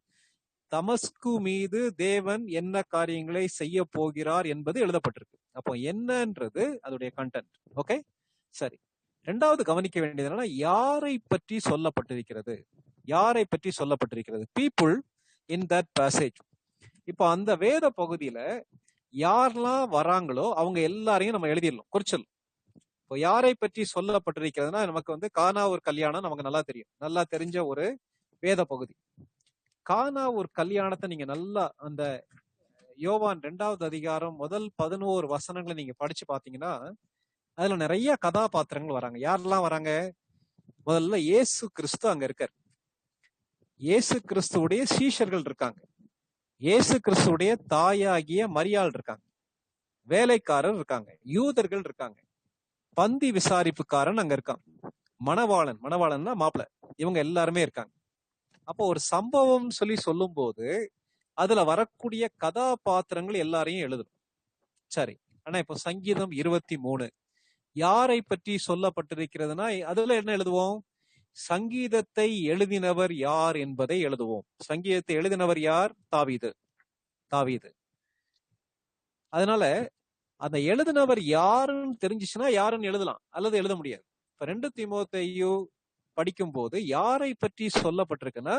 தமஸ்கு மீது தேவன் என்ன காரியங்களை செய்ய போகிறார் என்பது எழுதப்பட்டிருக்கு. அப்போ என்னன்றது அதோடைய கண்டென்ட். ஓகே, சரி. ரெண்டாவது கவனிக்க வேண்டியது என்னன்னா, யாரை பற்றி சொல்லப்பட்டிருக்கிறது, யாரை பற்றி சொல்லப்பட்டிருக்கிறது, பீப்புள் இன் தட் பேசேஜ். இப்போ அந்த வேத பகுதியில யாரெல்லாம் வராங்களோ அவங்க எல்லாரையும் நம்ம எழுதிடலாம், குறிச்சிடலாம். இப்போ யாரை பற்றி சொல்லப்பட்டிருக்கிறதுனா, நமக்கு வந்து கானா ஒரு கல்யாணம் நமக்கு நல்லா தெரியும், நல்லா தெரிஞ்ச ஒரு வேத பகுதி. கானா ஒரு கல்யாணத்தை நீங்க நல்லா அந்த யோவான் 2வது அதிகாரம் முதல் 11 வசனங்களை நீங்க படிச்சு பாத்தீங்கன்னா, அதுல நிறைய கதாபாத்திரங்கள் வராங்க. யாரெல்லாம் வராங்க? முதல்ல இயேசு கிறிஸ்து அங்க இருக்கார், இயேசு கிறிஸ்துவுடைய சீஷர்கள் இருக்காங்க, இயேசு கிறிஸ்துவுடைய தாயாகிய மரியாள் இருக்காங்க, வேலைக்காரர் இருக்காங்க, யூதர்கள் இருக்காங்க, பந்தி விசாரிப்புக்காரன் அங்க இருக்கான், மணவாளன்னா மாப்பிள்ள, இவங்க எல்லாருமே இருக்காங்க. அப்போ ஒரு சம்பவம் சொல்லும் போது அதுல வரக்கூடிய கதாபாத்திரங்கள் எல்லாரையும் எழுதணும். சரி, ஆனா இப்போ சங்கீதம் 23 யாரை பற்றி சொல்லப்பட்டிருக்கிறதுனா அதுல என்ன எழுதுவோம்? சங்கீதத்தை எழுதினவர் யார் என்பதை எழுதுவோம். சங்கீதத்தை எழுதினவர் யார்? தாவீது. அதனால அந்த எழுதினவர் யாருன்னு தெரிஞ்சிச்சுன்னா யாருன்னு எழுதலாம், அல்லது எழுத முடியாது. இப்ப 2 தீமோத்தேயு படிக்கும் போது யாரை பற்றி சொல்லப்பட்டிருக்குன்னா,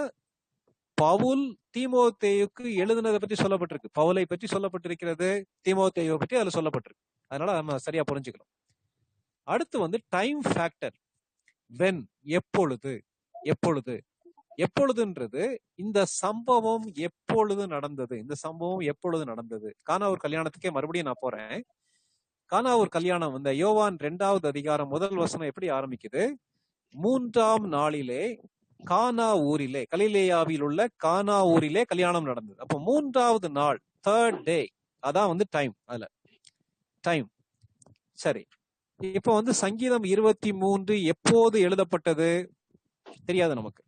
பவுல் தீமோத்தேயுக்கு எழுதினதை பற்றி சொல்லப்பட்டிருக்கு, பவுலை பற்றி சொல்லப்பட்டிருக்கிறது, தீமோத்தேயுவை பற்றி அதுல சொல்லப்பட்டிருக்கு. அதனால நம்ம சரியா புரிஞ்சுக்கணும். அடுத்து வந்து டைம் ஃபேக்டர். வென், எப்பொழுதுன்றது இந்த சம்பவம் எப்பொழுது நடந்தது. கானா ஒரு கல்யாணத்துக்கே மறுபடியும் நான் போறேன். கானா ஒரு கல்யாணம் இந்த யோவான் 2வது அதிகாரம் முதல் வசனம் எப்படி ஆரம்பிக்குது? 3ஆம் நாளிலே கானா ஊரிலே, கலிலேயாவில் உள்ள கானா ஊரிலே கல்யாணம் நடந்தது. அப்போ 3வது நாள், 3rd day, அதான் வந்து டைம். சரி, இப்போ வந்து சங்கீதம் 23 எப்போது எழுதப்பட்டது தெரியாது நமக்கு,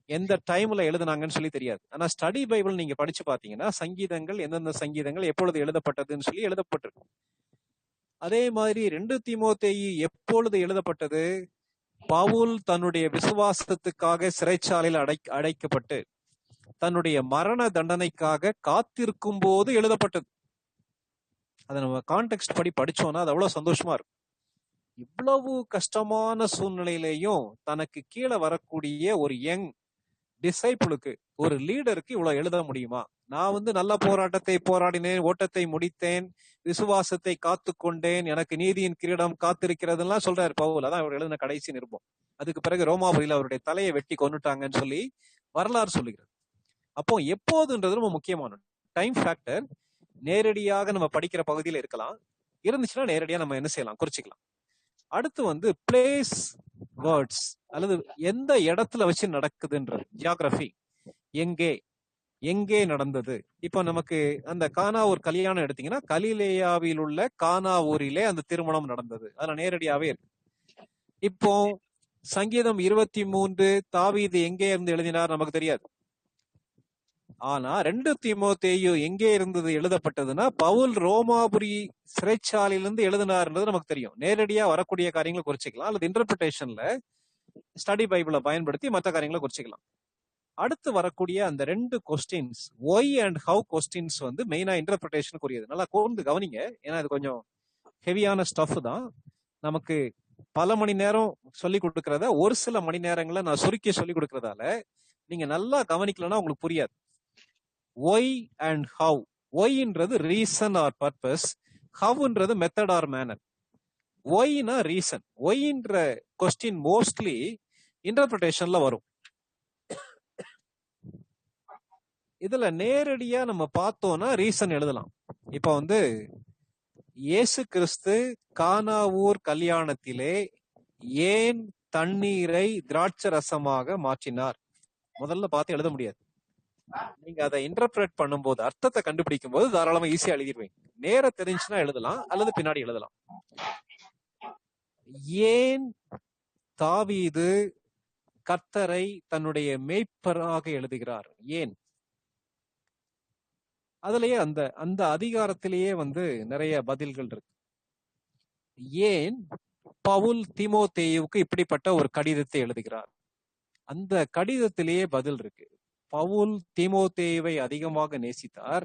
எந்த டைம்ல எழுதுனாங்கன்னு சொல்லி தெரியாது. ஆனா ஸ்டடி பைபிள் நீங்க படிச்சு பாத்தீங்கன்னா சங்கீதங்கள், எந்தெந்த சங்கீதங்கள் எப்பொழுது எழுதப்பட்டதுன்னு சொல்லி எழுதப்பட்டிருக்கு. அதே மாதிரி 2 தீமோத்தேயு எப்பொழுது எழுதப்பட்டது? பவுல் தன்னுடைய விசுவாசத்துக்காக சிறைச்சாலையில் அடைக்கப்பட்டு தன்னுடைய மரண தண்டனைக்காக காத்திருக்கும் போது எழுதப்பட்டது. அதை நம்ம கான்டெக்ஸ்ட் படி படிச்சோம்னா அது அவ்வளவு சந்தோஷமா இருக்கும். இவ்வளவு கஷ்டமான சூழ்நிலையிலையும் தனக்கு கீழே வரக்கூடிய ஒரு யங் டிசைபிளுக்கு, ஒரு லீடருக்கு இவ்வளவு எழுத முடியுமா? நான் வந்து நல்ல போராட்டத்தை போராடினேன், ஓட்டத்தை முடித்தேன், விசுவாசத்தை காத்து கொண்டேன், எனக்கு நீதியின் கிரீடம் காத்திருக்கிறதுலாம் சொல்றாரு பவுல். அதான் அவர் எழுதின கடைசி நிருபம். அதுக்கு பிறகு ரோமாபுரியில அவருடைய தலையை வெட்டி கொன்னுட்டாங்கன்னு சொல்லி வரலாறு சொல்லுகிறது. அப்போ எப்போதுன்றது ரொம்ப முக்கியமான டைம் ஃபேக்டர். நேரடியாக நம்ம படிக்கிற பகுதியில இருக்கலாம், இருந்துச்சுன்னா நேரடியா நம்ம என்ன செய்யலாம், குறிச்சிக்கலாம். அடுத்து வந்து பிளேஸ் வேர்ட்ஸ், அல்லது எந்த இடத்துல வச்சு நடக்குதுன்றது, ஜியோகிராஃபி. எங்கே நடந்தது? இப்போ நமக்கு அந்த கானா ஒரு கல்யாணம் எடுத்தீங்கன்னா கலிலேயாவில் உள்ள கானா ஊரிலே அந்த திருமணம் நடந்தது, அதுல நேரடியாவே இருக்கு. இப்போ சங்கீதம் 23 தாவீது எங்கே இருந்து எழுதினார் நமக்கு தெரியாது. ஆனா 2 தீமோத்தேயு எங்கே இருந்தது எழுதப்பட்டதுன்னா பவுல் ரோமாபுரி சிறைச்சாலையிலிருந்து எழுதினார்ன்றது நமக்கு தெரியும். நேரடியா வரக்கூடிய காரியங்களை குறிச்சிக்கலாம், அல்லது இன்டர்பிரிட்டேஷன்ல ஸ்டடி பைபிளை பயன்படுத்தி மற்ற காரியங்களை குறிச்சிக்கலாம். அடுத்து வரக்கூடிய அந்த 2 questions, why and how questions வந்து மெயினா இன்டர்பிரிட்டேஷனுக்கு உரியது. நல்லா கூர்ந்து கவனிங்க, ஏன்னா இது கொஞ்சம் ஹெவியான ஸ்டஃப் தான். நமக்கு பல மணி நேரம் சொல்லி கொடுக்கறத ஒரு சில மணி நேரங்களை நான் சுருக்கி சொல்லி கொடுக்கறதால நீங்க நல்லா கவனிக்கலன்னா உங்களுக்கு புரியாது. Why and how. ஒய்ன்றது ரீசன் ஆர் பர்பஸ், ஹவ்ன்றது மெத்தட் ஆர் மேனர். ஒய்னா ரீசன். ஒய்ன்ற கொஸ்டின் மோஸ்ட்லி இன்டர்பிரிட்டேஷன்ல வரும். இதுல நேரடியா நம்ம பார்த்தோம்னா ரீசன் எழுதலாம். இப்ப வந்து இயேசு கிறிஸ்து கானாவூர் கல்யாணத்திலே ஏன் தண்ணீரை திராட்சை ரசமாக மாற்றினார், முதல்ல பார்த்து எழுத முடியாது. நீங்க அதை இன்டர்பிரேட் பண்ணும்போது, அர்த்தத்தை கண்டுபிடிக்கும் போது தாராளமா ஈஸியா எழுதிடுவீங்க. நேரம் தெரிஞ்சுன்னா எழுதலாம், அல்லது பின்னாடி எழுதலாம். ஏன் தாவீது கர்த்தரை தன்னுடைய மேய்ப்பராக எழுதுகிறார்? ஏன்? அதுலயே அந்த அந்த அதிகாரத்திலேயே வந்து நிறைய பதில்கள் இருக்கு. ஏன் பவுல் தீமோத்தேயுவுக்கு இப்படிப்பட்ட ஒரு கடிதத்தை எழுதுகிறார்? அந்த கடிதத்திலேயே பதில் இருக்கு. பவுல் தீமோத்தேயுவை அதிகமாக நேசித்தார்.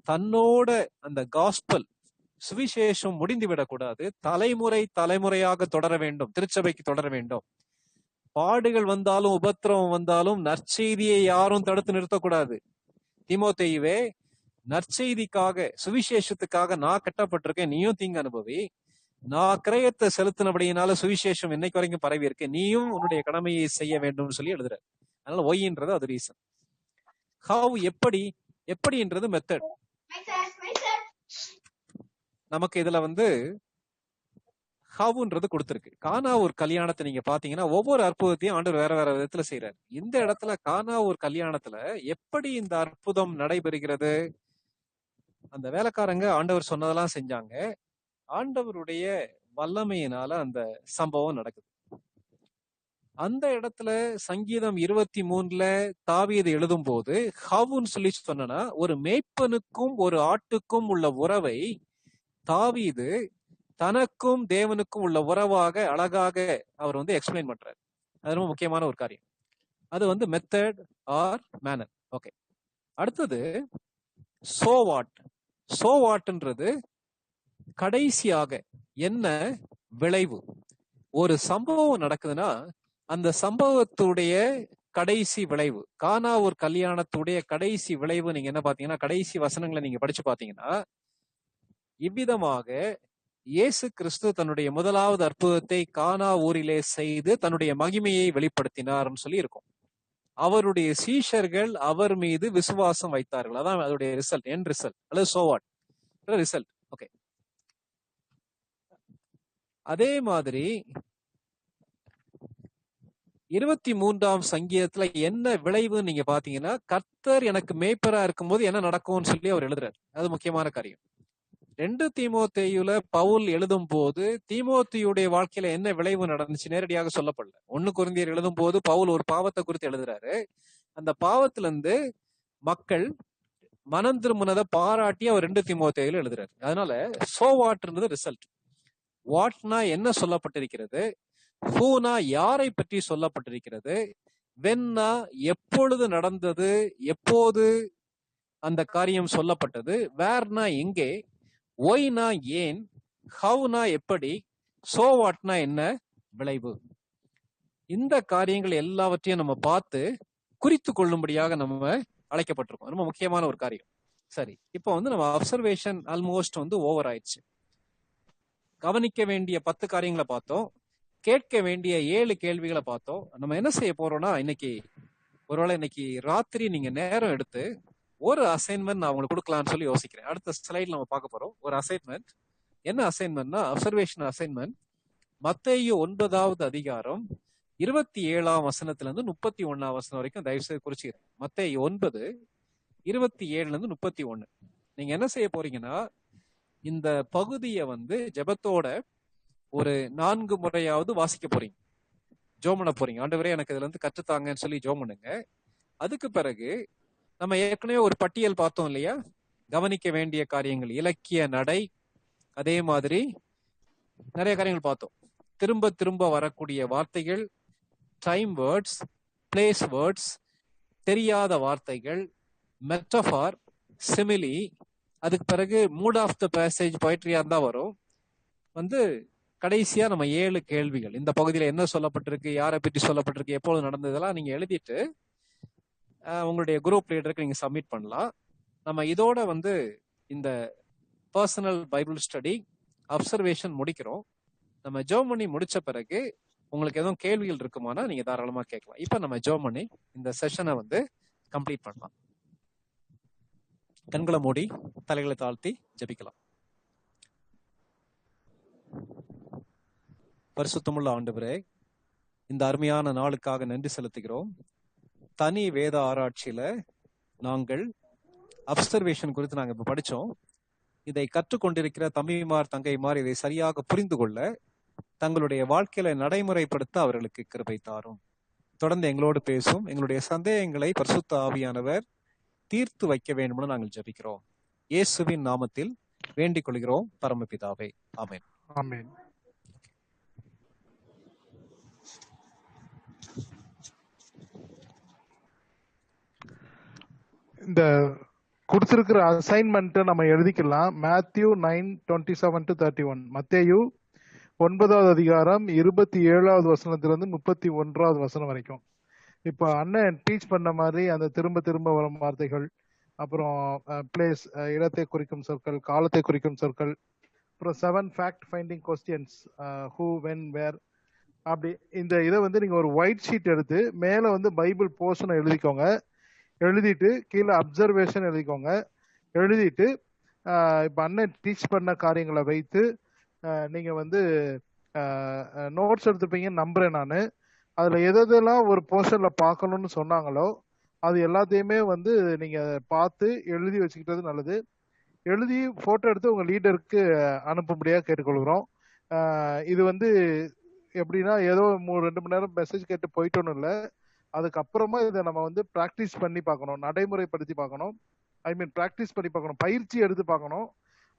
தன்னோட அந்த காஸ்பல் சுவிசேஷம் முடிந்து விடக்கூடாது, தலைமுறை தலைமுறையாக தொடர வேண்டும், திருச்சபைக்கு தொடர வேண்டும். பாடுகள் வந்தாலும் உபத்திரவம் வந்தாலும் நற்செய்தியை யாரும் தடுத்து நிறுத்தக்கூடாது. தீமோத்தேயுவே, நற்செய்திக்காக சுவிசேஷத்துக்காக நான் கட்டப்பட்டிருக்கேன், நீயும் தீங்கு அனுபவி. நான் கிரயத்தை செலுத்தினபடியினால சுவிசேஷம் இன்னைக்கு வரைக்கும் பரவி இருக்கு, நீயும் உன்னுடைய கடமையை செய்ய வேண்டும்னு சொல்லி எழுதுற. அதனால ஒய்ன்றது அது ரீசன். Have எப்படின்றது method. நமக்கு இதுல வந்து ஹவ்ன்றது கொடுத்திருக்கு. கானா ஒரு கல்யாணத்தை நீங்க பாத்தீங்கன்னா ஒவ்வொரு அற்புதத்தையும் ஆண்டவர் வேற வேற விதத்துல செய்யறாரு. இந்த இடத்துல கானா ஒரு கல்யாணத்துல எப்படி இந்த அற்புதம் நடைபெறுகிறது? அந்த வேலைக்காரங்க ஆண்டவர் சொன்னதெல்லாம் செஞ்சாங்க. ஆண்டவருடைய வல்லமையினால அந்த சம்பவம் நடக்குது. அந்த இடத்துல சங்கீதம் 23 தாவீது எழுதும் போது ஹவ்னு சொல்லி சொன்னா, ஒரு மேய்ப்பனுக்கும் ஒரு ஆட்டுக்கும் உள்ள உறவை தாவீது தனக்கும் தேவனுக்கும் உள்ள உறவாக அழகாக அவர் வந்து எக்ஸ்பிளைன் பண்றாரு. அது ரொம்ப முக்கியமான ஒரு காரியம். அது வந்து மெத்தட் ஆர் மேனர். ஓகே, அடுத்தது சோவாட்ன்றது கடைசியாக என்ன விளைவு? ஒரு சம்பவம் நடக்குதுன்னா அந்த சம்பவத்துடைய கடைசி விளைவு, கானா ஒரு கல்யாணத்துடைய கடைசி விளைவு நீங்க என்ன பாத்தீங்கன்னா, கடைசி வசனங்களை நீங்க படிச்சு பாத்தீங்கன்னா, இவ்விதமாக இயேசு கிறிஸ்து தன்னுடைய முதலாவது அற்புதத்தை கானா ஊரிலே செய்து தன்னுடைய மகிமையை வெளிப்படுத்தினார்னு சொல்லி இருக்கும். அவருடைய சீஷர்கள் அவர் மீது விசுவாசம் வைத்தார்கள். அதான் அதோடைய ரிசல்ட், என் ரிசல்ட் அல்லது சோவாட் ரிசல்ட். ஓகே, அதே மாதிரி 23ஆம் சங்கீதத்துல என்ன விளைவு நீங்க பாத்தீங்கன்னா, கர்த்தர் எனக்கு மேய்ப்பரா இருக்கும்போது என்ன நடக்கும்னு சொல்லி அவர் எழுதுறாரு. அது முக்கியமான காரியம். 2 தீமோத்தேயுல பவுல் எழுதும் போது தீமோத்தேயுடைய வாழ்க்கையில என்ன விளைவு நடந்துச்சு நேரடியாக சொல்லப்படல. 1 கொரிந்தியர் எழுதும் போது பவுல் ஒரு பாவத்தை குறித்து எழுதுறாரு. அந்த பாவத்துல இருந்து மக்கள் மனம் திரும்பினதை பாராட்டி அவர் 2 தீமோத்தேயுல எழுதுறாரு. அதனால சோவாட்ன்றது ரிசல்ட். வாட்னா என்ன சொல்லப்பட்டிருக்கிறது, ஹூனா யாரை பற்றி சொல்லப்பட்டிருக்கிறது, வென்னா எப்பொழுது நடந்தது, எப்போது அந்த காரியம் சொல்லப்பட்டது, வேர்னா எங்கே, ஒய்னா ஏன், ஹவ்னா எப்படி, சோவாட்னா என்ன விளைவு. இந்த காரியங்கள் எல்லாவற்றையும் நம்ம பார்த்து குறித்து கொள்ளும்படியாக நம்ம அழைக்கப்பட்டிருக்கோம். ரொம்ப முக்கியமான ஒரு காரியம். சரி, இப்போ வந்து நம்ம அப்சர்வேஷன் ஆல்மோஸ்ட் வந்து ஓவர் ஆயிடுச்சு. கவனிக்க வேண்டிய 10 காரியங்களை பார்த்தோம், கேட்க வேண்டிய 7 கேள்விகளை பார்த்தோம். நம்ம என்ன செய்ய போறோம்னா, ஒருவேளை இன்னைக்கு ராத்திரி நீங்க நேரம் எடுத்து ஒரு அசைன்மெண்ட் நான் உங்களுக்கு கொடுக்கலாம்னு சொல்லி யோசிக்கிறேன். அடுத்த ஸ்லைட்ல நம்ம பார்க்க போறோம் ஒரு அசைன்மெண்ட். என்ன அசைன்மெண்ட்னா, அப்சர்வேஷன் அசைன்மெண்ட். மத்தேயு 9வது அதிகாரம் 27ஆம் வசனத்துல இருந்து 31ஆம் வசனம் வரைக்கும் தயவு செய்து குறிச்சுக்கிறேன். மத்தேயு 9 27ல இருந்து 31. நீங்க என்ன செய்ய போறீங்கன்னா, இந்த பகுதியை வந்து ஜெபத்தோட ஒரு 4 முறையாவது வாசிக்க போறீங்க, ஜெபம் பண்ண போறீங்க. ஆண்டவரே எனக்கு இதுல இருந்து கற்றுத்தாங்கன்னு சொல்லி ஜெபம் பண்ணுங்க. அதுக்கு பிறகு நம்ம ஏற்கனவே ஒரு பட்டியல் பார்த்தோம் இல்லையா, கவனிக்க வேண்டிய காரியங்கள், இலக்கிய நடை, அதே மாதிரி நிறைய காரியங்கள் பார்த்தோம். திரும்ப திரும்ப வரக்கூடிய வார்த்தைகள், டைம் வேர்ட்ஸ், பிளேஸ் வேர்ட்ஸ், தெரியாத வார்த்தைகள், மெட்டஃபார், சிமிலி. அதுக்கு பிறகு மூட் ஆஃப் த பேசேஜ் பொயட்ரியா தான் வரும். வந்து கடைசியா நம்ம 7 கேள்விகள், இந்த பகுதியில என்ன சொல்லப்பட்டிருக்கு, யாரை பற்றி சொல்லப்பட்டிருக்கு, எப்பொழுது நடந்ததெல்லாம் நீங்க எழுதிட்டு உங்களுடைய குரூப் லீடருக்கு நீங்க சப்மிட் பண்ணலாம். நம்ம இதோட வந்து இந்த பர்சனல் பைபிள் ஸ்டடி அப்சர்வேஷன் முடிக்கிறோம். நம்ம ஜெபம் பண்ணி முடிச்ச பிறகு உங்களுக்கு எதுவும் கேள்விகள் இருக்குமானா நீங்க தாராளமா கேட்கலாம். இப்ப நம்ம ஜெபம் பண்ணி இந்த செஷனை வந்து கம்ப்ளீட் பண்ணலாம். கண்களை மூடி தலைகளை தாழ்த்தி ஜெபிக்கலாம். பரிசுத்தமுள்ள ஆண்டவரே, இந்த அருமையான நாளுக்காக நன்றி செலுத்துகிறோம். தனி வேத ஆராய்ச்சியில நாங்கள் அப்சர்வேஷன் குறித்து நாங்கள் இப்ப படிச்சோம். இதை கற்றுக்கொண்டிருக்கிற தம்பிமார் தங்கைமார் இதை சரியாக புரிந்து கொள்ள, தங்களுடைய வாழ்க்கையில நடைமுறைப்படுத்த அவர்களுக்கு கிருபை தாரும். தொடர்ந்து எங்களோடு பேசும். எங்களுடைய சந்தேகங்களை பரிசுத்த ஆவியானவர் தீர்த்து வைக்க வேண்டும்னு நாங்கள் ஜெபிக்கிறோம். இயேசுவின் நாமத்தில் வேண்டிக் கொள்கிறோம் பரமபிதாவே. ஆமென். ஆமென். இந்த கொடுத்திருக்கிற அசைன்மெண்ட் நம்ம எழுதிக்கலாம். மேத்யூ 9:27-31. மத்தேயு 9வது அதிகாரம் 27வது வசனத்திலிருந்து 31வது வசனம் வரைக்கும். இப்போ அண்ணன் டீச் பண்ண மாதிரி அந்த திரும்ப திரும்ப வரும் வார்த்தைகள், அப்புறம் பிளேஸ், இடத்தை குறிக்கும் சொற்கள், காலத்தை குறிக்கும் சொற்கள், அப்புறம் 7 fact finding questions, who, when, where, அப்படி இந்த இதை வந்து நீங்க ஒரு ஒயிட் ஷீட் எடுத்து மேல வந்து பைபிள் போர்ஷனை எழுதிக்கோங்க. எழுதிட்டு கீழே அப்சர்வேஷன் எழுதிக்கோங்க. எழுதிட்டு இப்போ அண்ணன் டீச் பண்ண காரியங்களை வைத்து நீங்க வந்து நோட்ஸ் எடுத்துப்பீங்கன்னு நம்புறேன் நான். அதுல எதெல்லாம் ஒரு போர்ஷன்ல பார்க்கணும்னு சொன்னாங்களோ அது எல்லாத்தையுமே வந்து நீங்க பார்த்து எழுதி வச்சுக்கிட்டது நல்லது. எழுதி போட்டோ எடுத்து உங்க லீடருக்கு அனுப்பும்படியாக கேட்டுக்கொள்கிறோம். இது வந்து எப்படின்னா ஏதோ 2 மணி நேரம் மெசேஜ் கேட்டு போயிட்டோன்னு இல்லை, அதுக்கப்புறமா இதை நம்ம வந்து ப்ராக்டிஸ் பண்ணி பார்க்கணும், நடைமுறைப்படுத்தி பார்க்கணும். ப்ராக்டிஸ் பண்ணி பார்க்கணும், பயிற்சி எடுத்து பார்க்கணும்.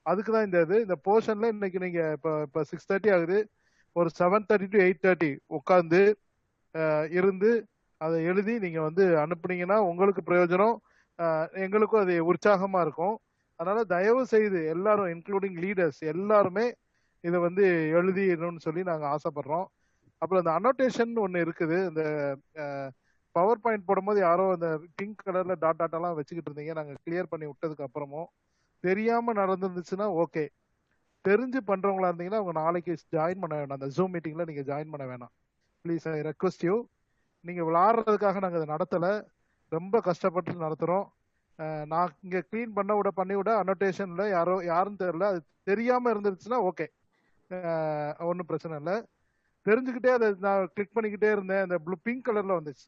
அதுக்கு தான் இந்த போர்ஷன்ல இன்னைக்கு நீங்க இப்போ 6:30 ஆகுது, ஒரு 7:30 to 8:30 உட்காந்து இருந்து அதை எழுதி நீங்க வந்து அனுப்புனீங்கன்னா உங்களுக்கு பிரயோஜனம், எங்களுக்கும் அது உற்சாகமா இருக்கும். அதனால தயவு செய்து எல்லாரும், இன்க்ளூடிங் லீடர்ஸ் எல்லாருமே இதை வந்து எழுதிடணும்னு சொல்லி நாங்க ஆசைப்படுறோம். அப்புறம் இந்த அனோட்டேஷன் ஒன்று இருக்குது. இந்த பவர் பாயிண்ட் போடும்போது யாரோ அந்த பிங்க் கலர்ல டாட்டாலாம் வச்சுக்கிட்டு இருந்தீங்க. நாங்கள் கிளியர் பண்ணி விட்டதுக்கு அப்புறமும் தெரியாம நடந்துருந்துச்சுன்னா ஓகே, தெரிஞ்சு பண்றவங்களா இருந்தீங்கன்னா அவங்க நாளைக்கு ஜாயின் பண்ண வேணாம், அந்த ஜூம் மீட்டிங்ல நீங்க ஜாயின் பண்ண வேணாம். Please, I request you. நீங்க விளாடுறதுக்காக நாங்கள் அதை நடத்தல, ரொம்ப கஷ்டப்பட்டு நடத்துறோம். நான் இங்க கிளீன் பண்ணி விட அனோட்டேஷன்ல யாருன்னு தெரியல, அது தெரியாம இருந்துச்சுன்னா ஓகே, ஒன்றும் பிரச்சனை இல்லை. தெரிஞ்சுக்கிட்டே அதை நான் கிளிக் பண்ணிக்கிட்டே இருந்தேன், அந்த பிங்க் கலர்ல வந்துச்சு.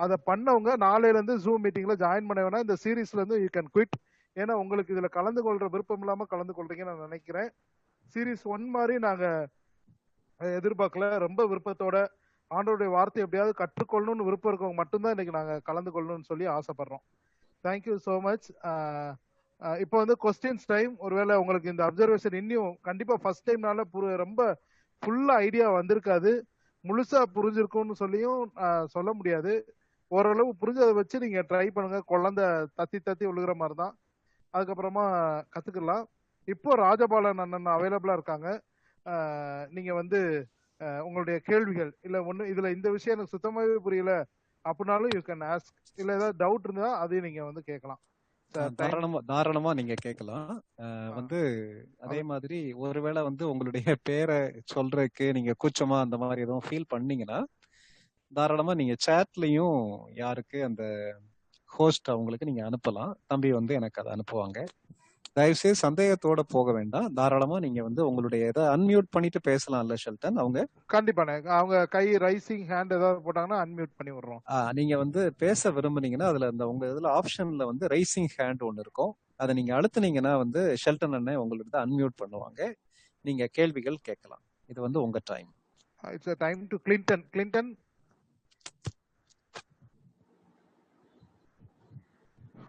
அதை பண்ணவங்க நாளையில இருந்து ஜூம் மீட்டிங்ல ஜாயின் பண்ண வேணா, இந்த சீரீஸ்ல இருந்து யூ கேன் குவிட். ஏன்னா உங்களுக்கு இதுல கலந்து கொள்ற விருப்பம் இல்லாம கலந்து கொள்றீங்கன்னு நான் நினைக்கிறேன். சீரீஸ் 1 மாதிரி நாங்க எதிர்பார்க்கல, ரொம்ப விருப்பத்தோட ஆண்டவருடைய வார்த்தை எப்படியாவது கற்றுக்கொள்ளணும்னு விருப்பம் இருக்கவங்க மட்டும்தான் இன்னைக்கு நாங்க கலந்து கொள்ளணும்னு சொல்லி ஆசைப்படுறோம். Thank you so much. இப்போ வந்து கொஸ்டின்ஸ் டைம். ஒருவேளை உங்களுக்கு இந்த அப்சர்வேஷன் இன்னும் கண்டிப்பா ஃபர்ஸ்ட் டைம்னால ரொம்ப ஃபுல்லா ஐடியா வந்திருக்காது, முழுசா புரிஞ்சிருக்கும்னு சொல்லியும் சொல்ல முடியாது. ஓரளவு புரிஞ்சதை வச்சு நீங்க ட்ரை பண்ணுங்க. குழந்தை தத்தி விழுகிற மாதிரி தான், அதுக்கப்புறமா கத்துக்கலாம். இப்போ ராஜபாலன் அண்ணன் அவைலபிளா இருக்காங்க. நீங்க வந்து உங்களுடைய கேள்விகள் இல்ல ஒண்ணு இதுல இந்த விஷயம் எனக்கு சுத்தமாவே புரியல அப்படின்னாலும் யூ கேன் ஆஸ்க். இல்ல ஏதாவது டவுட் இருந்தா அதையும் நீங்க வந்து கேட்கலாம். தாராளமா நீங்க கேட்கலாம். வந்து அதே மாதிரி ஒருவேளை வந்து உங்களுடைய பேரை சொல்றதுக்கு நீங்க கூச்சமா அந்த மாதிரி எதுவும் ஃபீல் பண்ணீங்கன்னா தாராளமா நீங்க சேட்லயும் யாருக்கு அந்த ஹோஸ்ட் அவங்களுக்கு நீங்க அனுப்பலாம். தம்பி வந்து எனக்கு அதை அனுப்புவாங்க. தயவுசெய்து சந்தேகத்தோட போக வேண்டாம். தாராளமா நீங்க வந்து உங்களுடைய இதை அன்மியூட் பண்ணிட்டு பேசலாம்ல ஷெல்டன். அவங்க கண்டிப்பா அவங்க கை ரைசிங் ஹேண்ட் ஏதாவது போட்டாங்கன்னா அன்மியூட் பண்ணி விடுறோம். நீங்க வந்து பேச விரும்புனீங்கன்னா அதுல இந்த உங்க இதுல ஆப்ஷன்ல வந்து ரைசிங் ஹேண்ட் ஒன்னு இருக்கும், அதை நீங்க அழுத்துனீங்கன்னா வந்து ஷெல்டன் அண்ணன் உங்களுக்கு அன்மியூட் பண்ணுவாங்க, நீங்க கேள்விகள் கேட்கலாம். இது வந்து உங்க time. It's time to Clinton.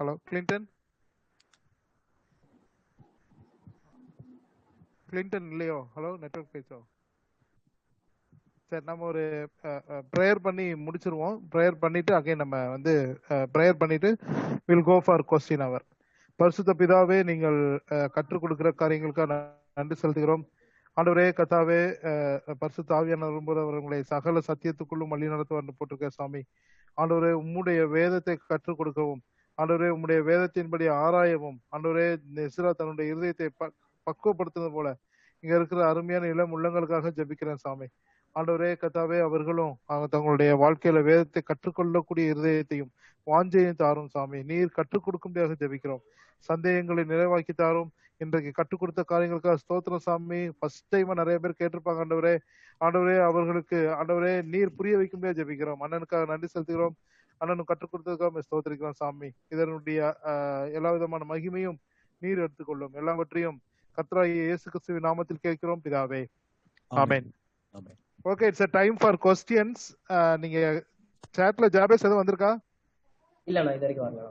Hello Clinton இல்லையோ? ஹலோ, நெட்வொர்க் பேசோ. சரி, நம்ம ஒரு ப்ரேயர் பண்ணி முடிச்சிருவோம். ப்ரேயர் பண்ணிட்டு அகைன் நம்ம வந்து ப்ரேயர் பண்ணிட்டு வில் கோ ஃபார் கொஸ்டின் அவர். பரிசுத்த பிதாவே, நீங்கள் கற்றுக் கொடுக்கிற காரியங்களுக்காக நன்றி செலுத்துகிறோம். ஆண்டவரே கர்த்தாவே, பரிசுத்த ஆவியானவர் அவர்களை சகல சத்தியத்துக்குள்ளும் வழி நடத்துவார் போட்டிருக்க சாமி. ஆண்டவரே, உம்முடைய வேதத்தை கற்றுக் கொடுக்கவும், ஆண்டவரே உம்முடைய வேதத்தின்படி ஆராயவும், ஆண்டவரே எஸ்ரா தன்னுடைய இருதயத்தை பக்குவப்படுத்துவது போல இங்க இருக்கிற அருமையான இளம் உள்ளங்களுக்காக ஜெபிக்கிறேன் சாமி. ஆண்டவரே கர்த்தாவே, அவர்களும் தங்களுடைய வாழ்க்கையில வேதத்தை கற்றுக்கொள்ளக்கூடிய இருதயத்தையும் வாஞ்சையும் தாரும் சாமி. நீர் கற்றுக் கொடுக்கும்படியாக ஜெபிக்கிறோம். சந்தேகங்களை நிறைவாக்கி தாரும். இன்றைக்கு கற்றுக் கொடுத்த காரியங்களுக்காக ஸ்தோத்திரம் சாமி. ஃபர்ஸ்ட் டைம் நிறைய பேர் கேட்டிருப்பாங்க ஆண்டவரே. ஆண்டவரே அவர்களுக்கு ஆண்டவரே நீர் புரிய வைக்கும்படியாக ஜெபிக்கிறோம். அண்ணனுக்காக நன்றி செலுத்துகிறோம். அண்ணனும் கற்றுக் கொடுத்ததுக்காக ஸ்தோத்திரிக்கிறோம் சாமி. இதனுடைய எல்லா விதமான மகிமையும் நீர் எடுத்துக்கொள்ளும். எல்லாவற்றையும் கர்த்தராகிய இயேசு கிறிஸ்துவின் நாமத்தில் கேட்கிறோம் பிதாவே. Amen. Okay, it's a time for questions. நீங்க சாட்ல ஜாபேஸ் எதுவும் வந்திருக்கா? இல்ல, நான் இது வரைக்கும் வரல.